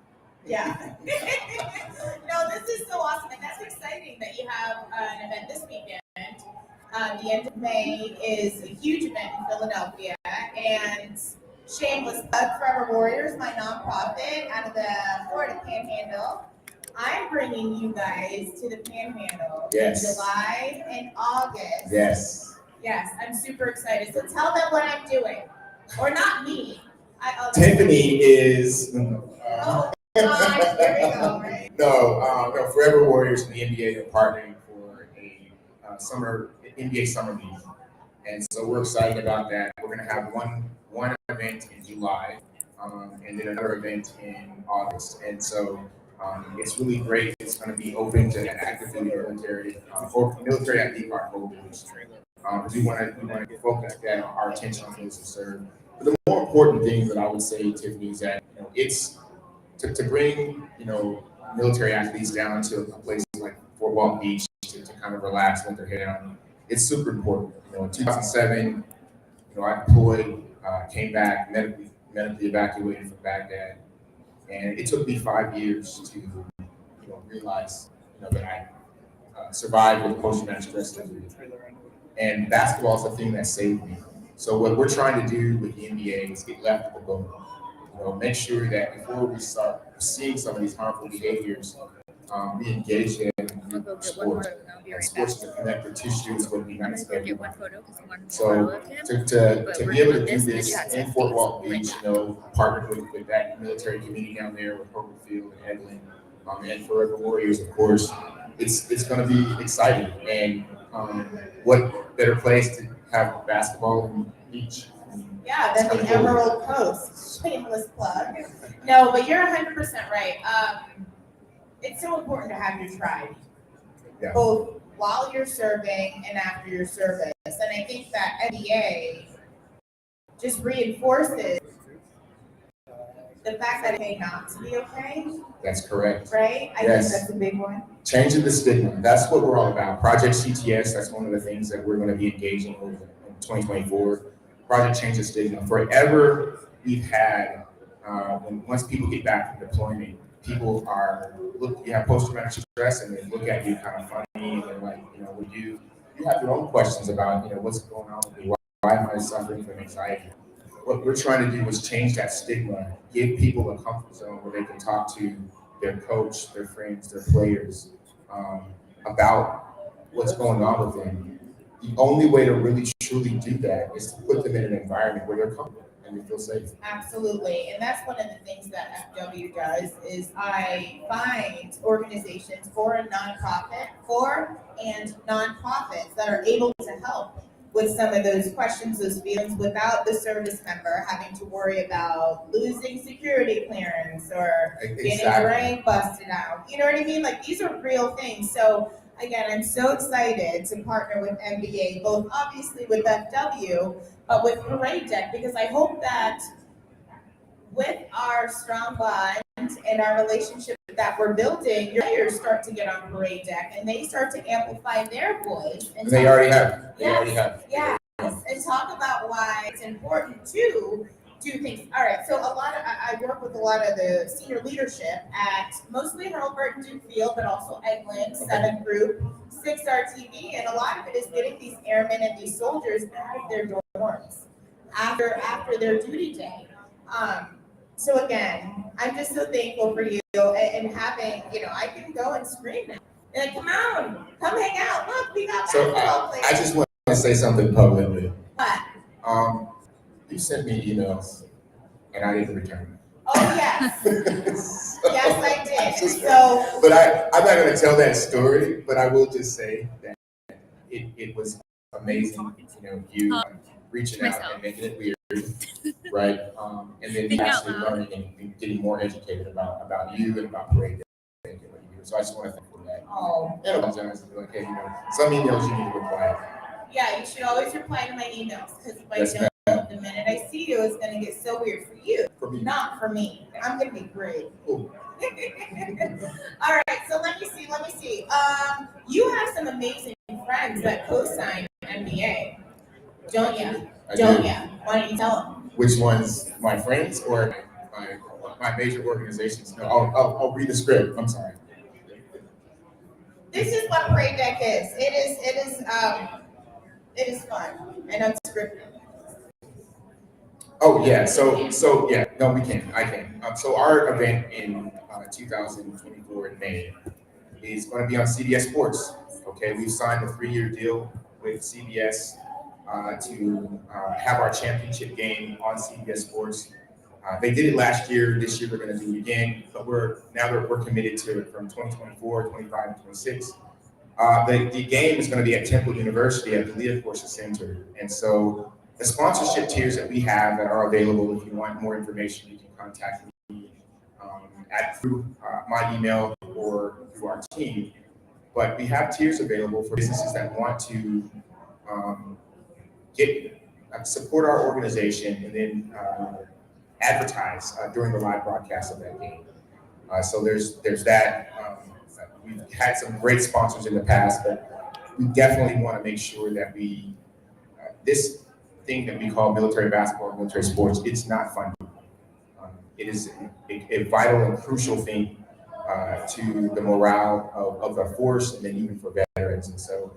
Yeah. No, this is so awesome, and that's exciting that you have an event this weekend. The end of May is a huge event in Philadelphia, and shameless plug, Forever Warriors, my nonprofit out of the Florida Panhandle. I'm bringing you guys to the Panhandle in July and August. Yes. Yes, I'm super excited. So tell them what I'm doing, or not me. Tiffany is. Gosh, there we go, right? No, Forever Warriors and the NBA are partnering for a NBA summer league, and so we're excited about that. We're going to have one event in July, and then another event in August, and so it's really great. It's going to be open to active duty military or military ID card holders. We want to focus our attention on those who serve. But the more important thing that I would say, Tiffany, is that it's to bring military athletes down to a place like Fort Walton Beach to kind of relax, let their head down. It's super important. In 2007, I deployed, came back, medically evacuated from Baghdad, and it took me 5 years to realize that I survived with post-traumatic stress disorder. And basketball is the thing that saved me. So what we're trying to do with the NBA is get left of the boat. Make sure that before we start seeing some of these harmful behaviors, we engage them in sports. And sports is a connective tissue, is what we got to everyone. So to be able to do this in Fort Walton Beach, partnered with that military community down there with Herbert Field and Evelyn, and Forever Warriors, of course, it's going to be exciting. And what better place to have basketball in the beach? Yeah, than the Emerald Coast. Shameless plug. No, but you're 100% right. It's so important to have your tribe, both while you're serving and after your service. And I think that NBA just reinforces the fact that it may not be okay. That's correct. Right? I think that's a big one. Changing the stigma. That's what we're all about. Project CTS, that's one of the things that we're going to be engaging with in 2024. Project Change the Stigma. Forever, we've had, once people get back from deployment, people you have post-traumatic stress and they look at you kind of funny and they're like, you have your own questions about, what's going on with me? Why am I suffering from anxiety? What we're trying to do is change that stigma, give people a comfort zone where they can talk to their coach, their friends, their players, about what's going on with them, the only way to really truly do that is to put them in an environment where they're comfortable and they feel safe. Absolutely, and that's one of the things that FW does is I find organizations and nonprofits that are able to help with some of those questions, those feelings, without the service member having to worry about losing security clearance or getting rank busted out. You know what I mean? Like, these are real things. So again, I'm so excited to partner with MBA, both obviously with FW, but with Parade Deck, because I hope that with our strong bond and our relationship that we're building, your players start to get on Parade Deck and they start to amplify their voice. And they already have. They already have. Yes, and talk about why it's important to do things. All right, so I work with a lot of the senior leadership at mostly Harold Burton Duke Field, but also Eggland, 7 Group, 6RTV, and a lot of it is getting these airmen and these soldiers out of their dorms after their duty day. So again, I'm just so thankful for you and having, I can go and scream now. Like, come hang out. Look, we got basketball players. I just want to say something publicly. What? You sent me emails and I didn't return them. Oh, yes. Yes, I did. But I'm not going to tell that story, but I will just say that it was amazing, you reaching out and making it weird. Right, and then actually learning and getting more educated about you and about Parade Deck. So I just want to thank you for that. Oh. And apologize and be like, hey, some emails you need to reply. Yeah, you should always reply to my emails because if I don't, the minute I see you, it's going to get so weird for you. For me. Not for me. I'm going to be great. Cool. All right, so let me see. You have some amazing friends that co-sign MBA, don't you? Why don't you tell them? Which ones, my friends or my major organizations? No, I'll read the script. I'm sorry. This is what Parade Deck is. It is fun and unscripted. Oh yeah, so yeah, no, we can. I can. So our event in 2024 in May is going to be on CBS Sports. Okay, we've signed a 3-year deal with CBS to have our championship game on CBS Sports. They did it last year. This year we're going to do it again, but we're committed to it from 2024, 25, and 26. The game is going to be at Temple University at the Leah Corsa Center, and so the sponsorship tiers that we have that are available. If you want more information, you can contact me through my email or through our team. But we have tiers available for businesses that want to support our organization and then advertise during the live broadcast of that game. So there's that. We've had some great sponsors in the past, but we definitely want to make sure that we this thing that we call military basketball and military sports, it's not fun. It is a vital and crucial thing to the morale of the force and then even for veterans. And so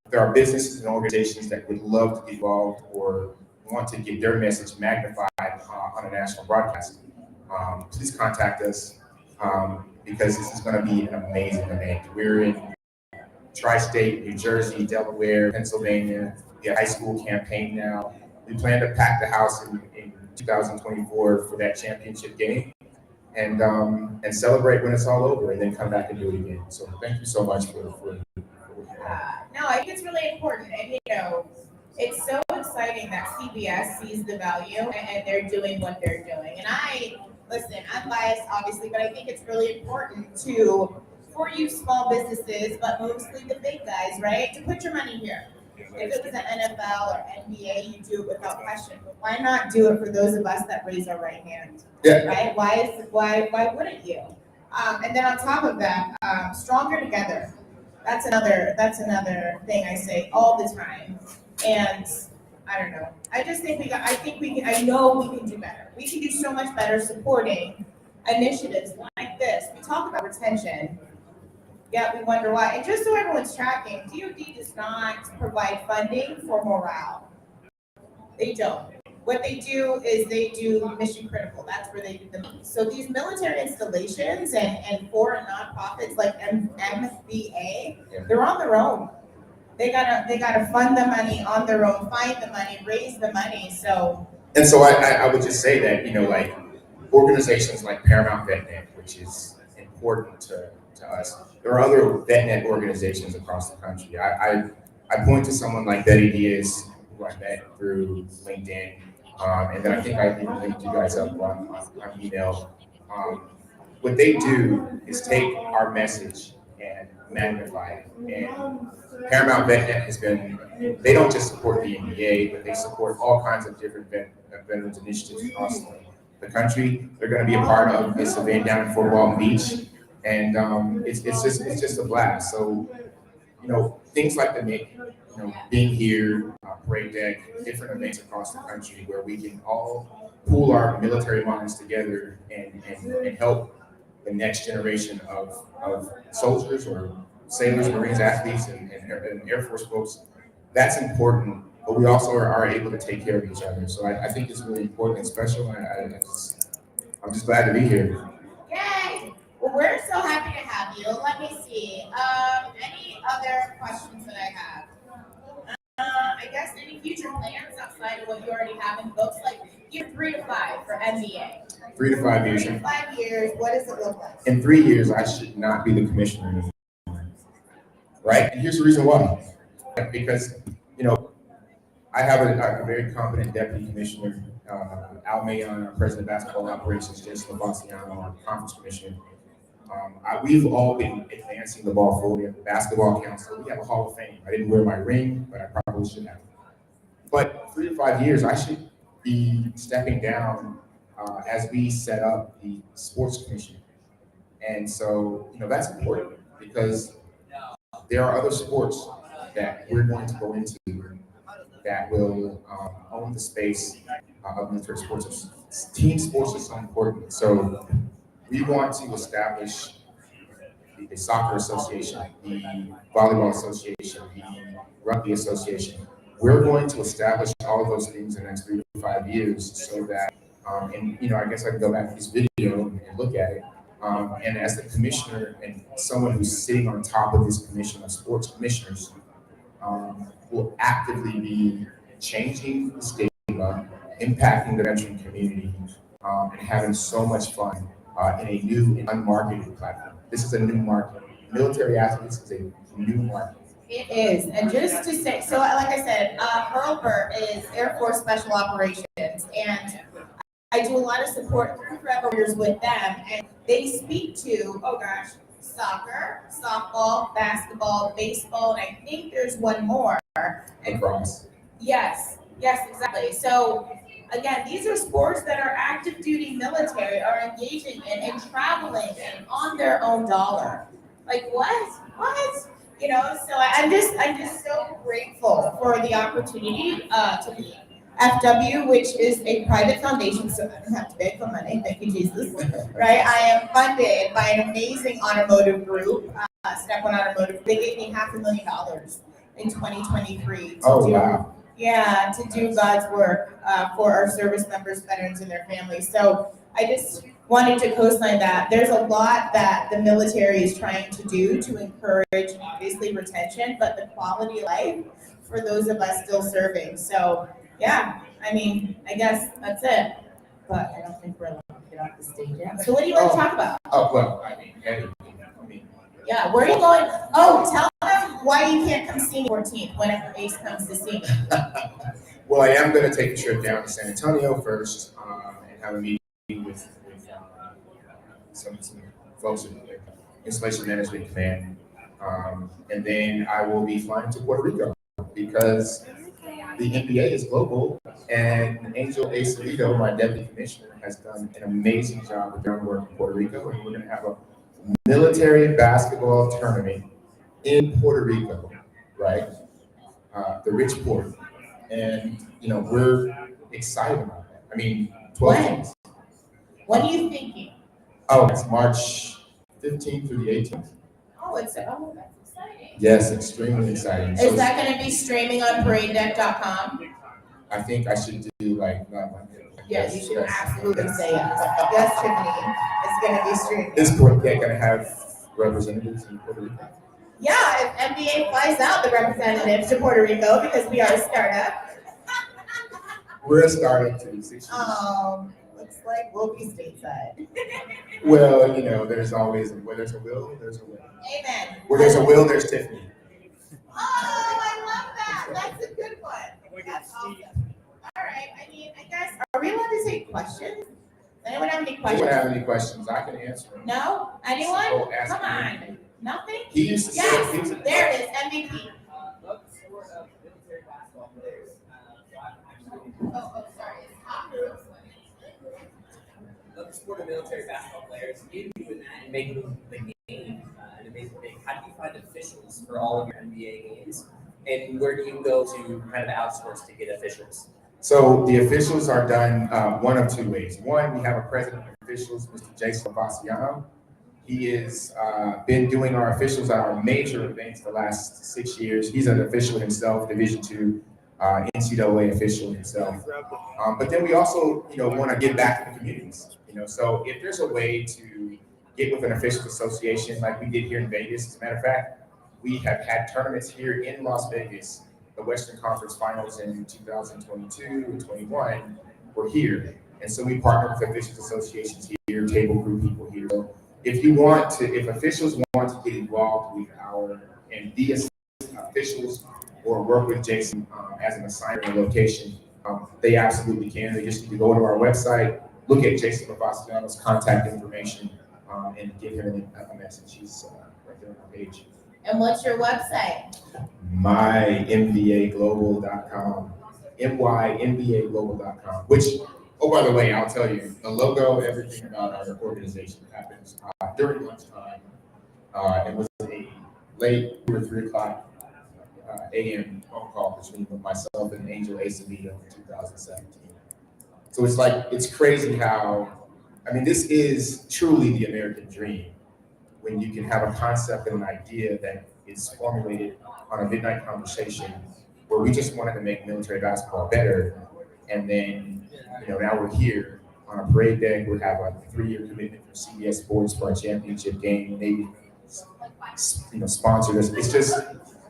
there are businesses and organizations that would love to be involved or want to get their message magnified on a national broadcast. Please contact us because this is going to be an amazing event. We're in Tri-State, New Jersey, Delaware, Pennsylvania. We have a high school campaign now. We plan to pack the house in 2024 for that championship game and celebrate when it's all over and then come back and do it again. So thank you so much for No, I think it's really important. And, it's so exciting that CBS sees the value and they're doing what they're doing. And I'm biased, obviously, but I think it's really important for you small businesses, but mostly the big guys, right, to put your money here. If it was an NFL or NBA, you do it without question. But why not do it for those of us that raise our right hand? Yeah. Right? Why wouldn't you? And then on top of that, stronger together. That's another thing I say all the time. And I don't know. I just think I know we can do better. We can do so much better supporting initiatives like this. We talk about retention. Yeah, we wonder why. And just so everyone's tracking, DoD does not provide funding for morale. They don't. what they do is they do mission critical. That's where they do the most. So these military installations and foreign nonprofits like MBA, they're on their own. They gotta fund the money on their own, find the money, raise the money. So I would just say that, like organizations like Paramount VetNet, which is important to us. There are other VetNet organizations across the country. I point to someone like Betty Diaz, who I met through LinkedIn, and then I think I even linked you guys up on email. What they do is take our message and magnify it. And Paramount VetNet has been, they don't just support the NBA, but they support all kinds of different veterans initiatives across the country. They're going to be a part of this event down in Fort Walton Beach. And it's just a blast. So, things like the NIC, being here, Parade Deck, different events across the country where we can all pool our military minds together and help the next generation of soldiers or sailors, Marines, athletes, and Air Force folks. That's important, but we also are able to take care of each other. So I think it's really important and special. I'm just glad to be here. yay! Well, we're so happy to have you. Let me see. Any other questions that I have? I guess any future plans outside of what you already have in books, like year 3 to 5 for MBA? 3 to 5 years. 3 to 5 years, what does it look like? In 3 years, I should not be the commissioner anymore. Right? And here's the reason why. Because, I have a very competent deputy commissioner, Al Mayon, our president of basketball operations, Jason Lavaciano, our conference commissioner. We've all been advancing the ball forward. We have the basketball council. We have a Hall of Fame. I didn't wear my ring, but I probably should have. But 3 to 5 years, I should be stepping down as we set up the sports commission. And so, that's important because there are other sports that we're going to go into that will own the space of military sports. Team sports is so important. So we want to establish the soccer association, the volleyball association, the rugby association. We're going to establish all of those things in the next 3 to 5 years so that, I guess I can go back to this video and look at it. And as the commissioner and someone who's sitting on top of this commission of sports commissioners, will actively be changing the stigma, impacting the veteran community, and having so much fun in a new and unmarketed platform. This is a new market. Military athletes is a new market. It is, and just to say, so like I said, Hurlburt is Air Force Special Operations, and I do a lot of support through Forever Warriors with them, and they speak to, soccer, softball, basketball, baseball, and I think there's one more. Lacrosse. Yes, exactly. So again, these are sports that our active duty military are engaging in and traveling in on their own dollar. Like what? So I'm just so grateful for the opportunity to be FW, which is a private foundation, so I don't have to beg for money. Thank you, Jesus. Right? I am funded by an amazing automotive group, Step One Automotive. They gave me $500,000 in 2023 to do God's work for our service members, veterans, and their families. So I just wanted to co-sign that. There's a lot that the military is trying to do to encourage, obviously, retention, but the quality of life for those of us still serving. So I guess that's it. But I don't think we're allowed to get off the stage yet. So what do you want to talk about? Yeah, where are you going? Oh, tell them why you can't come see me 14th whenever Ace comes to see me. Well, I am going to take a trip down to San Antonio first and have a meeting with some folks in the Installation Management Command. And then I will be flying to Puerto Rico because the NBA is global, and Angel Acevedo, my deputy commissioner, has done an amazing job with their work in Puerto Rico, and we're going to have a military basketball tournament in Puerto Rico, right? The Rich Port, and we're excited about that. 12 teams. What are you thinking? Oh, it's March 15th through the 18th. Oh, that's exciting. Yes, extremely exciting. Is that going to be streaming on ParadeDeck.com? I think I should like not like Yes, you should absolutely say yes. Yes, Tiffany, it's gonna be streaming. Is Portland gonna have representatives in Puerto Rico? Yeah, if NBA flies out the representatives to Puerto Rico because we are a startup. We're a startup too. 6 years. Looks like we'll be stateside. Well, you know, there's always where there's a will, there's a way. Amen. Where there's a will, there's Tiffany. Oh, I love that. That's a good one. That's awesome. All right. I mean, I guess, are we allowed to take questions? Does anyone have any If questions? you have any questions, I can answer them. No? Anyone? Oh, ask Come on. me. Nothing? He used to say, Yes, there it is, MVP. Oh, sorry. Love the sport of military basketball players. You doing that and making the game an amazing thing. How do you find officials for all of your NBA games? And where do you go to kind of outsource to get officials? So the officials are done one of two ways. One, we have a president of officials, Mr. Jason Bassiano. He has been doing our officials at our major events the last 6 years. He's an official himself, Division II NCAA official himself. But then we also, want to give back to the communities. So if there's a way to get with an officials association like we did here in Vegas, as a matter of fact, we have had tournaments here in Las Vegas. The Western Conference Finals in 2022 and 21 were here. And so we partner with officials associations here, table group people here. So if officials want to get involved with and be officials or work with Jason as an assignment or location, they absolutely can. They just need to go to our website, look at Jason Bassiano's contact information, and give him a message. He's right there on our page. And what's your website? MyNBAglobal.com, MyNBAglobal.com, which, oh, by the way, I'll tell you, the logo, everything about our organization happens during lunchtime. It was a late 2 or 3 o'clock a.m. phone call between myself and Angel Acevedo in 2017. So it's crazy how, this is truly the American dream. When you can have a concept and an idea that is formulated on a midnight conversation where we just wanted to make military basketball better. And then, now we're here on a parade deck. We have a 3-year commitment from CBS Sports for our championship game. Maybe, sponsored us.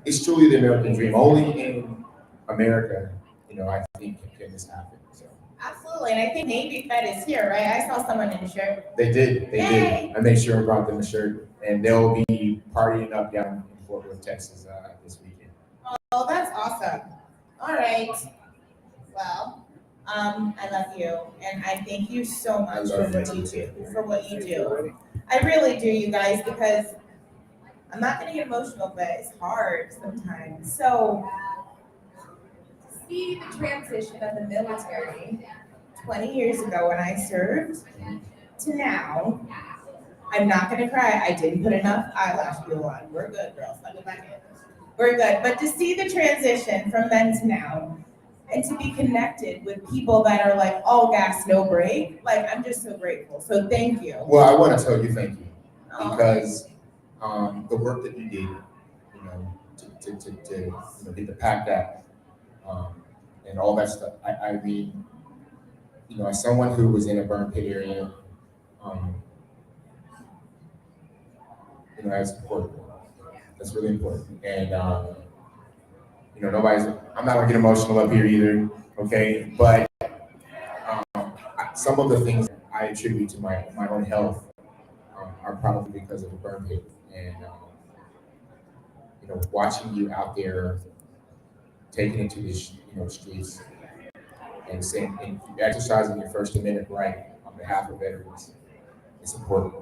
It's truly the American dream. Only in America, I think can this happen. So. Absolutely. And I think Navy Fed is here, right? I saw someone in a shirt. They did. I made sure I brought them a shirt, and they'll be partying up down in Fort Worth, Texas this weekend. Oh, that's awesome. All right. Well, I love you, and I thank you so much for what you do. I really do, you guys, because I'm not going to get emotional, but it's hard sometimes. So, see the transition of the military 20 years ago when I served to now. I'm not going to cry. I didn't put enough eyelash glue on. We're good, girls. Let me back in. We're good. But to see the transition from then to now and to be connected with people that are like all gas, no break, I'm just so grateful. So thank you. Well, I want to tell you thank you because the work that you did, to get the PACT Act and all that stuff. I mean, as someone who was in a burn pit area, that's important. That's really important. And, I'm not gonna get emotional up here either, okay? But some of the things I attribute to my own health are probably because of the burn pit. And, watching you out there taking it to the streets and saying, and exercising your First Amendment right on behalf of veterans, it's important.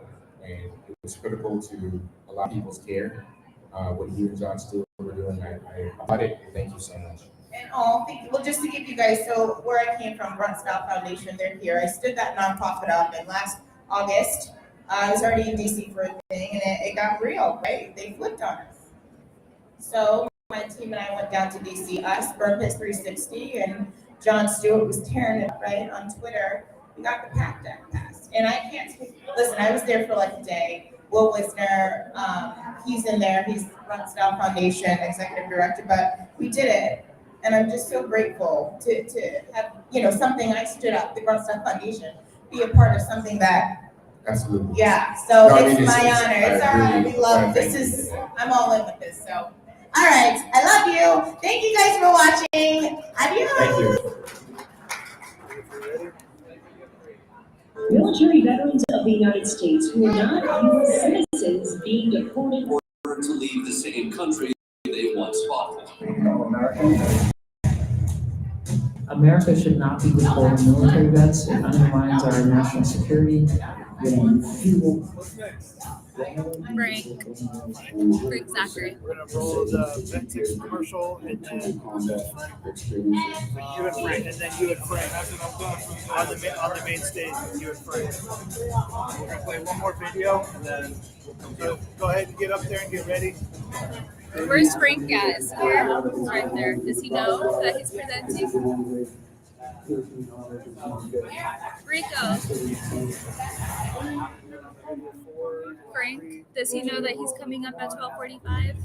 And it was critical to a lot of people's care. What you and John Stewart were doing, I applaud it. Thank you so much. And thank you. Well, just to give you guys, so where I came from, Grunt Scout Foundation, they're here. I stood that nonprofit up in last August. I was already in DC for a thing, and it got real, right? They flipped on us. So my team and I went down to DC, us, Burn Pit 360, and John Stewart was tearing it right on Twitter. We got the PACT Act passed. And I can't listen, I was there for a day. Will Wisner, he's in there. He's Grunt Scout Foundation executive director, but we did it. And I'm just so grateful to have, something I stood up, the Girl Stuff Foundation, be a part of something that, Absolutely. yeah, so No, I mean, it's my it's- honor, it's our I honor, really we love, wanna this thank is, you. I'm all in with this, so. All right, I love you, thank you guys for watching, adios. Thank you. Military veterans of the United States who are not U.S. citizens being deported To leave the same country they once fought for. America should not be deporting military vets. It undermines our national security. Frank Zachary. We're gonna roll the Ventex commercial and then you and Frank, and then you and Frank on the main stage with you and Frank. We're gonna play one more video and then so go ahead and get up there and get ready. Where's Frank at? Is here? He's right there. Does he know that he's presenting? Rico. Frank, does he know that he's coming up at 12:45?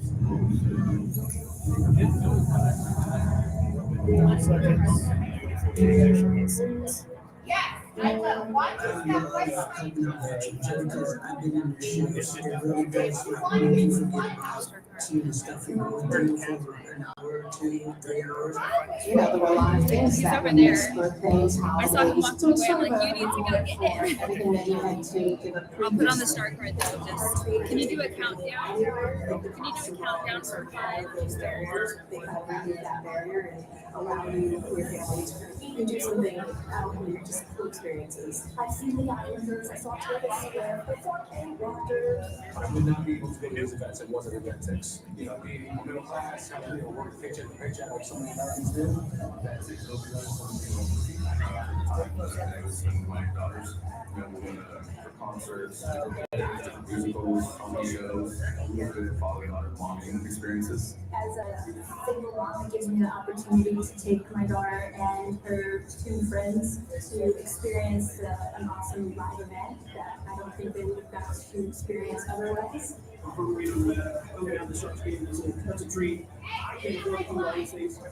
Yes, I will, watch this step by There were a lot of things He's that over were there. missed, birthdays, I saw him walk holidays. away. I'm like, you need to go get it. Everything that you had to give up. I'll put on the start card though. Just can you do a countdown? Can you do a countdown for 5? those barriers, they kind of remove that barrier and allow you and your family to even do something out in your just cool experiences. I've seen the Islanders, I saw Travis Square, I saw Ken Walker. I would not be able to go to these events if it wasn't for Ventex. Being middle class, having to work paycheck to paycheck like so many Americans do. Ventex My daughters, we go for concerts, different musicals, comedy shows, real good father-daughter bonding experiences. As a single mom, it gives me the opportunity to take my daughter and her 2 friends to experience an awesome live event that I don't think they would have got to experience otherwise. Coming down the Sharks game, that's a treat. I can't afford to do all these things. It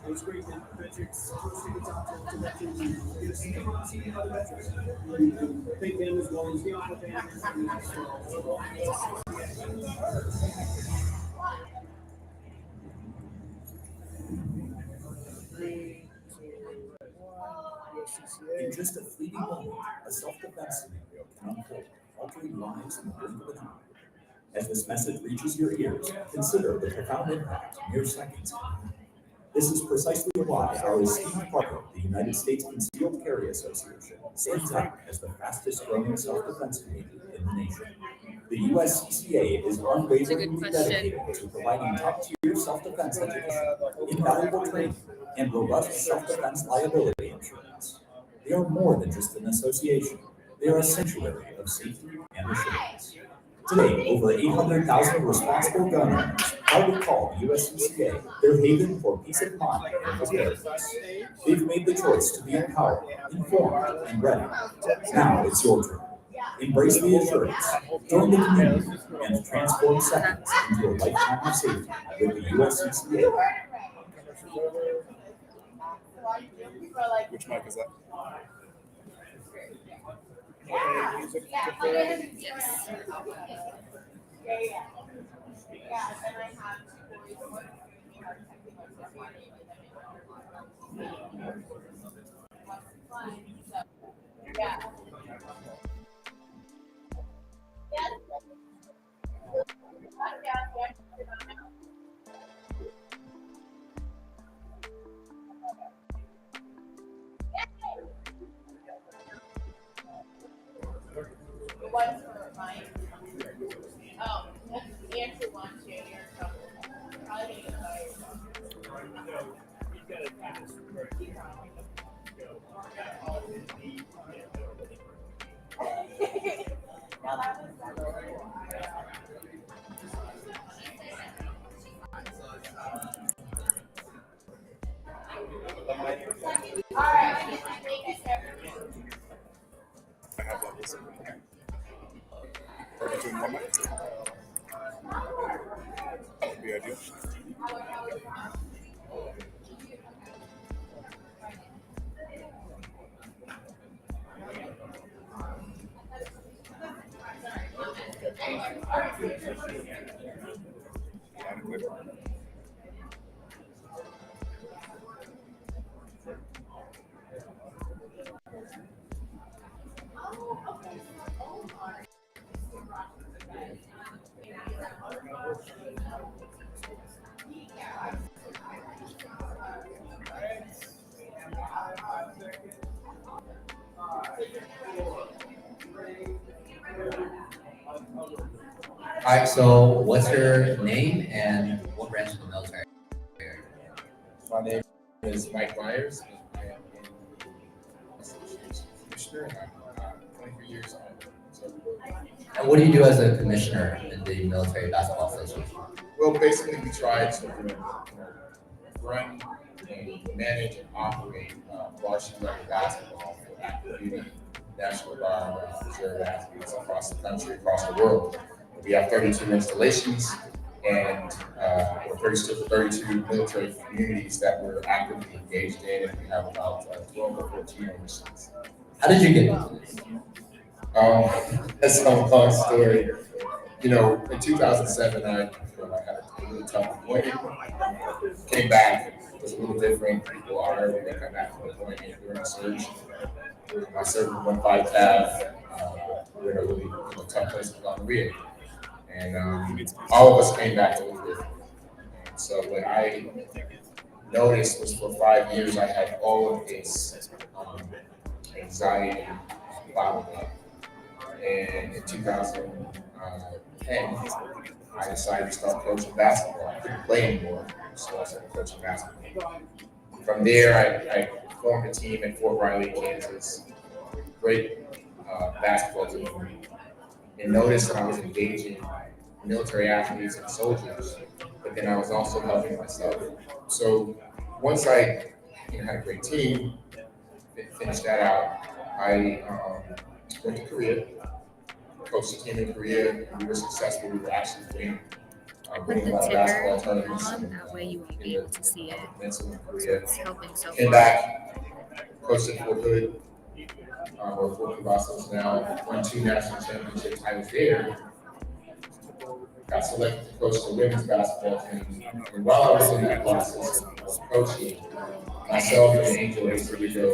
was great that Veterix throws tickets out to veterans and get us to come out and see other veterans. And thank them as well as the Honor Band. In just a fleeting moment, a self-defense scenario can unfold, altering lives in the blink of an eye. As this message reaches your ears, consider the profound impact mere seconds can have. This is precisely why our esteemed partner, the United States Concealed Carry Association, stands out as the fastest growing self-defense community in the nation. The USCCA is unwaveringly dedicated to providing top-tier self-defense education, invaluable training, and robust self-defense liability insurance. They are more than just an association. They are a sanctuary of safety and assurance. Today, over 800,000 responsible gun owners proudly call the USCCA their haven for peace of mind and preparedness. They've made the choice to be empowered, informed, and ready. Now it's your turn. Embrace the assurance, join the community, and transform seconds into a lifetime of safety with the USCCA. Which mic is that? Yes. One for Mike. Oh, answer one, two, you're in trouble. Probably gonna get fired. No, that all right, thank you, sir. I have that list. Are you doing one mic? That would be ideal. All right, so what's your name and what branch of the military? My name is Mike Myers. I am an association commissioner, and I'm 23 years old. So, And what do you do as a commissioner in the military basketball association? well, basically, we try to run and manage and operate varsity level basketball for active duty, National Guard, reserve athletes across the country, across the world. We have 32 installations and or 32 military communities that we're actively engaged in, and we have about 12 or 14 overseas. How did you get into this? That's a long story. You know, in 2007, I had a really tough deployment. Came back, it was a little different. People are when they come back from deployment during the surge. I served with 1-5 TAF. We're in a really tough place in Korea. And all of us came back a little different. And so what I noticed was for 5 years, I had all of this anxiety bottled up. And in 2010, I decided to start coaching basketball. I couldn't play anymore, so I started coaching basketball. From there, I formed a team at Fort Riley, Kansas. Great basketball team. And noticed that I was engaging military athletes and soldiers, but then I was also helping myself. So once I had a great team, finished that out, I went to Korea, coached a team in Korea, and we were successful. We were actually winning a lot of basketball tournaments. That way you won't be able to see it. In Korea. It's helping so Came far. back, coached at Fort Hood, or Fort Cavazos now, won 2 national championships. I was there, got selected to coach the women's basketball team. And while I was in that process of coaching, myself and Angel Rigo,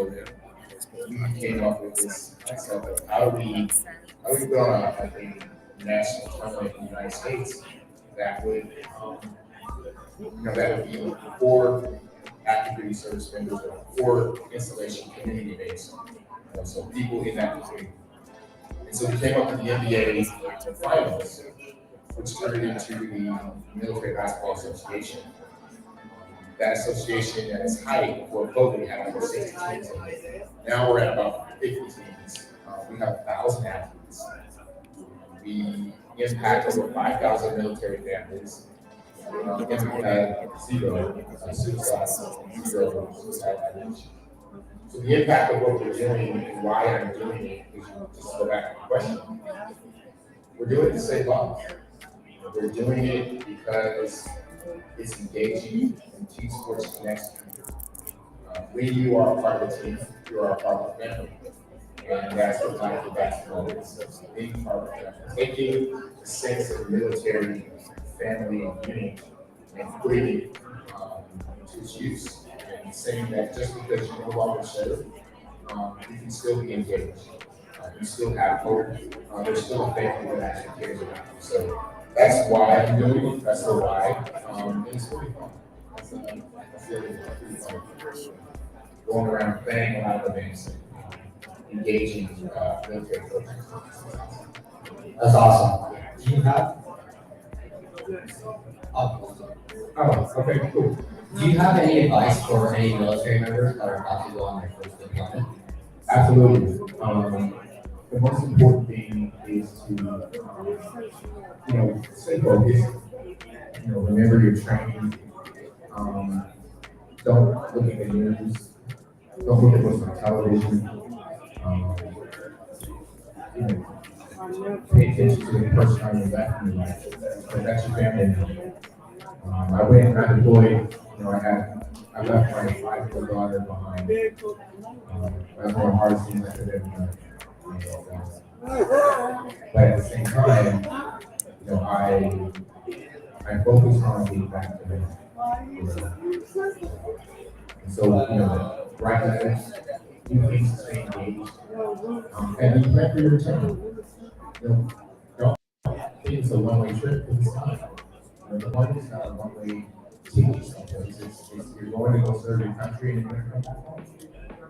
we came up with this concept of how do we put on a national tournament in the United States that would, that would be for active duty service members or for installation community based. So people in that community. And so we came up with the NBA finals, which turned into the Military Basketball Association. That association at its height before COVID had over 60 teams. Now we're at about 50 teams. We have 1,000 athletes. We impact over 5,000 military families. We had zero suicide ideation. So the impact of what we're doing and why I'm doing it is just to go back to the question. We're doing it to save lives. We're doing it because it's engaging and team sports connects people. When you are a part of the team, you are a part of the family. And that's what Michael basketball is. Being part of the family. Taking the sense of military, family, and unity and putting it to its use. And saying that just because you no longer serve, you can still be engaged. You still have hope. There's still a family that actually cares about you. So that's why I'm doing it. That's the why. And it's really fun. That's really fun. Going around playing a lot of events, engaging military programs. That's awesome. Do you have? Oh, okay, cool. Do you have any advice for any military members that are about to go on their first deployment? Absolutely. The most important thing is to, stay focused. Remember your training. Don't look at the news. Don't look at what's on television. Pay attention to the person on your left and your right. Because that's your family. I went and I deployed. I left my 5-year-old daughter behind. That's one of the hardest things I could ever done. But at the same time, I focus on being back to them. And so, right now, things to stay engaged. And you plan for your return. Don't think it's a one-way trip this time. The point is not a one-way ticket someplace. It's you're going to go serve your country and you're going to come back home.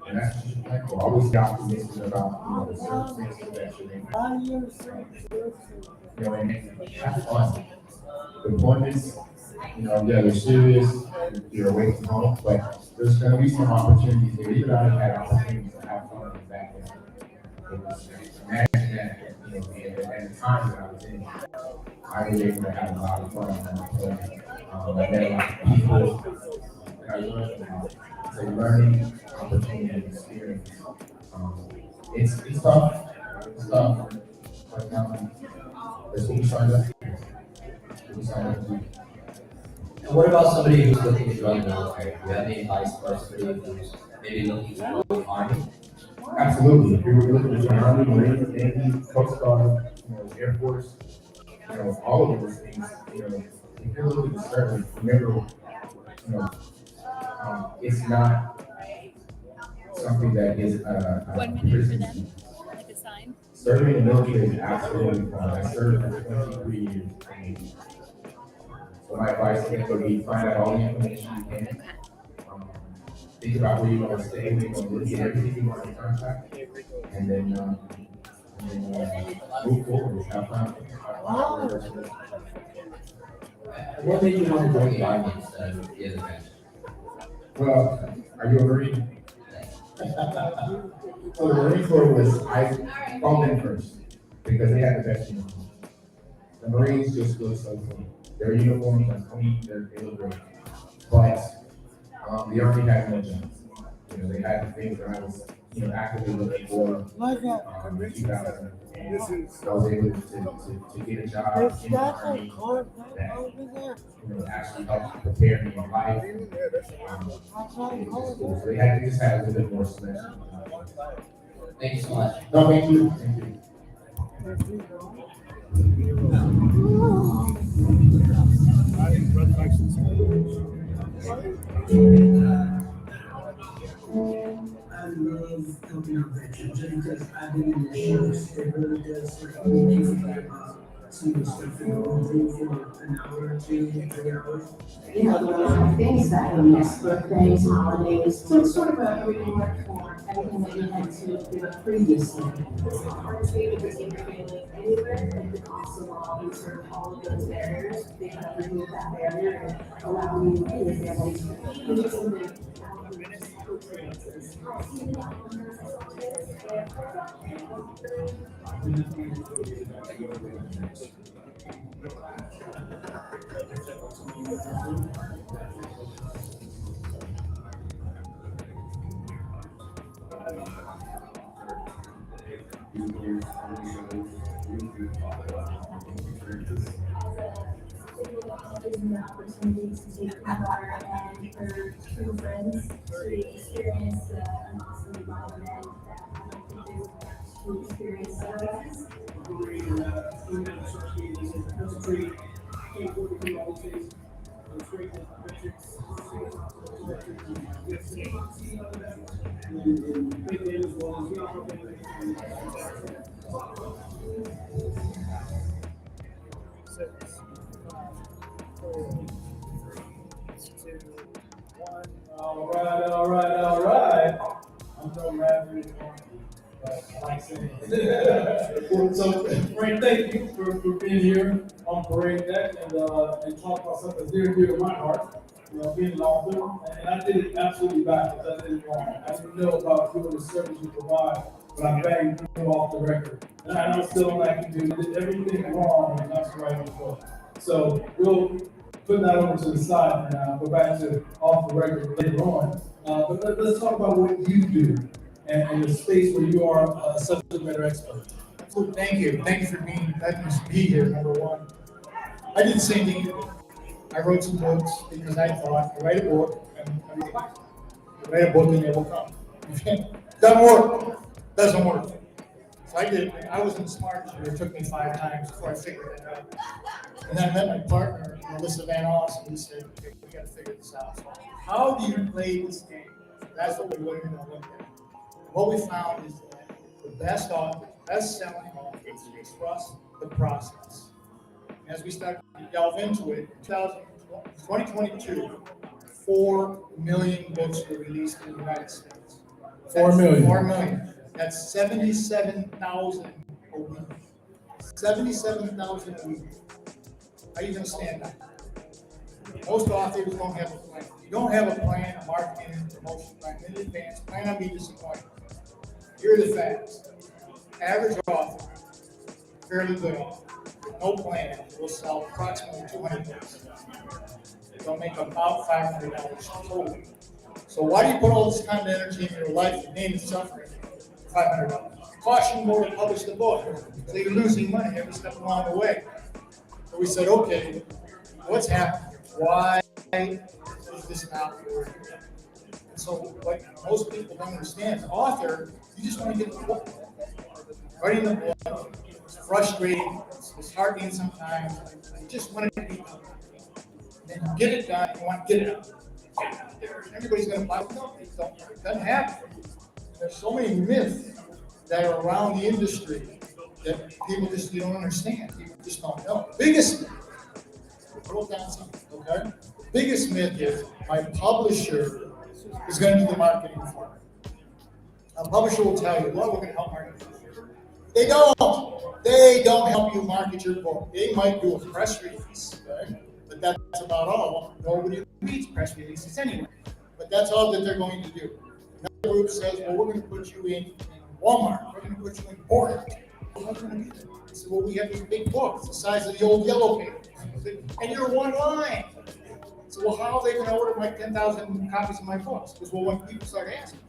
And that's what you plan for. Always be optimistic about, the circumstances that you're in. And have fun. The point is, they're serious, you're away from home, but there's going to be some opportunities there. Even I had opportunities to have fun back then. Imagine that, at the time that I was in, I was able to have a lot of fun on my plane. I met a lot of people that I learned about. It's a learning opportunity and experience. It's tough. It's tough. But that's what we signed up for. And what about somebody who's looking to join the military? Do you have any advice for somebody who's maybe looking to join the Army? Absolutely. If you're looking to join Army, Marines, Navy, Coast Guard, Air Force, all of those things, if you're looking to serve, remember, it's not something that is a 1 minute for prison. them, like a sign. Serving in the military is absolutely fun. I served for 23 years. So my advice to them would be find out all the information you can. Think about where you want to stay, where you want to live, get everything you want to contract, and then move forward. Have fun. What made you want to join the Army instead of the other branch? Well, are you a Marine? So the Marine Corps I called in first because they had the best uniforms. The Marines just look so clean. Their uniforms are clean, they look great. But the Army had no jobs. They had the things that I was, actively looking for. In 2000, and I was able to get a job in the Army that actually helped prepare me in life. So they just had a little bit more semester. Thank you so much. No, thank you. Thank you. I love helping out veterans just because I've been in the shows. It really does make you forget about some of the stuff that you're going through for an hour or 2, 3 hours. There are a lot of things that we miss, birthdays, holidays, so it's sort of a reward for everything that you had to give up previously. It's hard to be able to take your family anywhere, and the cost of all these sort of all of those barriers, they have removed that barrier and allow you and your family to do something. Given the opportunity to take my daughter and her 2 friends to experience an awesome live event that I don't think they would get to experience otherwise. All right. I'm no rapper, but I like saying. So, Frank, thank you for being here on Parade Deck and talk about something that's near and dear to my heart. Being an author, and I did it absolutely backwards. I did it wrong. I didn't know about doing the service you provide, but I banged you off the record. And I know still like you do. I did everything wrong and that's right before. So we'll put that over to the side for now. Go back to off the record later on. But let's talk about what you do and the space where you are a subject matter expert. Well, thank you. Thank you for letting us be here, number one. I did the same thing. I wrote some books because I thought, I write a book and I write a book and it will come. Doesn't work. So So I did, I wasn't smart, so it took me 5 times before I figured it out. And then I met my partner, Melissa Van Oss, and we said, okay, we gotta figure this out. So how do you play this game? That's what we're going to look at. And what we found is that the best authors, best-selling authors, trust the process. And as we start to delve into it, in 2022, 4 million books were released in the United States. 4 million. 4 million. That's 77,000 a week. 77,000 a week. How are you gonna stand that? Most authors don't have a plan. You don't have a plan, a marketing and promotion plan in advance. Plan on being disappointed. Here are the facts. Average author, fairly good author, with no plan, will sell approximately 200 books. They'll make about $500 total. So why do you put all this time and energy in your life and name and suffering for $500? It costs you more to publish the book, so you're losing money every step along the way. So we said, okay, what's happening? Why is this not working? And so what most people don't understand, as an author, you just want to get the book. Writing the book, it's frustrating, it's disheartening sometimes. You just want it to be done. Then you get it done, you want to get it out. Everybody's going to buy it. No, it doesn't happen. There's so many myths that are around the industry that people just don't understand. People just don't know. Biggest myth, I wrote down something, okay? Biggest myth is my publisher is going to do the marketing for me. A publisher will tell you, well, we're going to help market. They don't. They don't help you market your book. They might do a press release, right? But that's about all. Nobody reads press releases anyway. But that's all that they're going to do. Another group says, well, we're going to put you in Walmart. We're going to put you in Borden. What's going to be there? I said, well, we have these big books, the size of the old yellow paper. And you're one line. So, well, how are they going to order my 10,000 copies of my books? Because, well, when people start asking.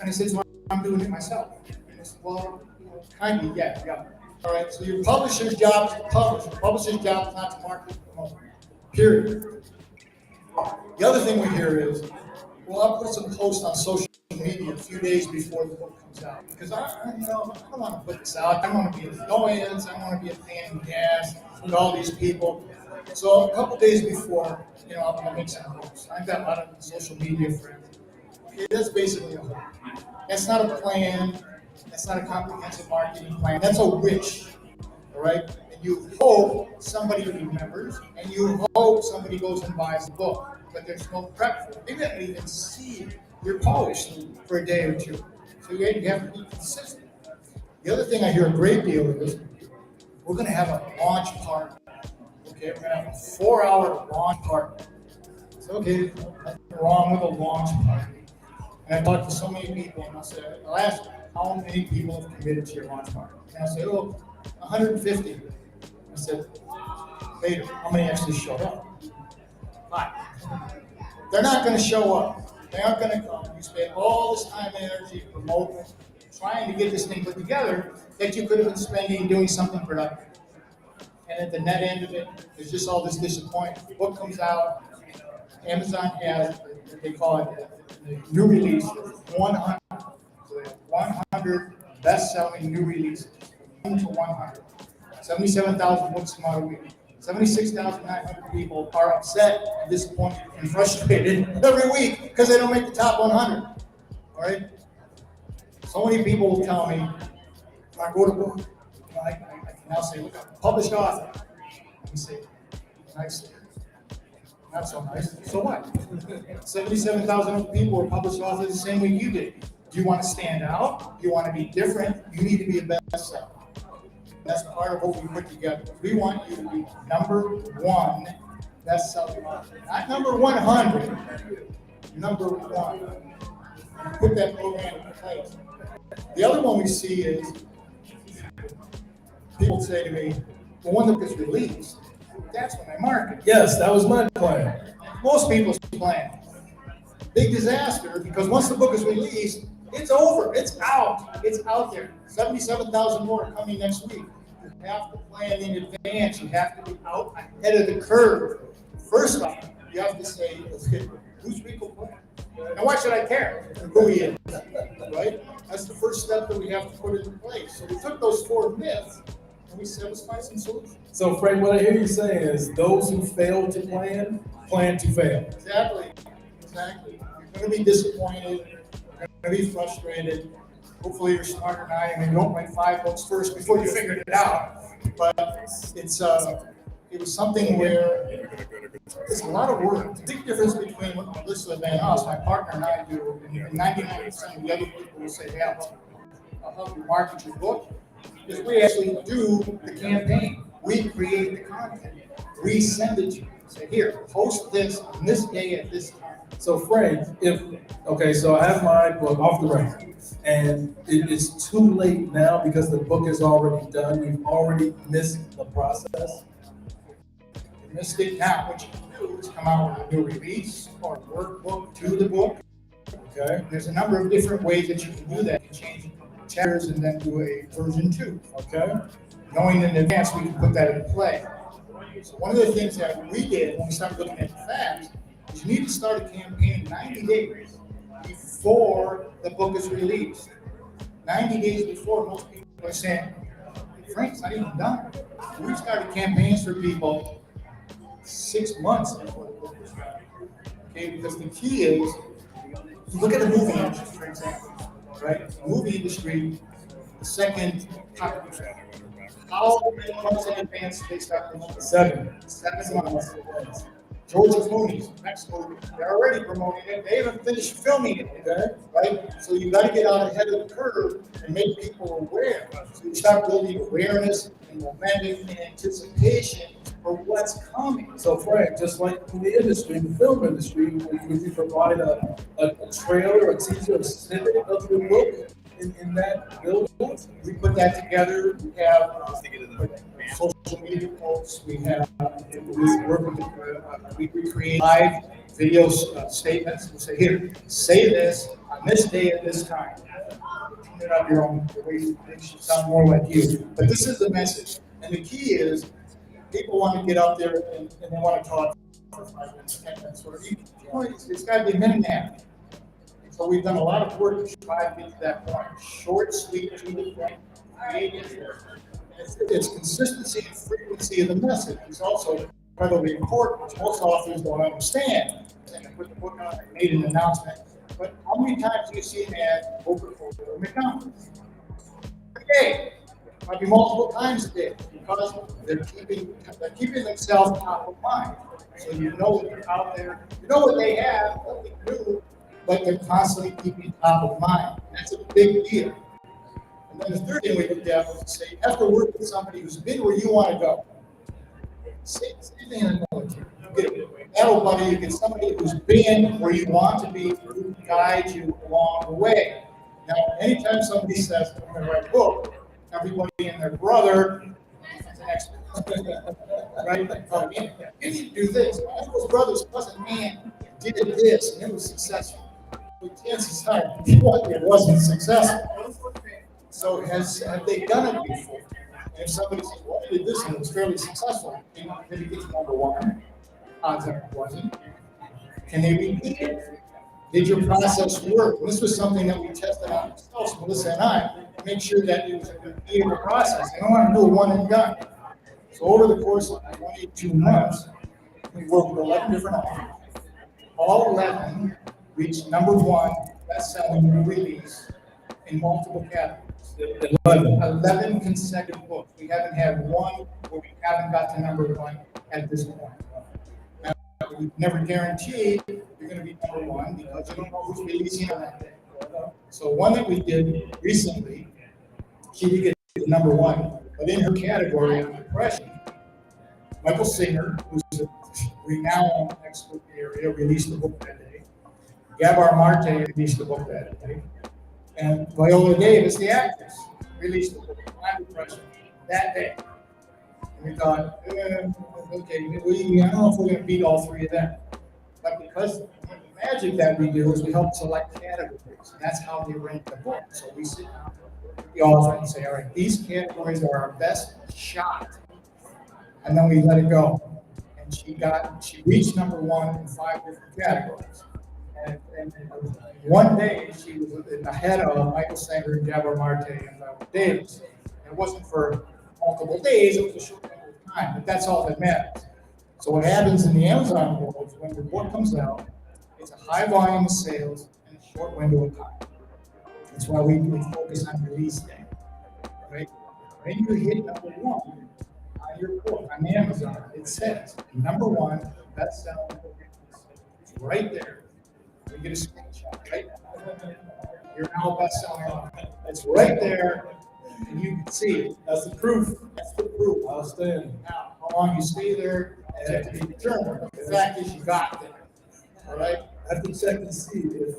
And I said, well, I'm doing it myself. And I said, well, kind of, yeah. All right, so your publisher's job is to publish. The publisher's job is not to market and promote. Period. The other thing we hear is, well, I'll put some posts on social media a few days before the book comes out. Because I don't want to put this out. I don't want to be an annoyance. I don't want to be a pain in the ass with all these people. So a couple days before, I'll make some posts. I've got a lot of social media friends. Okay, that's basically a hook. That's not a plan. That's not a comprehensive marketing plan. That's a wish, all right? And you hope somebody remembers, and you hope somebody goes and buys the book, but there's no prep for it. They don't even see your post for a day or two. So you have to be consistent. The other thing I hear a great deal is, we're going to have a launch party. Okay, we're going to have a 4-hour launch party. So, okay, nothing wrong with a launch party. And I talked to so many people, and I'll ask them, how many people have committed to your launch party? And I said, 150. I said, later, how many actually showed up? 5. They're not going to show up. They aren't going to come. You spend all this time and energy promoting, trying to get this thing put together that you could have been spending doing something productive. And at the net end of it, there's just all this disappointment. The book comes out, Amazon has, they call it the new release, 100. So they have 100 best-selling new releases, 1 to 100. 77,000 books come out a week. 76,900 people are upset and disappointed and frustrated every week because they don't make the top 100. All right? So many people will tell me, when I wrote a book, I can now say, look, I'm a published author. And you say, nice. Not so nice. So what? 77,000 people are published authors the same way you did. Do you want to stand out? Do you want to be different? You need to be a bestseller. That's part of what we put together. We want you to be number 1 bestseller author. Not number 100, number 1. Put that program in place. The other one we see is, people say to me, well, when the book is released, that's when I market. Yes, that was my plan. Most people's plan. Big disaster, because once the book is released, it's over. It's out. It's out there. 77,000 more coming next week. You have to plan in advance. You have to be out ahead of the curve. First off, you have to say, let's get who's Rico plan? And why should I care who he is, right? That's the first step that we have to put into place. So we took those 4 myths and we said, let's find some solutions. So Frank, what I hear you saying is those who fail to plan to fail. Exactly. You're going to be disappointed. You're going to be frustrated. Hopefully you're smarter than I am and you don't write 5 books first before you figured it out. But it was something where it's a lot of work. The big difference between what Melissa Van Oss, my partner, and I do, and 99% of the other people will say, yeah, I'll help you market your book, is we actually do the campaign. We create the content. We send it to you. Say, here, post this on this day at this time. So Frank, so I have my book off the record, and it is too late now because the book is already done. You've already missed the process. You missed it now. What you can do is come out with a new release or a workbook to the book. Okay. There's a number of different ways that you can do that. You can change chapters and then do a version 2. Okay. Knowing in advance, we can put that in play. So one of the things that we did when we started looking at the facts is you need to start a campaign 90 days before the book is released. 90 days before, most people are saying, hey, Frank's not even done. We started campaigns for people 6 months before the book was done. Okay, because the key is, look at the movie industry, for example, right? The movie industry, the second top producer. How many months in advance they start promoting? 7 months in advance. George Clooney's next movie, they're already promoting it. They haven't finished filming it, okay? Right? So you got to get out ahead of the curve and make people aware. So you start building awareness and momentum and anticipation for what's coming. So Frank, just like in the industry, the film industry, would you provide a trailer, a teaser, a snippet of your book in that building? We put that together. We have social media posts. We have we create live video statements. We say, here, say this on this day at this time. Turn it up your own way. It should sound more like you. But this is the message. And the key is, people want to get up there and they want to talk for 5 minutes, 10 minutes, whatever. It's got to be a minute and a half. So we've done a lot of work to try to get to that point. Short, sweet, to the point. It's consistency and frequency of the message. It's also incredibly important, which most authors don't understand. And they put the book out, they made an announcement. But how many times do you see an ad Coca-Cola or McDonald's? Okay. Might be multiple times a day because they're keeping themselves top of mind. So you know that they're out there, you know what they have, what they do, but they're constantly keeping top of mind. That's a big deal. And then the third thing we looked at was to say, you have to work with somebody who's been where you want to go. Same thing in the military. You get a battle buddy, you get somebody who's been where you want to be, who can guide you along the way. Now, anytime somebody says, I'm going to write a book, everybody and their brother is an expert. Right? Oh, man, you need to do this. One of those brothers wasn't, man, did this and it was successful. But chances are, it wasn't successful. So have they done it before? And if somebody says, well, I did this and it was fairly successful, maybe it's number 1. Odds are it wasn't. Can they repeat it? Did your process work? This was something that we tested on ourselves, Melissa and I, to make sure that it was a repeatable process. I don't want to do a one and done. So over the course of 22 months, we worked with 11 different authors. All 11 reached number 1 best-selling new release in multiple categories. 11 consecutive books. We haven't had one where we haven't got to number 1 at this point. Now, we never guarantee you're going to be number 1 because you don't know who's releasing on that day. So one that we did recently, she did get number 1, but in her category of depression, Michael Singer, who's a renowned expert in the area, released the book that day. Gabar Marte released the book that day. And Viola Davis, the actress, released the book on depression that day. And we thought, okay, I don't know if we're going to beat all 3 of them. But because the magic that we do is we help select categories. And that's how they rank the book. So we sit down with the author and say, all right, these categories are our best shot. And then we let it go. And she reached number 1 in 5 different categories. And one day, she was ahead of Michael Sanger and Deborah Marte and Davis. And it wasn't for multiple days, it was a short period of time, but that's all that matters. So what happens in the Amazon world is when the report comes out, it's a high volume of sales and a short window of time. That's why we focus on release day, right? When you hit number one on your book on Amazon, it says number one best-selling book. It's right there. We get a screenshot right now. You're now a bestseller. It's right there, and you can see it. That's the proof. That's the proof. Outstanding. Now, how long you stay there is yet to be determined. The fact is, you got there. All right. I have to check and see if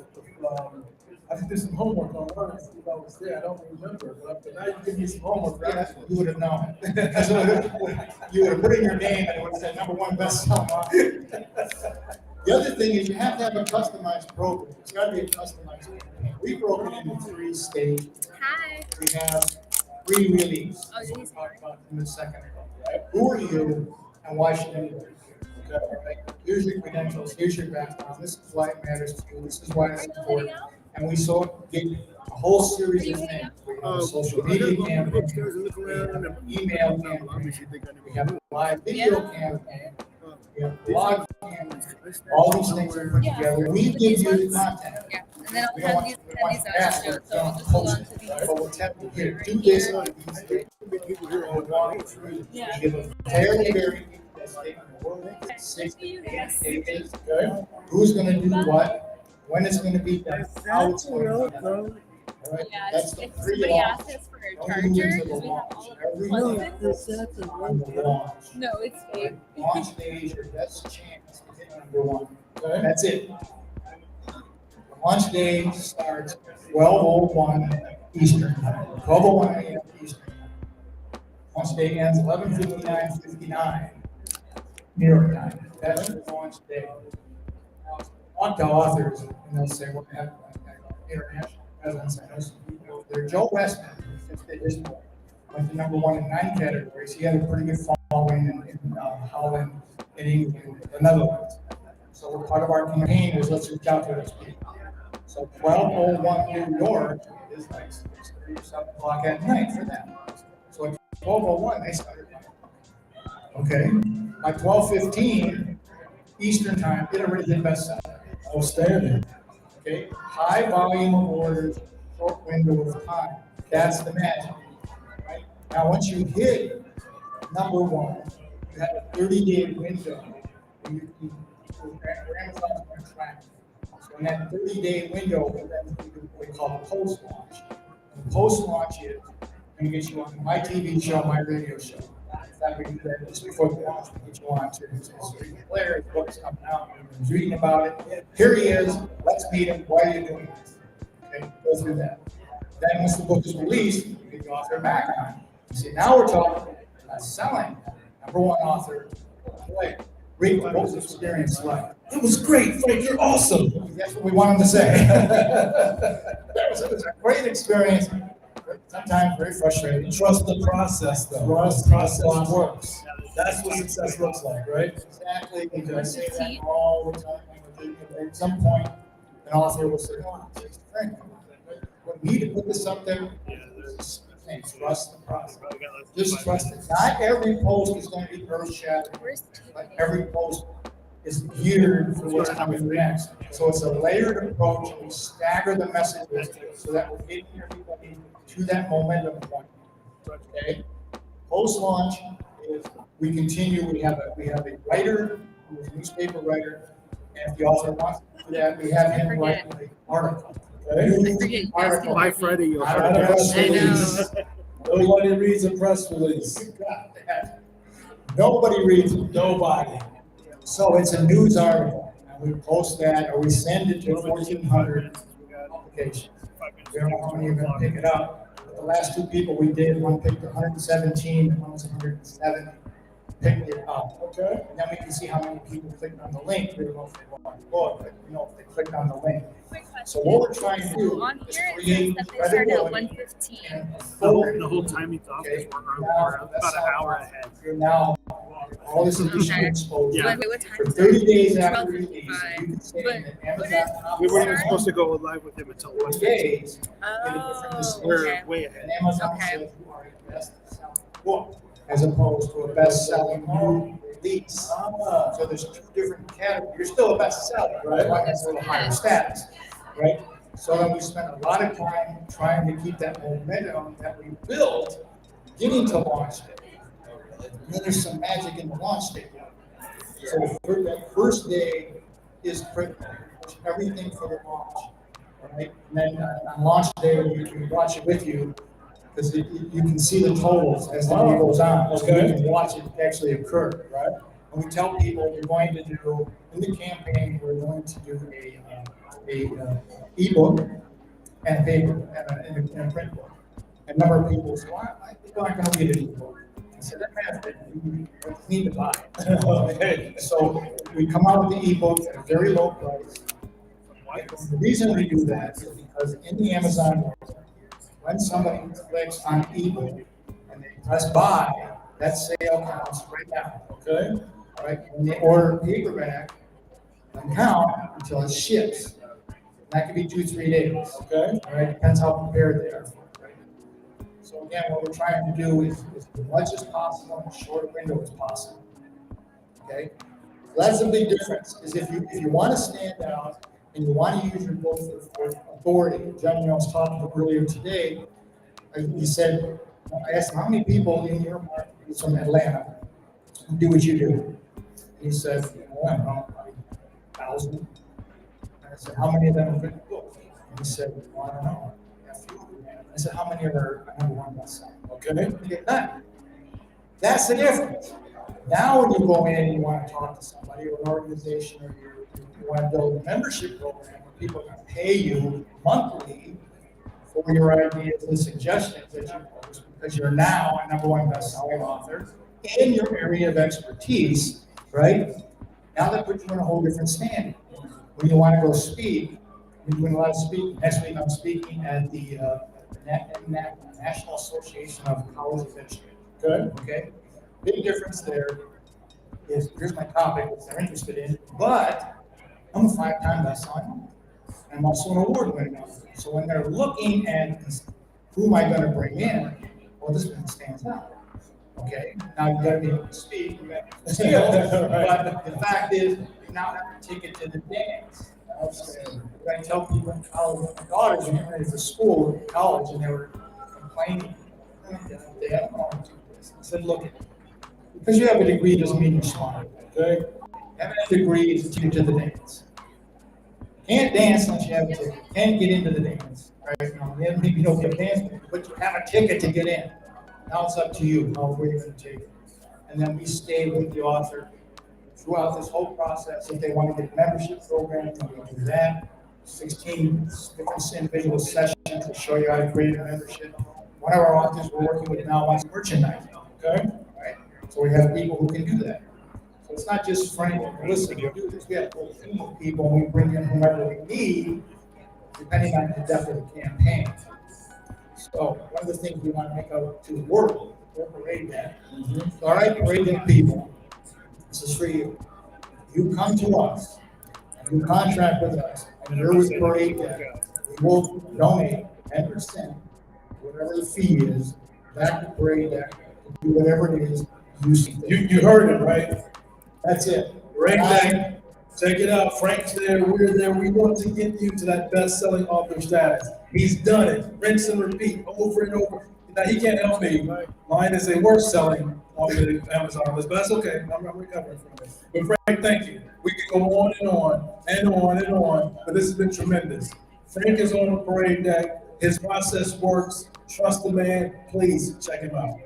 I have to do some homework on one and see if I was there. I don't remember, but now you give me some homework. Right? Yeah, you would have known. You would have put in your name and it would have said number one bestseller. The other thing is you have to have a customized program. It's got to be a customized program. We broke it into 3 stages. Hi. We have pre-release. Oh, did he say? We'll talk about in a second. Right? Who are you and why should anybody care? Okay, all right. Here's your credentials. Here's your background. This is why it matters to you. This is why it's important. And we get a whole series of things. We have a social media campaign. We have an email campaign. We have a live video campaign. We have blog campaign. All these things are put together. We give you the content. Yeah, and then We I'll don't have want these to ask pass it. notes, so I'll just hold on to these. But we'll tell you here, do this on these days. We'll walk through. We give a very, very detailed statement of work. 60 days. Okay? Who's gonna do what? When it's gonna be done, how it's going to be done. All right, Yeah, that's the if somebody asks us for a charger, because we have all of our plugins. On the launch. No, it's fake. Launch day is your best chance to get number one. Okay? That's it. The launch day starts 12:01 Eastern time, 12:01 a.m. Eastern time. Launch day ends 11:59 New York time. That's the launch day. Talk to authors, and they'll say, well, we have international presence. I know some people there. Joe Westman, just did his book, went to number one in 9 categories. He had a pretty good following in Holland, in England, the Netherlands. So part of our campaign is let's reach out to those people. So 12:01 New York is like 6:30 or 7 o'clock at night for them. So at 12:01 they started. Okay, by 12:15 Eastern time, it already did bestseller. Outstanding. Okay, high volume of orders, short window of time. That's the magic. Right? Now, once you hit number one, you have a 30-day window. Where Amazon's going to track. So in that 30-day window, we then do what we call post-launch. And post-launch is going to get you on my TV show, my radio show. That we do that just before the launch, we get you on to his player, his book's coming out, he's reading about it. Here he is, let's meet him, why are you doing this? Okay, go through that. Then once the book is released, you get the author background. You see, now we're talking about selling. Number one author, player. Rick, what was the experience like? It was great, Frank, you're awesome. That's what we want him to say. It was a great experience. Sometimes very frustrating. Trust the process, though. Trust the process works. That's what success looks like, right? Exactly. Because I say that all the time. At some point, an author will say, "Oh, it's Frank. We need to put this up there." Trust the process. Just trust it. Not every post is going to be earth-shattering, but every post is geared for what's coming next. So it's a layered approach. We stagger the messages so that we're getting everybody to that momentum point. Okay. Post-launch is we continue. We have a writer who is a newspaper writer, and if the author wants to do that, we have him write the article. Okay. Article. By Friday, you'll Not have a a press press release. release. Nobody reads a press release. You got that. Nobody reads it. Nobody. So it's a news article, and we post that, or we send it to 1,400 publications. We don't know how many are going to pick it up. But the last 2 people we did, one picked 117, and one was 107, picked it up. Okay. And then we can see how many people clicked on the link. We don't know if they bought the book, but we know if they clicked on the link. So what we're trying to do On is here, it create says that they started at credibility 1:15. and The whole time you talk, Okay. we're Now, about an hour ahead. You're now all this additional exposure. Yeah. Wait, what time For is 30 it? days after 12:55. release, you can stay But in the what Amazon. We weren't even supposed to go live with him until 1 days. Oh, We're okay. way ahead. And Amazon Okay. says you are a best-selling book as opposed to a best-selling new release. So there's two different categories. You're still a bestseller, right? One has a little higher status, right? So then we spent a lot of time trying to keep that momentum that we built getting to launch day. And then there's some magic in the launch day. So for that first day is critical, everything for the launch, right? And then on launch day, we watch it with you because you can see the totals as the day goes on. So you can watch it actually occur, right? And we tell people we're going to do, in the campaign, we're going to do a ebook and a paper and a print book. And a number of people say, well, I think I'm not going to read an ebook. I said, that matters, you need to buy it. Okay. So we come out with the ebook at a very low price. The reason we do that is because in the Amazon world, when somebody clicks on ebook and they press buy, that sale counts right now. Okay. All right. When they order paperback, it doesn't count until it ships. That could be 2-3 days. Okay. All right. Depends how prepared they are for it. Right? So again, what we're trying to do is as much as possible in as short a window as possible. Okay. So that's the big difference. Is if you want to stand out and you want to use your book for authority. John was talking earlier today. He said, I asked him, how many people in your market, he's from Atlanta, do what you do? He said, I don't know, 1,000. I said, how many of them have written books? And he said, well, I don't know. I said, how many are number one bestseller? Okay, you get that. That's the difference. Now, when you go in and you want to talk to somebody or an organization, or you want to build a membership program where people can pay you monthly for your ideas and suggestions that you post, because you're now a number one best-selling author in your area of expertise, right? Now that puts you in a whole different standing. When you want to go speak, we're doing a lot of speaking. Next week, I'm speaking at the National Association of College Administrators. Good. Okay. Big difference there is, here's my topic, which they're interested in, but I'm a 5-time best-selling author. I'm also an award-winning author. So when they're looking at who am I going to bring in, well, this one stands out. Okay. Now you got to be able to speak. You got to but the fact is, you now have to take it to the dance. I tell people in college, my daughters are getting ready for school in college, and they were complaining. They haven't gone to this. I said, look, because you have a degree doesn't mean you're smart. Okay? Having a degree is to the dance. Can't dance unless you have a ticket. Can't get into the dance. Right? Maybe you don't get a dance, but you have a ticket to get in. Now it's up to you how we're going to take it. And then we stay with the author throughout this whole process. If they want to get a membership program, we can do that. 16 different individual sessions to show you how to create a membership. One of our authors we're working with now wants merchandising. Okay? Right? So we have people who can do that. So it's not just Frank and Melissa who do this. We have a whole team of people, and we bring in whomever we need, depending on the depth of the campaign. So one of the things we want to make out to the world, we're Parade Deck. All right, Parade Deck people, this is for you. You come to us, and you contract with us, and you're with Parade Deck, we will donate 10%, whatever the fee is, back to Parade Deck, to do whatever it is you see. You heard it, right? That's it. Great thing. Check it out. Frank's there. We're there. We want to get you to that best-selling author status. He's done it. Rinse and repeat over and over. Now, he can't help me. Mine is a worst-selling on the Amazon list, but that's okay. I'm recovering from it. But Frank, thank you. We could go on and on and on and on, but this has been tremendous. Frank is on the Parade Deck. His process works. Trust the man. Please check him out.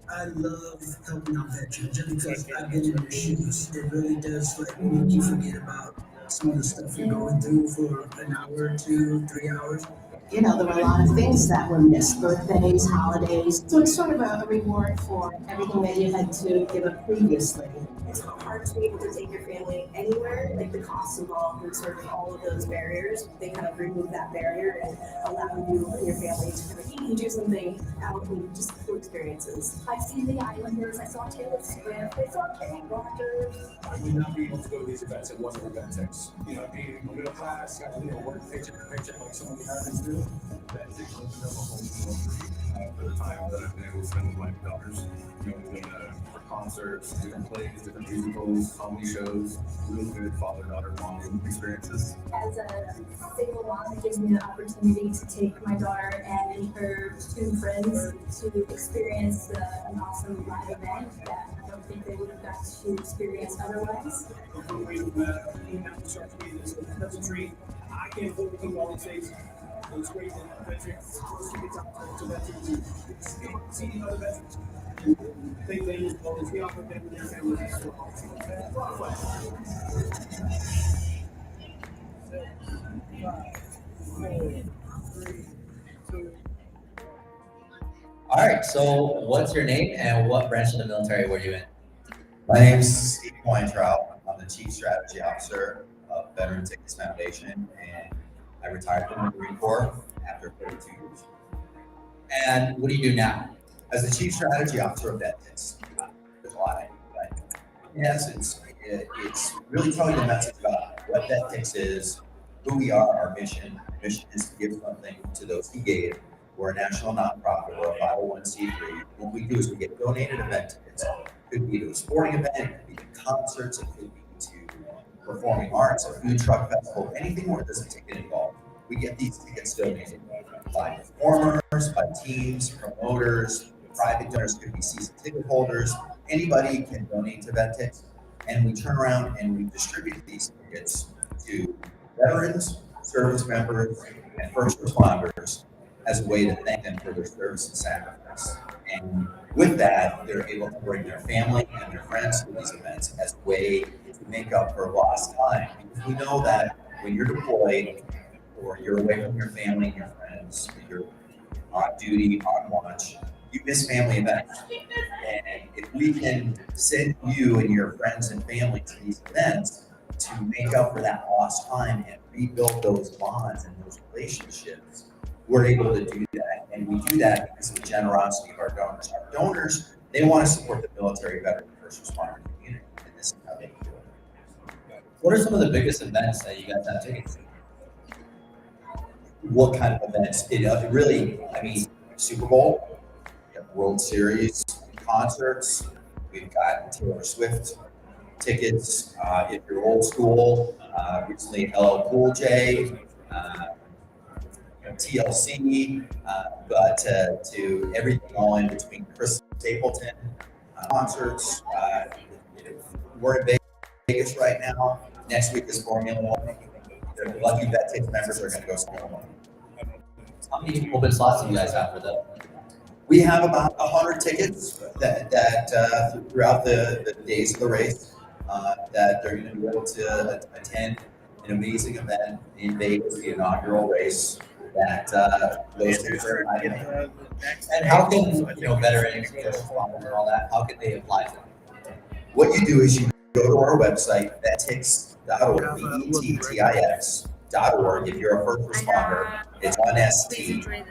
I love helping out veterans just because I've been in their shoes. It really does make you forget about some of the stuff you're going through for an hour or 2, 3 hours. You know, there were a lot of things that were missed, birthdays, holidays. So it's sort of a reward for everything that you had to give up previously. It's hard to be able to take your family anywhere, like the costs involved in sort of all of those barriers. They kind of remove that barrier and allow you and your family to kind of eat and do something out and just cool experiences. I've seen the Islanders, I saw Taylor Swift, I saw Kenny Rogers. I would not be able to go to these events if it wasn't for Ventix. You know, being middle class, got to work paycheck to paycheck like some of the Americans do. Ventix opened up a whole new world for me. For the time that I've been able to spend with my daughters, you know, we've been for concerts, different plays, different musicals, comedy shows, real good father-daughter bonding experiences. As a single mom, it gives me the opportunity to take my daughter and her two friends to experience an awesome live event that I don't think they would have got to experience otherwise. That's a treat. I can't afford to come to all these things. It's great that veterans first tickets out to veterans and seeing other veterans. They we offer them and their families. All right, so what's your name and what branch of the military were you in? My name's Steve Weintraub. I'm the Chief Strategy Officer of Veteran Tickets Foundation, and I retired from the Marine Corps after 32 years. And what do you do now? As the Chief Strategy Officer of VetTix, there's a lot I do, but in essence, it's really telling the message about what VetTix is, who we are, our mission. Our mission is to give something to those who gave. We're a national nonprofit, we're a 501c3. What we do is we get donated event tickets. It could be to a sporting event, it could be to concerts, it could be to performing arts, a food truck festival, anything where there's a ticket involved. We get these tickets donated by performers, by teams, promoters, private donors, could be season ticket holders. Anybody can donate to VetTix, and we turn around and we distribute these tickets to veterans, service members, and first responders as a way to thank them for their service and sacrifice. And with that, they're able to bring their family and their friends to these events as a way to make up for lost time. Because we know that when you're deployed or you're away from your family and your friends, you're on duty, on watch, you miss family events. And if we can send you and your friends and family to these events to make up for that lost time and rebuild those bonds and those relationships, we're able to do that. And we do that because of the generosity of our donors. Our donors, they want to support the military, veteran, first responder community, and this is how they do it. What are some of the biggest events that you guys have tickets to? What kind of events? It really, I mean, Super Bowl, we have World Series, concerts, we've got Taylor Swift tickets. If you're old school, recently LL Cool J, TLC, but to everything all in between. Chris Stapleton concerts. We're in Vegas right now. Next week is Formula One. The lucky VetTix members are going to go Formula One. How many open slots do you guys have for them? We have about 100 tickets that throughout the days of the race that they're going to be able to attend an amazing event in Vegas, the inaugural race. That those tickets are invited. And how can veterans and all that? How can they apply to them? What you do is you go to our website, vettix.org, vettix.org. If you're a first responder, it's on sttix.org.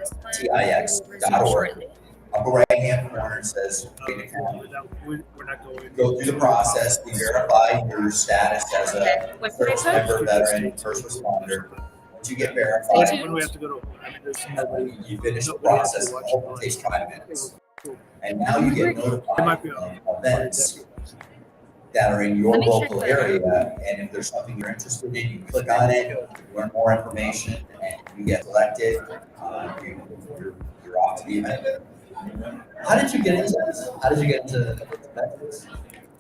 Upper right-hand corner says go through the process. We verify your status as a service member, veteran, first responder. Once you get verified, you finish the process. It only takes 5 minutes. And now you get notified of events that are in your local area. And if there's something you're interested in, you click on it, you learn more information, and you get selected. You're off to the event. How did you get into this? How did you get into VetTix?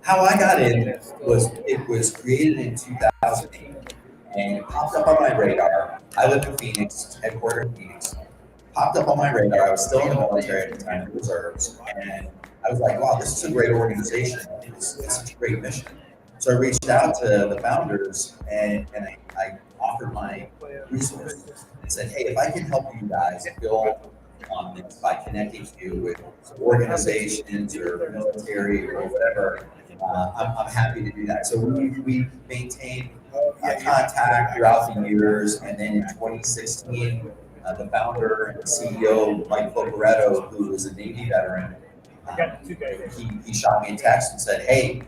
How I got in was it was created in 2008. And it popped up on my radar. I live in Phoenix, headquartered in Phoenix. Popped up on my radar. I was still in the military at the time, the reserves. And I was like, wow, this is a great organization. It's such a great mission. So I reached out to the founders and I offered offered my resources and said, hey, if I can help you guys build on this by connecting you with organizations or military or whatever, I'm happy to do that. So we maintained contact throughout the years, and then in 2016, the founder and CEO, Mike Pocoretto, who was a Navy veteran, he shot me a text and said, hey,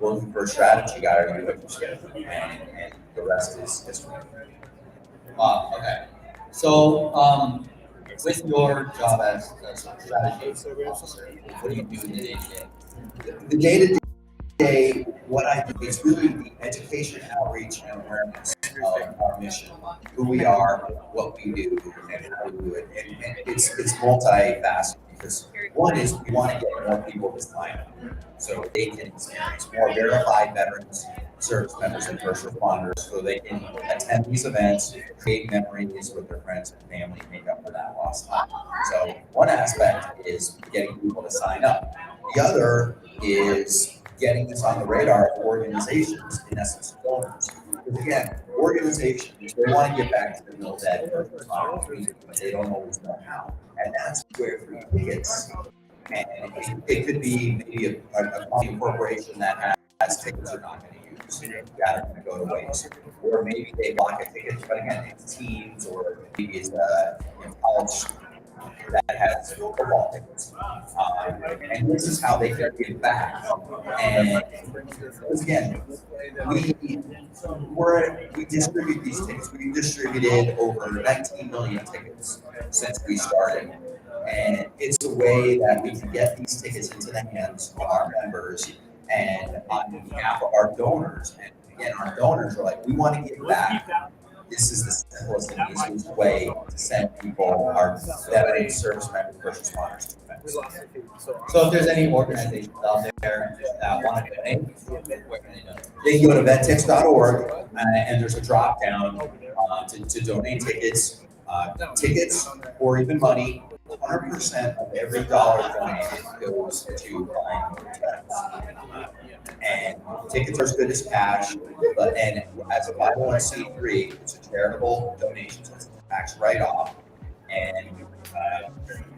we're looking for a strategy guy, are you interested? And the rest is history. Okay. So, with your job as a strategy officer, what do you do in the day-to-day? The day-to-day, what I do is really the education, outreach, and awareness of our mission, who we are, what we do, and how we do it. And it's multifaceted, because one is we want to get more people to sign up so they can experience more verified veterans, service members, and first responders, so they can attend these events, create memories with their friends and family, make up for that lost time. So one aspect is getting people to sign up. The other is getting this on the radar of organizations, in essence, donors. Because again, organizations, they want to get back to the mill-dead first responder community, but they don't always know how. And that's where free tickets, and it could be maybe a corporation that has tickets they're not going to use, that are going to go to waste. Or maybe they block a ticket, but again, it's teams, or maybe it's a college that has football tickets. And this is how they can give back. And again, we distribute these tickets. We distributed over 19 million tickets since we started. And it's a way that we can get these tickets into the hands of our members and on behalf of our donors. And again, our donors are like, we want to give back. This is the simplest and easiest way to send people, our veteran service members, first responders, to defense. So if there's any organizations out there that want to donate, where can they donate? They can go to vettix.org, and there's a drop down to donate tickets, or even money. 100% of every dollar donated goes to buying defense. And tickets are as good as cash, but and as a 501c3, it's a charitable donation, so it's a tax write-off, and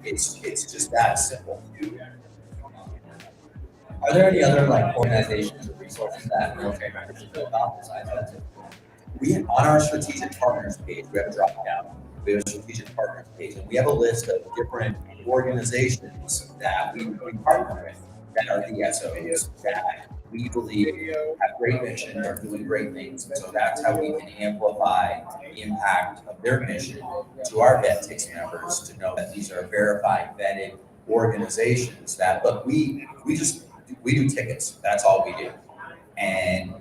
it's just that simple. Are there any other organizations or resources that military members should know about besides that? On our strategic partners page, we have a drop down. We have a strategic partners page, and we have a list of different organizations that we partner with that are the SOs that we believe have great mission, are doing great things. So that's how we can amplify the impact of their mission to our VetTix members, to know that these are verified, vetted organizations that, look, we do tickets. That's all we do.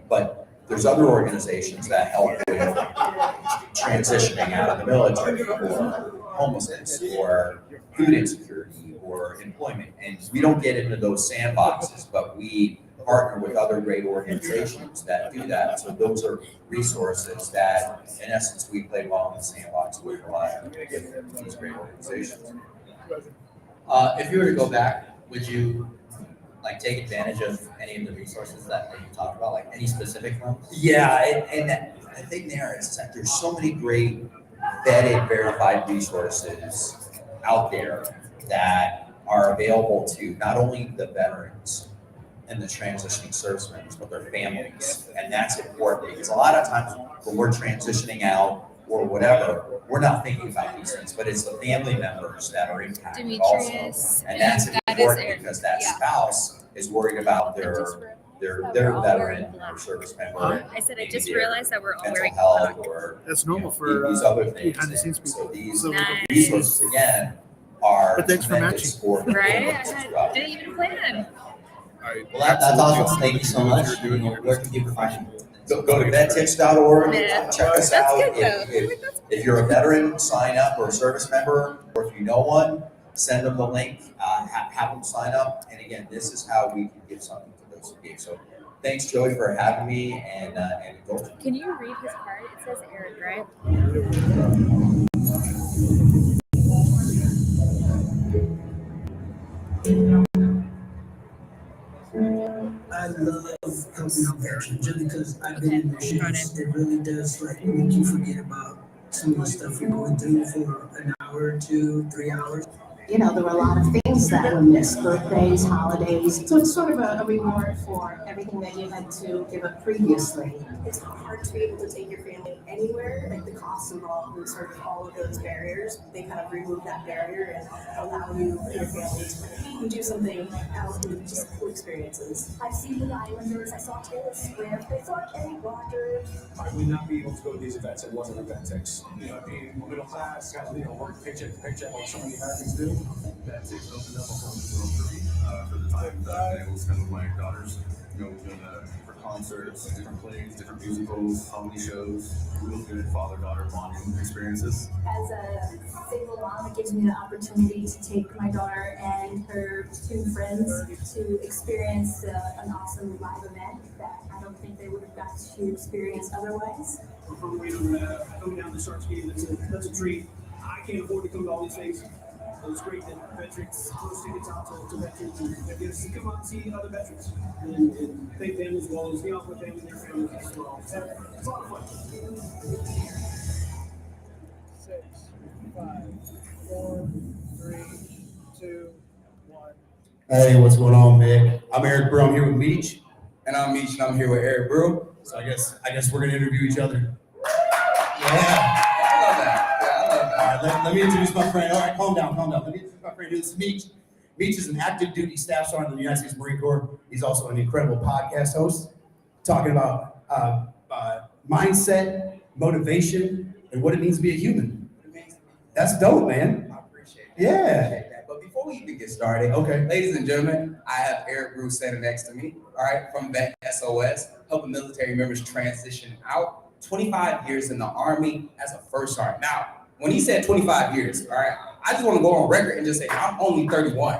But there's other organizations that help with transitioning out of the military, or homelessness, or food insecurity, or employment. And we don't get into those sandboxes, but we partner with other great organizations that do that. So those are resources that, in essence, we play well in the sandbox with a lot of these great organizations. If you were to go back, would you take advantage of any of the resources that you talked about, like any specific ones? Yeah, and the thing there is that there's so many great vetted, verified resources out there that are available to not only the veterans and the transitioning service members, but their families. And that's important, because a lot of times when we're transitioning out or whatever, we're not thinking about these things, but it's the family members that are impacted also. And that's important, because that spouse is worried about their veteran or service member. I said, I just realized that we're all wearing health, or that's normal for these other things. behind the scenes people. So these Nice. resources again are But thanks for tremendous for the right? families. I didn't even plan. Well, that's awesome. Thank you so much. Where can people find you? Go to vettix.org, Yeah. check us That's out. good, though. If you're a veteran, sign up, or a service member, or if you know one, send them the link, have them sign up. And again, this is how we can give something to those who give. So thanks, Joey, for having me, and go. Can you read his card? It says Eric, right? I love helping out veterans, just because I've been in missions, it really does like make you forget about some of the stuff you're going through for an hour, 2, 3 hours. You know, there were a lot of things that were missed, birthdays, holidays. So it's sort of a reward for everything that you had to give up previously. It's hard to be able to take your family anywhere, like the costs involved in sort of all of those barriers. They kind of remove that barrier and allow you and your family to kind of eat and do something out and just cool experiences. I've seen the Islanders, I saw Taylor Swift, I saw Kenny Rogers. I would not be able to go to these events. It wasn't event takes. You know, being middle class, got to work paycheck to paycheck like so many Americans do. That takes opened up a whole new world for me for the time that I've been able to spend with my daughters. You know, we've done different concerts, different plays, different musicals, comedy shows, real good father-daughter bonding experiences. As a single mom, it gives me the opportunity to take my daughter and her 2 friends to experience an awesome live event that I don't think they would have got to experience otherwise. From coming down to the Sharks game, that's a treat. I can't afford to come to all these things. So it's great that Veterix throws tickets out to veterans and get us to come out and see other veterans and thank them as well as be off with them and their families as well. It's a lot of fun. 6, 5, 4, 3, 2, 1. Hey, what's going on, man? I'm Eric Brew. I'm here with Meech. And I'm Meech, and I'm here with Eric Brew. So I guess we're gonna interview each other. Yeah. All right, let me introduce my friend. All right, calm down. Let me introduce my friend. This is Meech. Meech is an active duty staff sergeant in the United States Marine Corps. He's also an incredible podcast host, talking about mindset, motivation, and what it means to be a human. That's dope, man. I appreciate that. Yeah. I appreciate that. But before we even get started, Okay. ladies and gentlemen, I have Eric Brew standing next to me, all right, from Vet SOS, helping military members transition out. 25 years in the Army as a first sergeant. Now, when he said 25 years, all right, I just want to go on record and just say I'm only 31.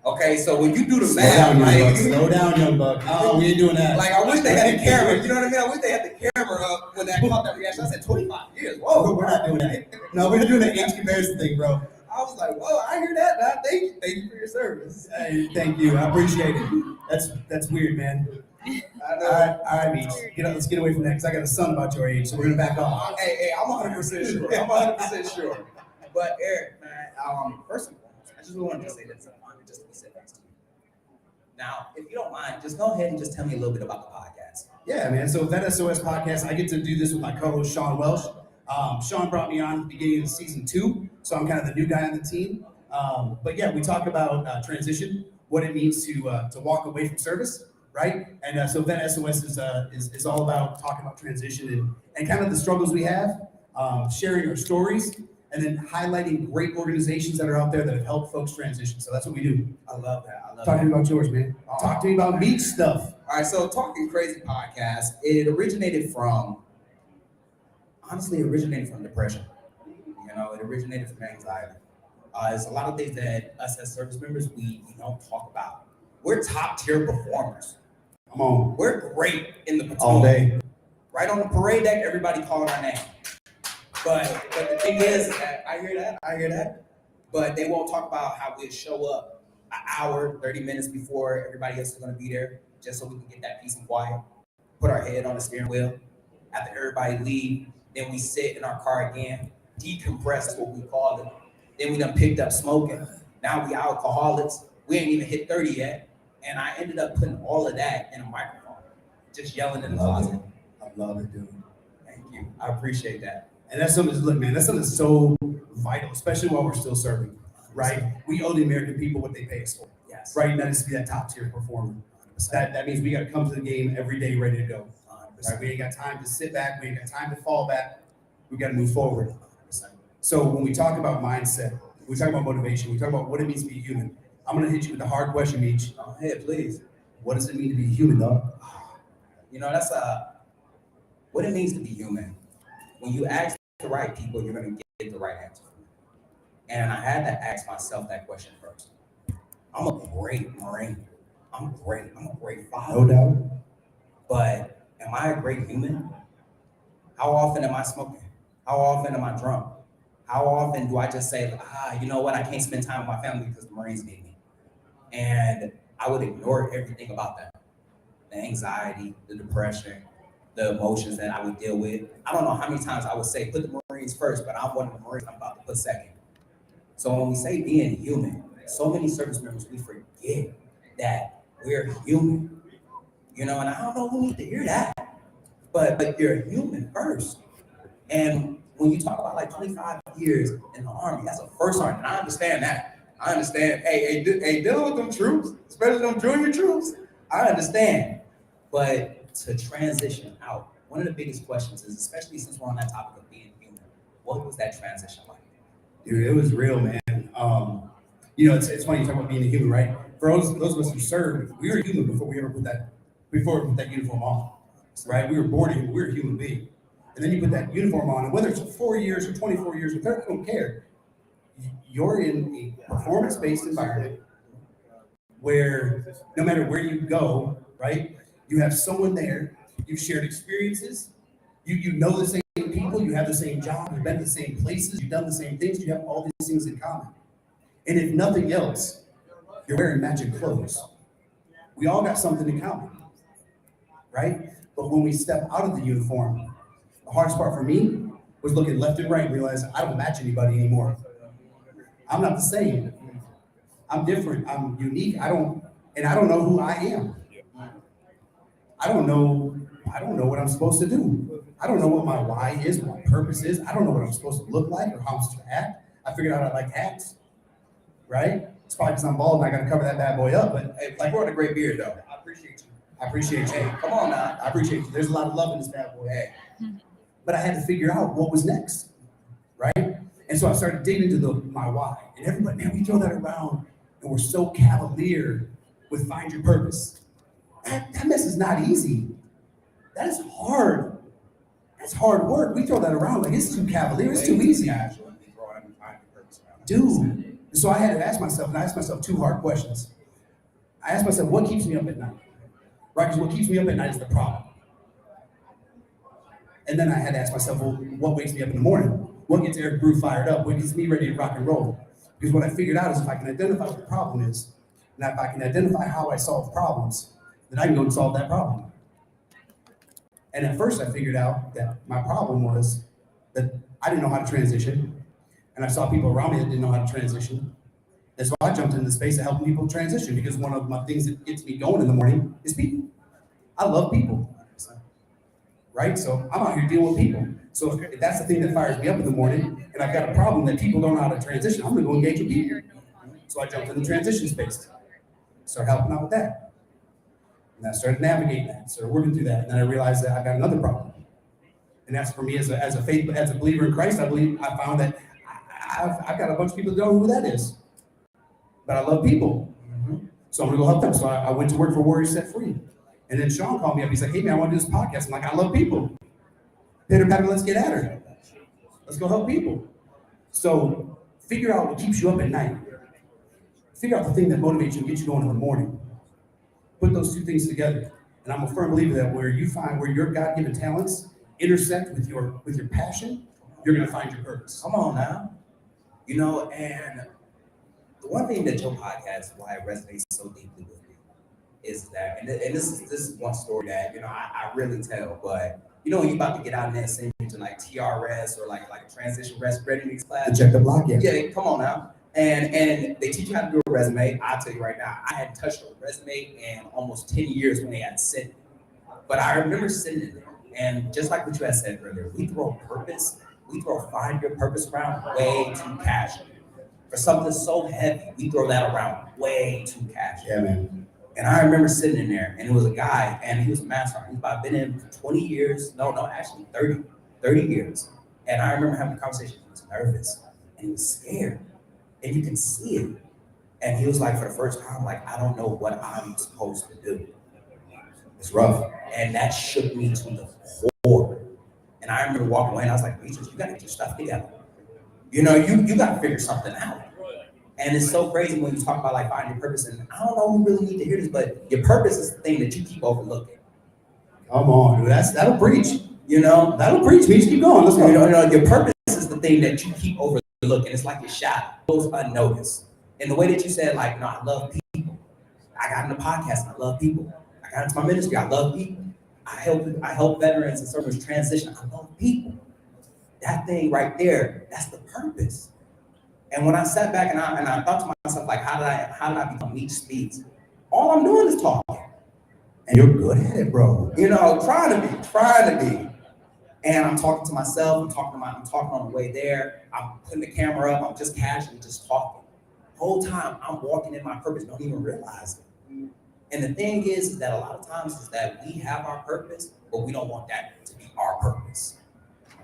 Okay, so when you do the math, Slow down, young buck. We ain't doing that. Like, I wish they had the camera. You know what I mean? I wish they had the camera up when that caught that reaction. I said 25 years. Whoa, We're not doing that. No, we're doing the age comparison thing, bro. I was like, whoa, I hear that. Now, thank you for your service. Hey, thank you. I appreciate it. That's weird, man. I know. All right, Meech. Let's get away from that because I got a son about your age, so we're gonna back off. Hey, I'm 100% sure. I'm 100% sure. But Eric, man, first and foremost, I just wanted to say that it's an honor just to be sitting next to you. Now, if you don't mind, just go ahead and just tell me a little bit about the podcast. Yeah, man. So that SOS podcast, I get to do this with my co-host Sean Welsh. Sean brought me on at the beginning of season 2, so I'm kind of the new guy on the team. But yeah, we talk about transition, what it means to walk away from service. Right, and so Vet SOS is all about talking about transition and kind of the struggles we have, sharing our stories, and then highlighting great organizations that are out there that have helped folks transition. So that's what we do. I love that. Talk to me about yours, man. Talk to me about Meech stuff. All right, so Talking Crazy podcast, it originated from depression. You know, it originated from anxiety. It's a lot of things that us as service members, we don't talk about. We're top tier performers. Come on. We're great in the platoon. All day. Right on the parade deck, everybody calling our name. But the thing is, I hear that. But they won't talk about how we show up an hour, 30 minutes before everybody else is gonna be there, just so we can get that peace and quiet, put our head on the steering wheel. After everybody leave, then we sit in our car again, decompress, that's what we call it. Then we done picked up smoking. Now we alcoholics. We ain't even hit 30 yet. And I ended up putting all of that in a microphone, just yelling in the closet. I love it, dude. Thank you. I appreciate that. And that's something, look, man, that's something so vital, especially while we're still serving, right? We owe the American people what they pay us for. Yes. Right? And that is to be that top tier performer. That means we got to come to the game every day ready to go. Right? We ain't got time to sit back. We ain't got time to fall back. We got to move forward. So when we talk about mindset, we talk about motivation, we talk about what it means to be human. I'm going to hit you with the hard question, Meech. Hey, please. What does it mean to be a human, dog? You know, that's what it means to be human. When you ask the right people, you're going to get the right answer. And I had to ask myself that question first. I'm a great Marine. I'm great. I'm a great father. No doubt. But am I a great human? How often am I smoking? How often am I drunk? How often do I just say, you know what? I can't spend time with my family because the Marines need me. And I would ignore everything about that. the anxiety, the depression, the emotions that I would deal with. I don't know how many times I would say, put the Marines first, but I'm one of the Marines I'm about to put second. So when we say being human, so many service members, we forget that we're human. You know, and I don't know who needs to hear that, but you're human first. And when you talk about like 25 years in the Army, that's a first sergeant. I understand that. I understand, hey, dealing with them troops, especially them junior troops, I understand. But to transition out, one of the biggest questions is, especially since we're on that topic of being human, what was that transition like? Dude, it was real, man. You know, it's funny you talk about being a human, right? For those of us who served, we were human before we put that uniform on, right? We were born human, we were a human being. And then you put that uniform on, and whether it's 4 years or 24 years or 30, I don't care. You're in a performance-based environment where no matter where you go, right, you have someone there, you've shared experiences, you know the same people, you have the same job, you've been to the same places, you've done the same things, you have all these things in common. And if nothing else, you're wearing matching clothes. We all got something in common, right? But when we step out of the uniform, the hardest part for me was looking left and right and realizing I don't match anybody anymore. I'm not the same. I'm different. I'm unique. I don't know who I am. I don't know what I'm supposed to do. I don't know what my why is, what my purpose is. I don't know what I'm supposed to look like or how I'm supposed to act. I figured out I like hats, right? It's probably because I'm bald and I got to cover that bad boy up. But hey, like, we're on a great beard, though. I appreciate you. I appreciate you. Hey, come on now. I appreciate you. There's a lot of love in this bad boy. Hey. But I had to figure out what was next, right? And so I started digging into my why. And everybody, man, we throw that around and we're so cavalier with find your purpose. That mess is not easy. That is hard. That's hard work. We throw that around like it's too cavalier, it's too easy. Dude. So I had to ask myself, and I asked myself two hard questions. I asked myself, what keeps me up at night? Right, because what keeps me up at night is the problem. And then I had to ask myself, well, what wakes me up in the morning? What gets Eric Brew fired up? What gets me ready to rock and roll? Because what I figured out is if I can identify what the problem is, and if I can identify how I solve problems, then I can go and solve that problem. And at first I figured out that my problem was that I didn't know how to transition, and I saw people around me that didn't know how to transition. And so I jumped into the space of helping people transition because one of my things that gets me going in the morning is people. I love people. Right? So I'm out here dealing with people. So if that's the thing that fires me up in the morning, and I've got a problem that people don't know how to transition, I'm gonna go engage with people. So I jumped in the transition space, started helping out with that. And I started navigating that, started working through that. And then I realized that I got another problem. And that's for me as a believer in Christ, I found that I've got a bunch of people that don't know who that is. But I love people. So I'm gonna go help them. So I went to work for Warriors Set Free. And then Sean called me up. He's like, hey man, I want to do this podcast. I'm like, I love people. Pitter patter, let's get at her. Let's go help people. So figure out what keeps you up at night. Figure out the thing that motivates you and gets you going in the morning. Put those two things together. And I'm a firm believer that where you find where your God-given talents intersect with your passion, you're gonna find your purpose. Come on now. You know, and the one thing that your podcast, why it resonates so deeply with me, is that, and this is one story that, you know, I really tell, but you know, when you're about to get out in that scene to like TRS or like a transition readiness class. To check the block, yeah. Yeah, come on now. And they teach you how to do a resume. I'll tell you right now, I hadn't touched a resume in almost 10 years when they had sent it. But I remember sitting in there, and just like what you had said earlier, we throw find your purpose around way too casually. For something so heavy, we throw that around way too casually. Yeah, man. And I remember sitting in there, and it was a guy, and he was a master. He's about been in for 20 years. Actually 30 years. And I remember having a conversation. He was nervous, and he was scared. And you can see it. And he was like, for the first time, like, I don't know what I'm supposed to do. It's rough. And that shook me to the core. And I remember walking away, and I was like, Regis, you gotta get your stuff together. You know, you gotta figure something out. And it's so crazy when you talk about like finding your purpose, and I don't know who really need to hear this, but your purpose is the thing that you keep overlooking. Come on, dude, that'll preach. You know, that'll preach. We just keep going. Let's go. You know, your purpose is the thing that you keep overlooking. It's like your shadow goes unnoticed. And the way that you said, like, no, I love people. I got in the podcast, and I love people. I got into my ministry. I love people. I help veterans and service transition. I love people. That thing right there, that's the purpose. And when I sat back and I thought to myself, like, how did I become Meech Speaks? All I'm doing is talking. And you're good at it, bro. You know, trying to be. And I'm talking to myself, I'm talking on the way there. I'm putting the camera up, I'm just casually just talking. The whole time I'm walking in my purpose, don't even realize it. And the thing is that a lot of times is that we have our purpose, but we don't want that to be our purpose.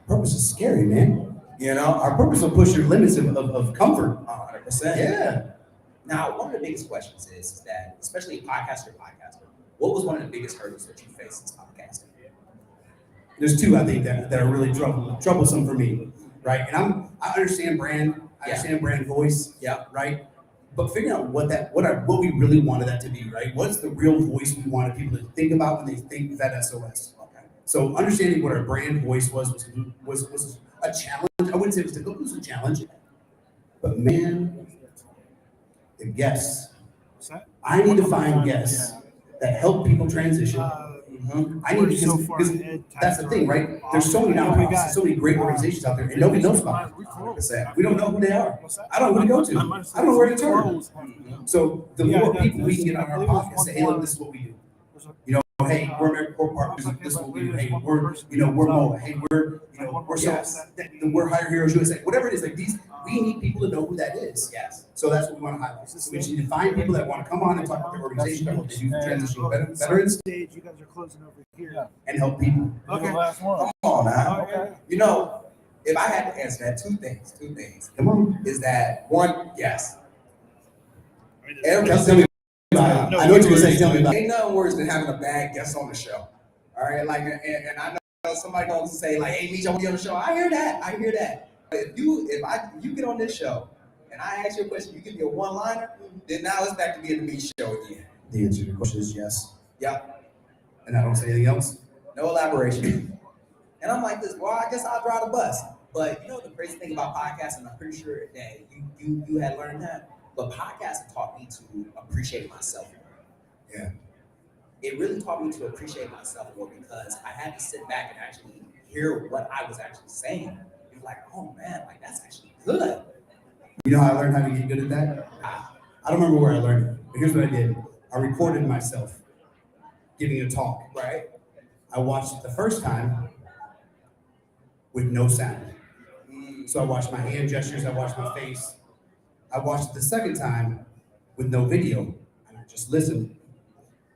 Purpose is scary, man. You know, Our purpose will push your limits of comfort. 100%. Yeah. Now, one of the biggest questions is that, especially podcaster, what was one of the biggest hurdles that you faced in podcasting? There's two I think that are really troublesome for me, right? And I understand brand, I understand brand voice, right? But figuring out what we really wanted that to be, right? What's the real voice we wanted people to think about when they think Vet SOS? Okay. So understanding what our brand voice was a challenge. I wouldn't say it was difficult, it was a challenge. But man, the guests. I need to find guests that help people transition. I need to, because that's the thing, right? There's so many nonprofits, so many great organizations out there, and nobody knows about them. We don't know who they are. I don't know who to go to. I don't know where to turn. So the more people we can get on our podcast, say, hey, look, this is what we do. You know, hey, we're AmeriCorps partners. This is what we do. Hey, we're MOA. Hey, we're Hire Heroes USA. Whatever it is, like these, we need people to know who that is. Yes. So that's what we want to highlight. So we just need to find people that want to come on and talk about their organization, about what they do for transitional veterans, You guys are closing over here. and help people. Okay. Come on now. Okay. You know, if I had to answer that, two things. Come on. Is that one, yes. Tell me about it. I know what you're gonna say. Tell me about it. Ain't nothing worse than having a bad guest on the show. All right, like, and I know somebody going to say like, "Hey, Meech, I want you on the show." I hear that. But if you get on this show and I ask you a question, you give me a one-liner, then now it's back to being the Meech show again. The answer to your question is yes. Yep. And I don't say anything else. No elaboration. And I'm like this. Well, I guess I'll drive the bus. But you know the crazy thing about podcasting, I'm pretty sure that you had learned that. But podcasting taught me to appreciate myself more. Yeah. It really taught me to appreciate myself more because I had to sit back and actually hear what I was actually saying. You're like, oh man, like that's actually good. You know how I learned how to get good at that? I don't remember where I learned it, but here's what I did. I recorded myself giving a talk. Right. I watched it the first time with no sound. So I watched my hand gestures, I watched my face. I watched it the second time with no video, and I just listened.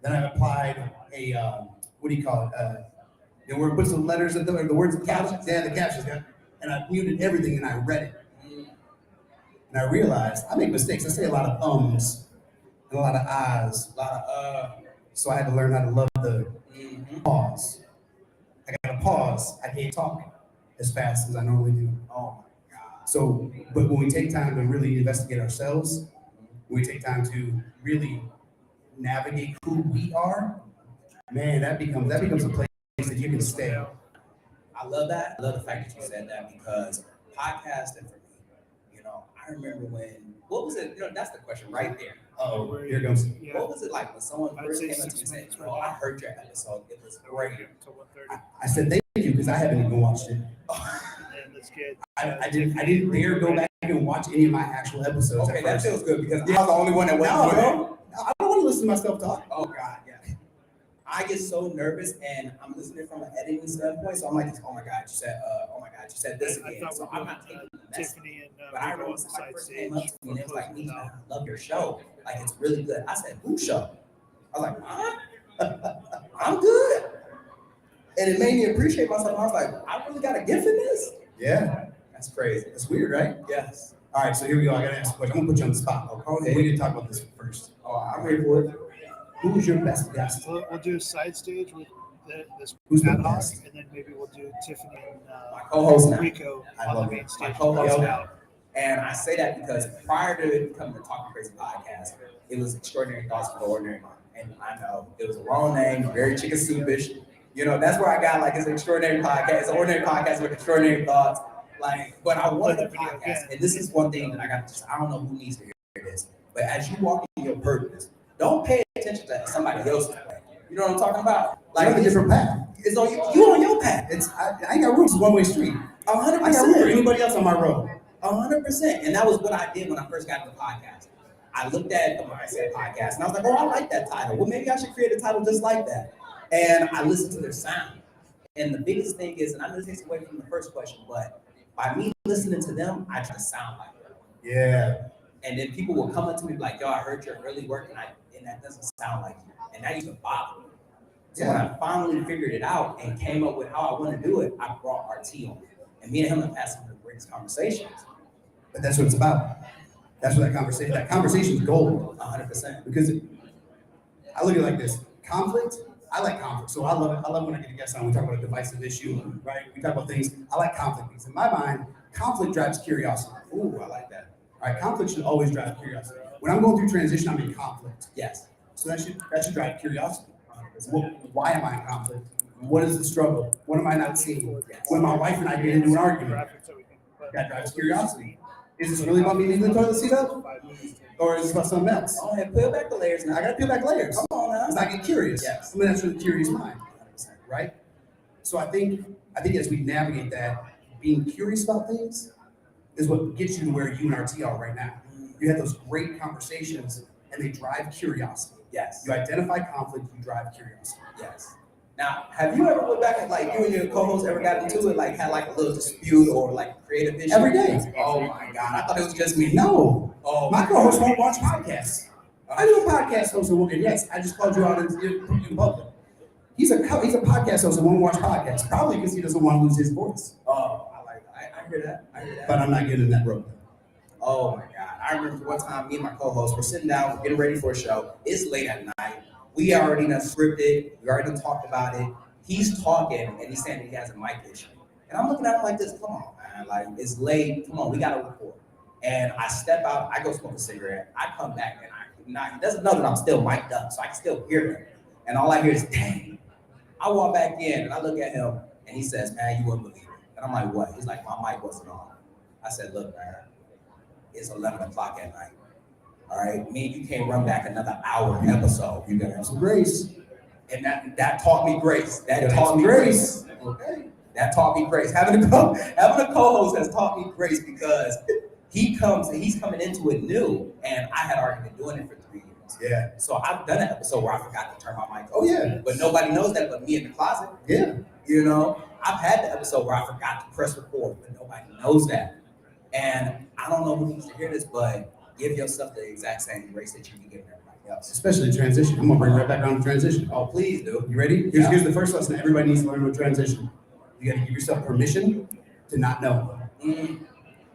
Then I applied a, what do you call it? Where it puts the letters at the words of captions. Yeah, the captions. Yeah. And I muted everything and I read it. And I realized I make mistakes. I say a lot of ums and a lot of ahs, a lot of So I had to learn how to love the pause. I got to pause. I can't talk as fast as I normally do. Oh my God. So, but when we take time to really investigate ourselves, when we take time to really navigate who we are, man, that becomes a place that you can stay. I love that. I love the fact that you said that because podcasting for me, you know, I remember what was it? You know, that's the question right there. Oh, here goes. What was it like when someone first came up to you and said, "Oh, I heard your episode. It was great." I said thank you because I haven't even watched it. I didn't dare go back and watch any of my actual episodes. Okay, that feels good because I was the only one that wasn't. No, I don't want to listen to myself talk. Oh God, yeah. I get so nervous and I'm listening from an editing standpoint, so I'm like, oh my God, you said this again. So I'm not taking the message. But I remember somebody first came up to me and it was like, "Meech, I love your show. Like it's really good." I said, "Who show?" I was like, "Huh? I'm good." And it made me appreciate myself. I was like, I really got a gift in this? Yeah. That's crazy. That's weird, right? Yes. All right, so here we go. I gotta ask a question. I'm gonna put you on the spot. Okay. We need to talk about this first. Oh, I'm ready for it. Who was your best guest? We'll do a side stage with this Who's the ad hoc, best? and then maybe we'll do Tiffany and My co-host now. Rico I on the love main it. stage. My co-host now. And I say that because prior to becoming the Talking Crazy podcast, it was Extraordinary Thoughts for the Ordinary Mind. And I know it was a wrong name, very chicken soupish. You know, that's where I got like it's an extraordinary podcast, it's an ordinary podcast with extraordinary thoughts. Like, but I wanted a podcast, and this is one thing that I don't know who needs to hear this, but as you walk in your purpose, don't pay attention to somebody else's way. You know what I'm talking about? Like a different path. It's on you on your path. I ain't got rules. It's a one-way street. 100%. I got room for anybody else on my road. 100%. And that was what I did when I first got into podcast. I looked at the Mindset podcast and I was like, oh, I like that title. Well, maybe I should create a title just like that. And I listened to their sound. And the biggest thing is, and I know this takes away from the first question, but by me listening to them, I try to sound like them. Yeah. And then people will come up to me like, yo, I heard your early work and that doesn't sound like you. And that used to bother me. So when I finally figured it out and came up with how I want to do it, I brought RT on. And me and him have had some of the greatest conversations. But that's what it's about. That's what that conversation is gold. 100%. Because I look at it like this. Conflict, I like conflict. So I love it. I love when I get a guest on, we talk about a divisive issue, right? We talk about things. I like conflict because in my mind, conflict drives curiosity. Ooh, I like that. All right, conflict should always drive curiosity. When I'm going through transition, I'm in conflict. Yes. So that should drive curiosity. Why am I in conflict? What is the struggle? What am I not seeing? When my wife and I get into an argument, that drives curiosity. Is this really about me leaving the toilet seat up? Or is this about something else? Oh, yeah, peel back the layers now. I gotta peel back layers. Come on now. Because I get curious. Yes. I'm a naturally curious mind, right? So I think as we navigate that, being curious about things is what gets you to where you and RT are right now. You have those great conversations and they drive curiosity. Yes. You identify conflict, you drive curiosity. Yes. Now, have you ever looked back at like you and your co-host ever got into it, like had like a little dispute or like creative issue? Every day. Oh my God. I thought it was just me. No. Oh, my co-host won't watch podcasts. I do a podcast host and yes, I just called you out in public. He's a podcast host and won't watch podcasts, probably because he doesn't want to lose his voice. Oh, I hear that. I hear that. But I'm not getting in that road. Oh my God. I remember one time me and my co-host were sitting down, getting ready for a show. It's late at night. We already done scripted. We already done talked about it. He's talking and he's saying that he has a mic issue. And I'm looking at him like this, come on, man. Like, it's late. Come on, we got to record. And I step out, I go smoke a cigarette. I come back and he doesn't know that I'm still mic'd up, so I can still hear him. And all I hear is, dang. I walk back in and I look at him and he says, man, you wouldn't believe it. And I'm like, what? He's like, my mic wasn't on. I said, look, man, it's 11 o'clock at night. All right, me and you can't run back another hour episode. You gotta have some grace. And that taught me grace. That taught me grace. Okay. That taught me grace. Having a co-host has taught me grace because he comes and he's coming into it new, and I had already been doing it for 3 years. Yeah. So I've done an episode where I forgot to turn my mic on. Oh yeah. But nobody knows that but me in the closet. Yeah. You know, I've had the episode where I forgot to press record, but nobody knows that. And I don't know who needs to hear this, but give yourself the exact same grace that you be giving everybody else. Especially transition. I'm gonna bring right back on to transition. Oh, please do. You ready? Here's the first lesson everybody needs to learn with transition. You gotta give yourself permission to not know. And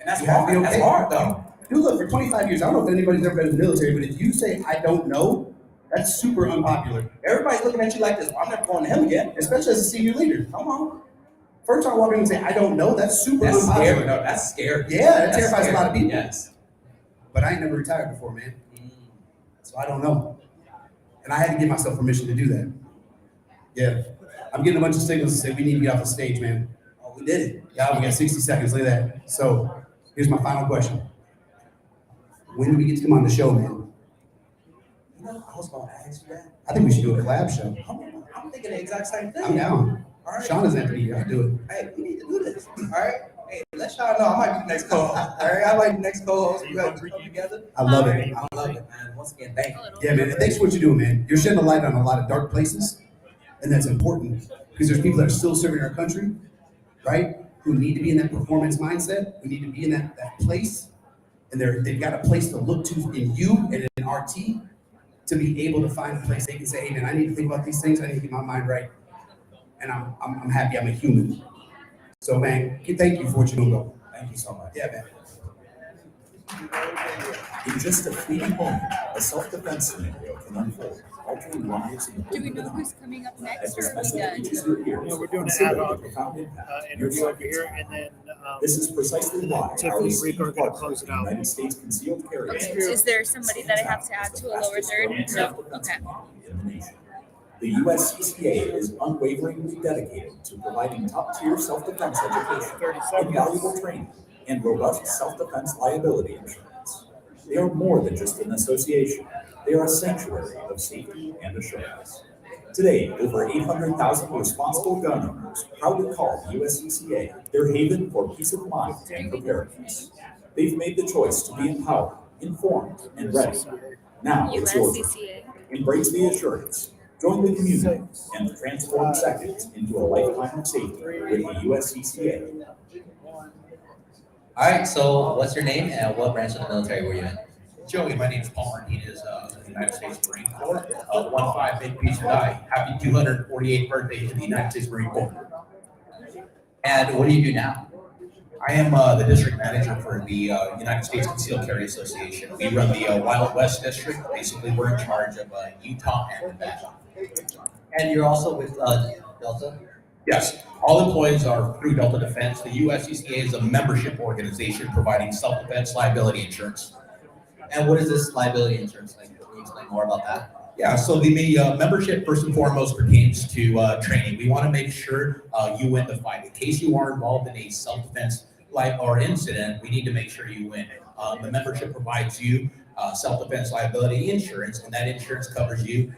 that's You have to hard. be That's okay. hard though. Dude, look, for 25 years, I don't know if anybody's ever been in the military, but if you say I don't know, that's super unpopular. Everybody's looking at you like this. I'm never going to him again. Especially as a senior leader. Come on. First time I walk in and say I don't know, that's super That's unpopular. scary. No, that's scary. Yeah, that That's terrifies scary. a lot of people. Yes. But I ain't never retired before, man. So I don't know. And I had to give myself permission to do that. Yeah. I'm getting a bunch of signals that say we need to get off the stage, man. Oh, we did it. Yeah, we got 60 seconds. Look at that. So here's my final question. When do we get to come on the show, man? You know, I was going to ask you that. I think we should do a collab show. I'm thinking the exact same thing. I'm down. All right. Sean doesn't have to be here. I'll do it. Hey, we need to do this. All right. Hey, let y'all know I might be the next co-host. All right. I might be the next co-host. We got to come together. I love it. I love it, man. Once again, thank you. Yeah, man. And thanks for what you're doing, man. You're shedding a light on a lot of dark places, and that's important because there's people that are still serving our country, right? Who need to be in that performance mindset. Who need to be in that place, and they've got a place to look to in you and in RT to be able to find a place they can say, "Hey, man, I need to think about these things. I need to get my mind right." And I'm happy I'm a human. So, man, thank you for what you're doing, bro. Thank you so much. Yeah, man. In just a fleeting moment, a self-defense scenario can unfold, altering lives and Do we know who's coming up next, or are we especially done? reaches your ears. No, we're doing an Consider ad the hoc profound impact interview your over here, and then This is precisely why Tiffany our and esteemed Rico are gonna partner, close it the out. United States Concealed Carry Okay, Agency, is there somebody that I have to add to a lower third? No? Okay. in the nation. The USCCA is unwaveringly dedicated to providing top-tier self-defense education, invaluable training, and robust self-defense liability insurance. They are more than just an association. They are a sanctuary of safety and assurance. Today, over 800,000 responsible gun owners proudly call the USCCA their haven for peace of mind and preparedness. They've made the choice to be empowered, informed, and ready. Now it's your turn. Embrace the assurance, join the community, and transform seconds into a lifetime of safety with the USCCA. All right, so what's your name and what branch of the military were you in? Joey, my name is Paul Martinez, United States Marine Corps, 1-5 Big Peace Die. Happy 248th birthday to the United States Marine Corps. And what do you do now? I am the district manager for the United States Concealed Carry Association. We run the Wild West District. Basically, we're in charge of Utah and Nevada. And you're also with Delta? Yes, all employees are through Delta Defense. The USCCA is a membership organization providing self-defense liability insurance. And what is this liability insurance like? Can you explain more about that? Yeah, so the membership first and foremost pertains to training. We want to make sure you win the fight. In case you are involved in a self-defense or incident, we need to make sure you win it. The membership provides you self-defense liability insurance, and that insurance covers you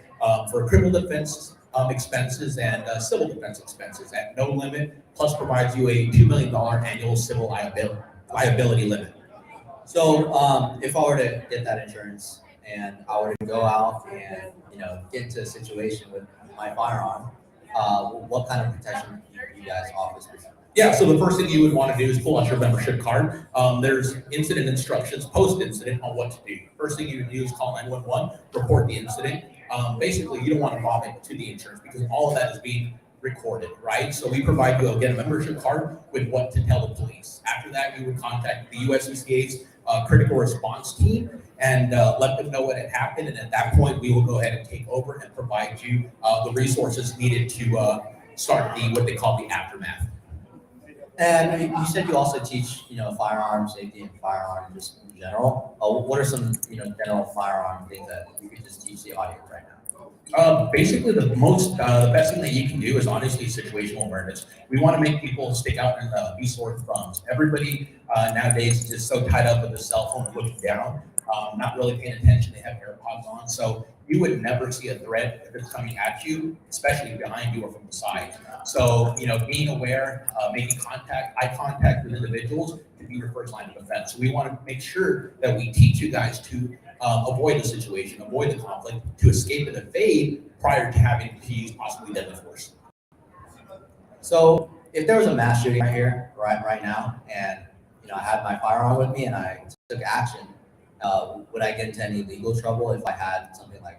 for criminal defense expenses and civil defense expenses at no limit, plus provides you a $2 million annual civil liability limit. So if I were to get that insurance and I were to go out and get into a situation with my firearm, what kind of protection do you guys offer? Yeah, so the first thing you would want to do is pull out your membership card. There's incident instructions post-incident on what to do. First thing you would do is call 911, report the incident. Basically, you don't want to vomit to the insurance because all of that is being recorded, right? So we provide you, again, a membership card with what to tell the police. After that, you would contact the USCCA's critical response team and let them know what had happened. And at that point, we will go ahead and take over and provide you the resources needed to start what they call the aftermath. And you said you also teach, firearm safety and firearm just in general. What are some, general firearm things that you could just teach the audience right now? Basically, the best thing that you can do is honestly situational awareness. We want to make people stick out and be sore thumbs. Everybody nowadays is just so tied up with their cell phone looking down, not really paying attention. They have AirPods on. So you would never see a threat if it's coming at you, especially behind you or from the side. So, being aware, making eye contact with individuals to be your first line of defense. So we want to make sure that we teach you guys to avoid the situation, avoid the conflict, to escape and evade prior to having to use possibly deadly force. So if there was a mass shooting right here, right now, and I had my firearm with me and I took action, would I get into any legal trouble if I had something like?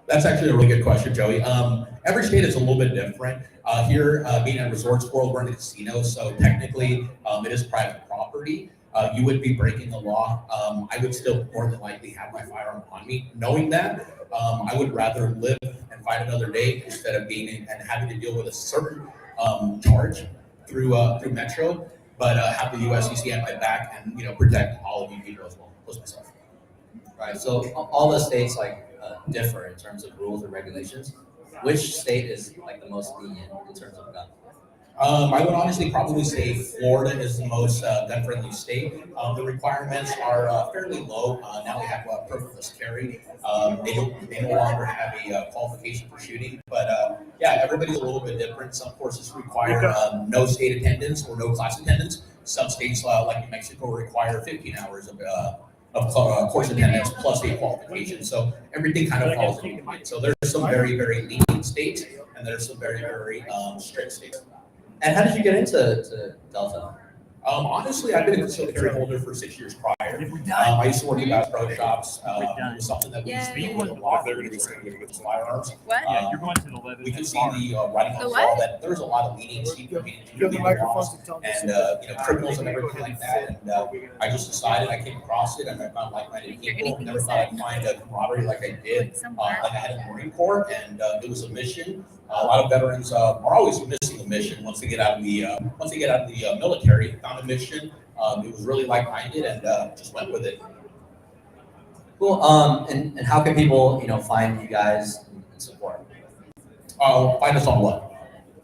That's actually a really good question, Joey. Every state is a little bit different. Here, being at Resorts World, we're in a casino, so technically it is private property. You would be breaking the law. I would still more than likely have my firearm on me. Knowing that, I would rather live and fight another day instead of being and having to deal with a certain charge through Metro, but have the USCCA at my back and protect all of you people as well, plus myself. Right. So all the states differ in terms of rules and regulations. Which state is the most lenient in terms of guns? I would honestly probably say Florida is the most gun-friendly state. The requirements are fairly low. Now we have permitless carry. They no longer have a qualification for shooting. But yeah, everybody's a little bit different. Some courses require no state attendance or no class attendance. Some states, like New Mexico, require 15 hours of course attendance plus a qualification. So everything kind of falls into line. So there's some very, very lenient states, and there's some very, very strict states. And how did you get into Delta? Honestly, I've been a concealed carry holder for 6 years prior. I used to work in Bass Pro Shops. It was something that we used to be with a lot of firearms. What? You're going to the 11. We could see the writing on the wall that there's a lot of leniency between laws and criminals and everything like that. And I just decided, I came across it and I found like-minded people. Never thought I'd find a camaraderie like I did, like I had in the Marine Corps, and it was a mission. A lot of veterans are always missing a mission once they get out of the military. Found a mission. It was really like-minded, and just went with it. Cool. And how can people find you guys and support? Find us on what?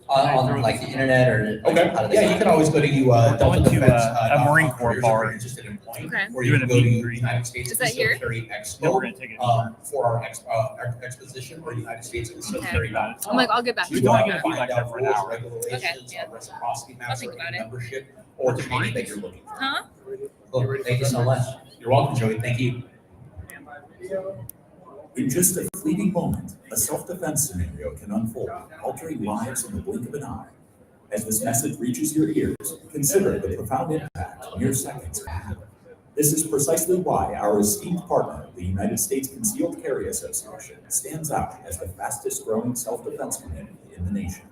On like the internet or like, Okay, how do they yeah, you find can it? always go to Delta going to Defense. a Marine Corps bar. Interested in Point, Okay. or you can Doing a go to meet and greet. United States Is that here? Military Yeah, Expo we're gonna take it. for our exposition, or United States Military. I'm like, I'll get back to You you. want on to that. find out for an rules, hour. regulations, Okay, yeah. reciprocity I'll maps, think or about it. membership, or training that you're looking for. Huh? Cool. Thank you so much. You're welcome, Joey. Thank you. In just a fleeting moment, a self-defense scenario can unfold, altering lives in the blink of an eye. As this message reaches your ears, consider the profound impact mere seconds can have. This is precisely why our esteemed partner, the United States Concealed Carry Association, stands out as the fastest growing self-defense community in the nation.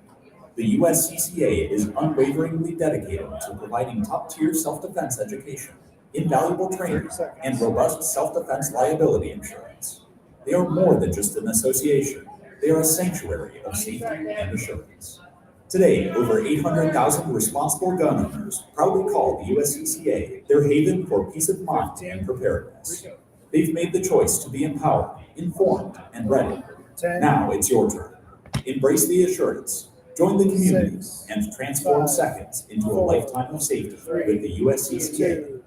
The USCCA is unwaveringly dedicated to providing top-tier self-defense education, invaluable training, and robust self-defense liability insurance. They are more than just an association. They are a sanctuary of safety and assurance. Today, over 800,000 responsible gun owners proudly call the USCCA their haven for peace of mind and preparedness. They've made the choice to be empowered, informed, and ready. Now it's your turn. Embrace the assurance, join the community, and transform seconds into a lifetime of safety with the USCCA.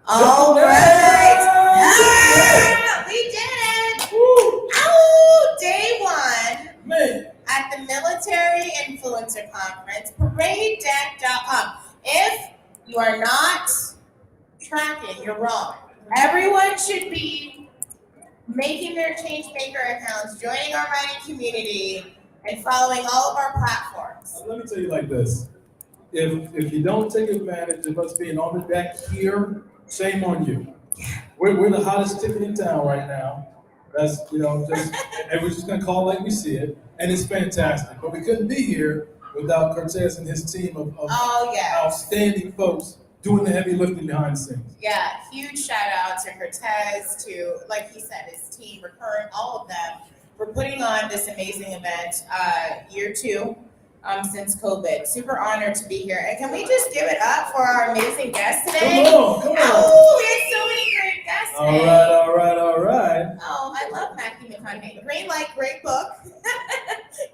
All right. We did it. Oh, day one. Man. At the Military Influencer Conference, paradedeck.com. If you are not tracking, you're wrong. Everyone should be making their Changemaker accounts, joining our writing community, and following all of our platforms. Let me tell you like this. If you don't take advantage of us being on the deck here, shame on you. We're the hottest ticket in town right now. That's, just, and we're just gonna call it like we see it, and it's fantastic. But we couldn't be here without Cortez and his team of outstanding folks doing the heavy lifting behind the scenes. Yeah, huge shout out to Cortez, to, like he said, his team, Recurrent, all of them, for putting on this amazing event, year two, since COVID. Super honored to be here. And can we just give it up for our amazing guest today? Come on. Oh, we have so many great guests today. All right. Oh, I love Matthew McConaughey. Green Light, great book.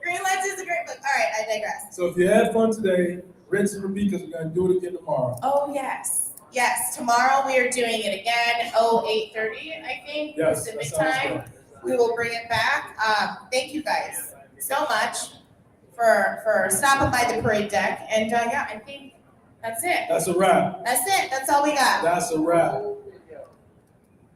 Green Light is a great book. All right, I digress. So if you had fun today, rinse and repeat, because we're gonna do it again tomorrow. Oh, yes. Yes, tomorrow we are doing it again, 8:30, I think, Yes, Pacific that sounds time. good. We will bring it back. Thank you guys so much for stopping by the parade deck. And yeah, I think that's it. That's a wrap. That's it. That's all we got. That's a wrap.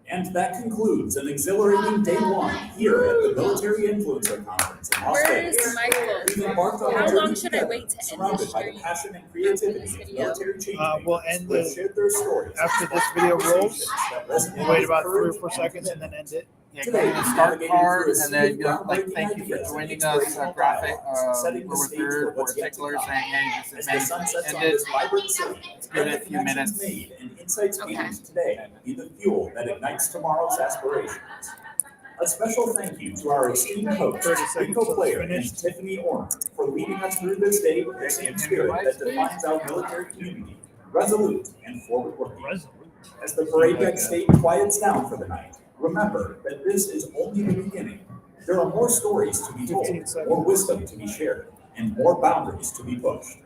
And that concludes an exhilarating day one here at the Military Influencer Conference in Las Where's Vegas. Michael? We've embarked on a How journey long should I together, wait to end surrounded this by the stream? passion and creativity of military change We'll end who have the- shared their stories. after and this video conversations rolls, that resonate We'll wait with about 3 or courage 4 and seconds and commitment. then end it. Yeah, Today, go to the we're start navigating card, through a and then, sea of like, groundbreaking thank you for ideas and joining us, inspirational graphic, dialogues, setting the where stage we're for what's yet to particular, come. saying, hey, this As event the sun sets on ended, this vibrant city, give it let a the few connections minutes. made and insights gained today be the fuel that ignites tomorrow's aspirations. A special thank you to our esteemed hosts, 30 seconds Rico till Player it's and finished. Tiffany Orner, for leading us through this day with the same spirit that defines our military community, resolute and forward-looking. As the parade deck stage quiets down for the night, remember that this is only the beginning. There are more stories to be told, more wisdom to be shared, and more boundaries to be pushed.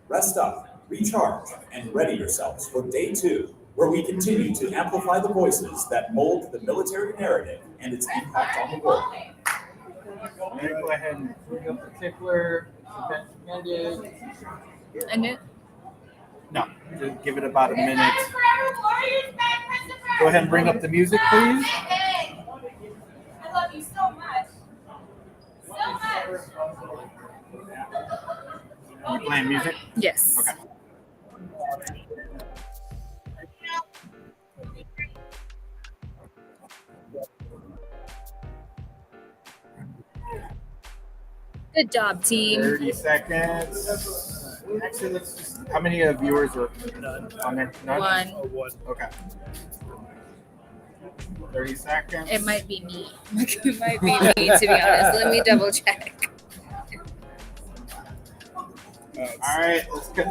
Rest up, recharge, and ready yourselves for day two, where we continue to amplify the voices that mold the military narrative and its impact on the world. Go ahead and bring up the tickler, event ended. End it? No, just give it about a minute. Go ahead and bring up the music, please. I love you so much. So much. You playing music? Yes. Okay. Good job, team. 30 seconds. Actually, let's just, how many viewers are on there? None? One. Okay. 30 seconds. It might be me. It might be me, to be honest. Let me double check. All right, let's get the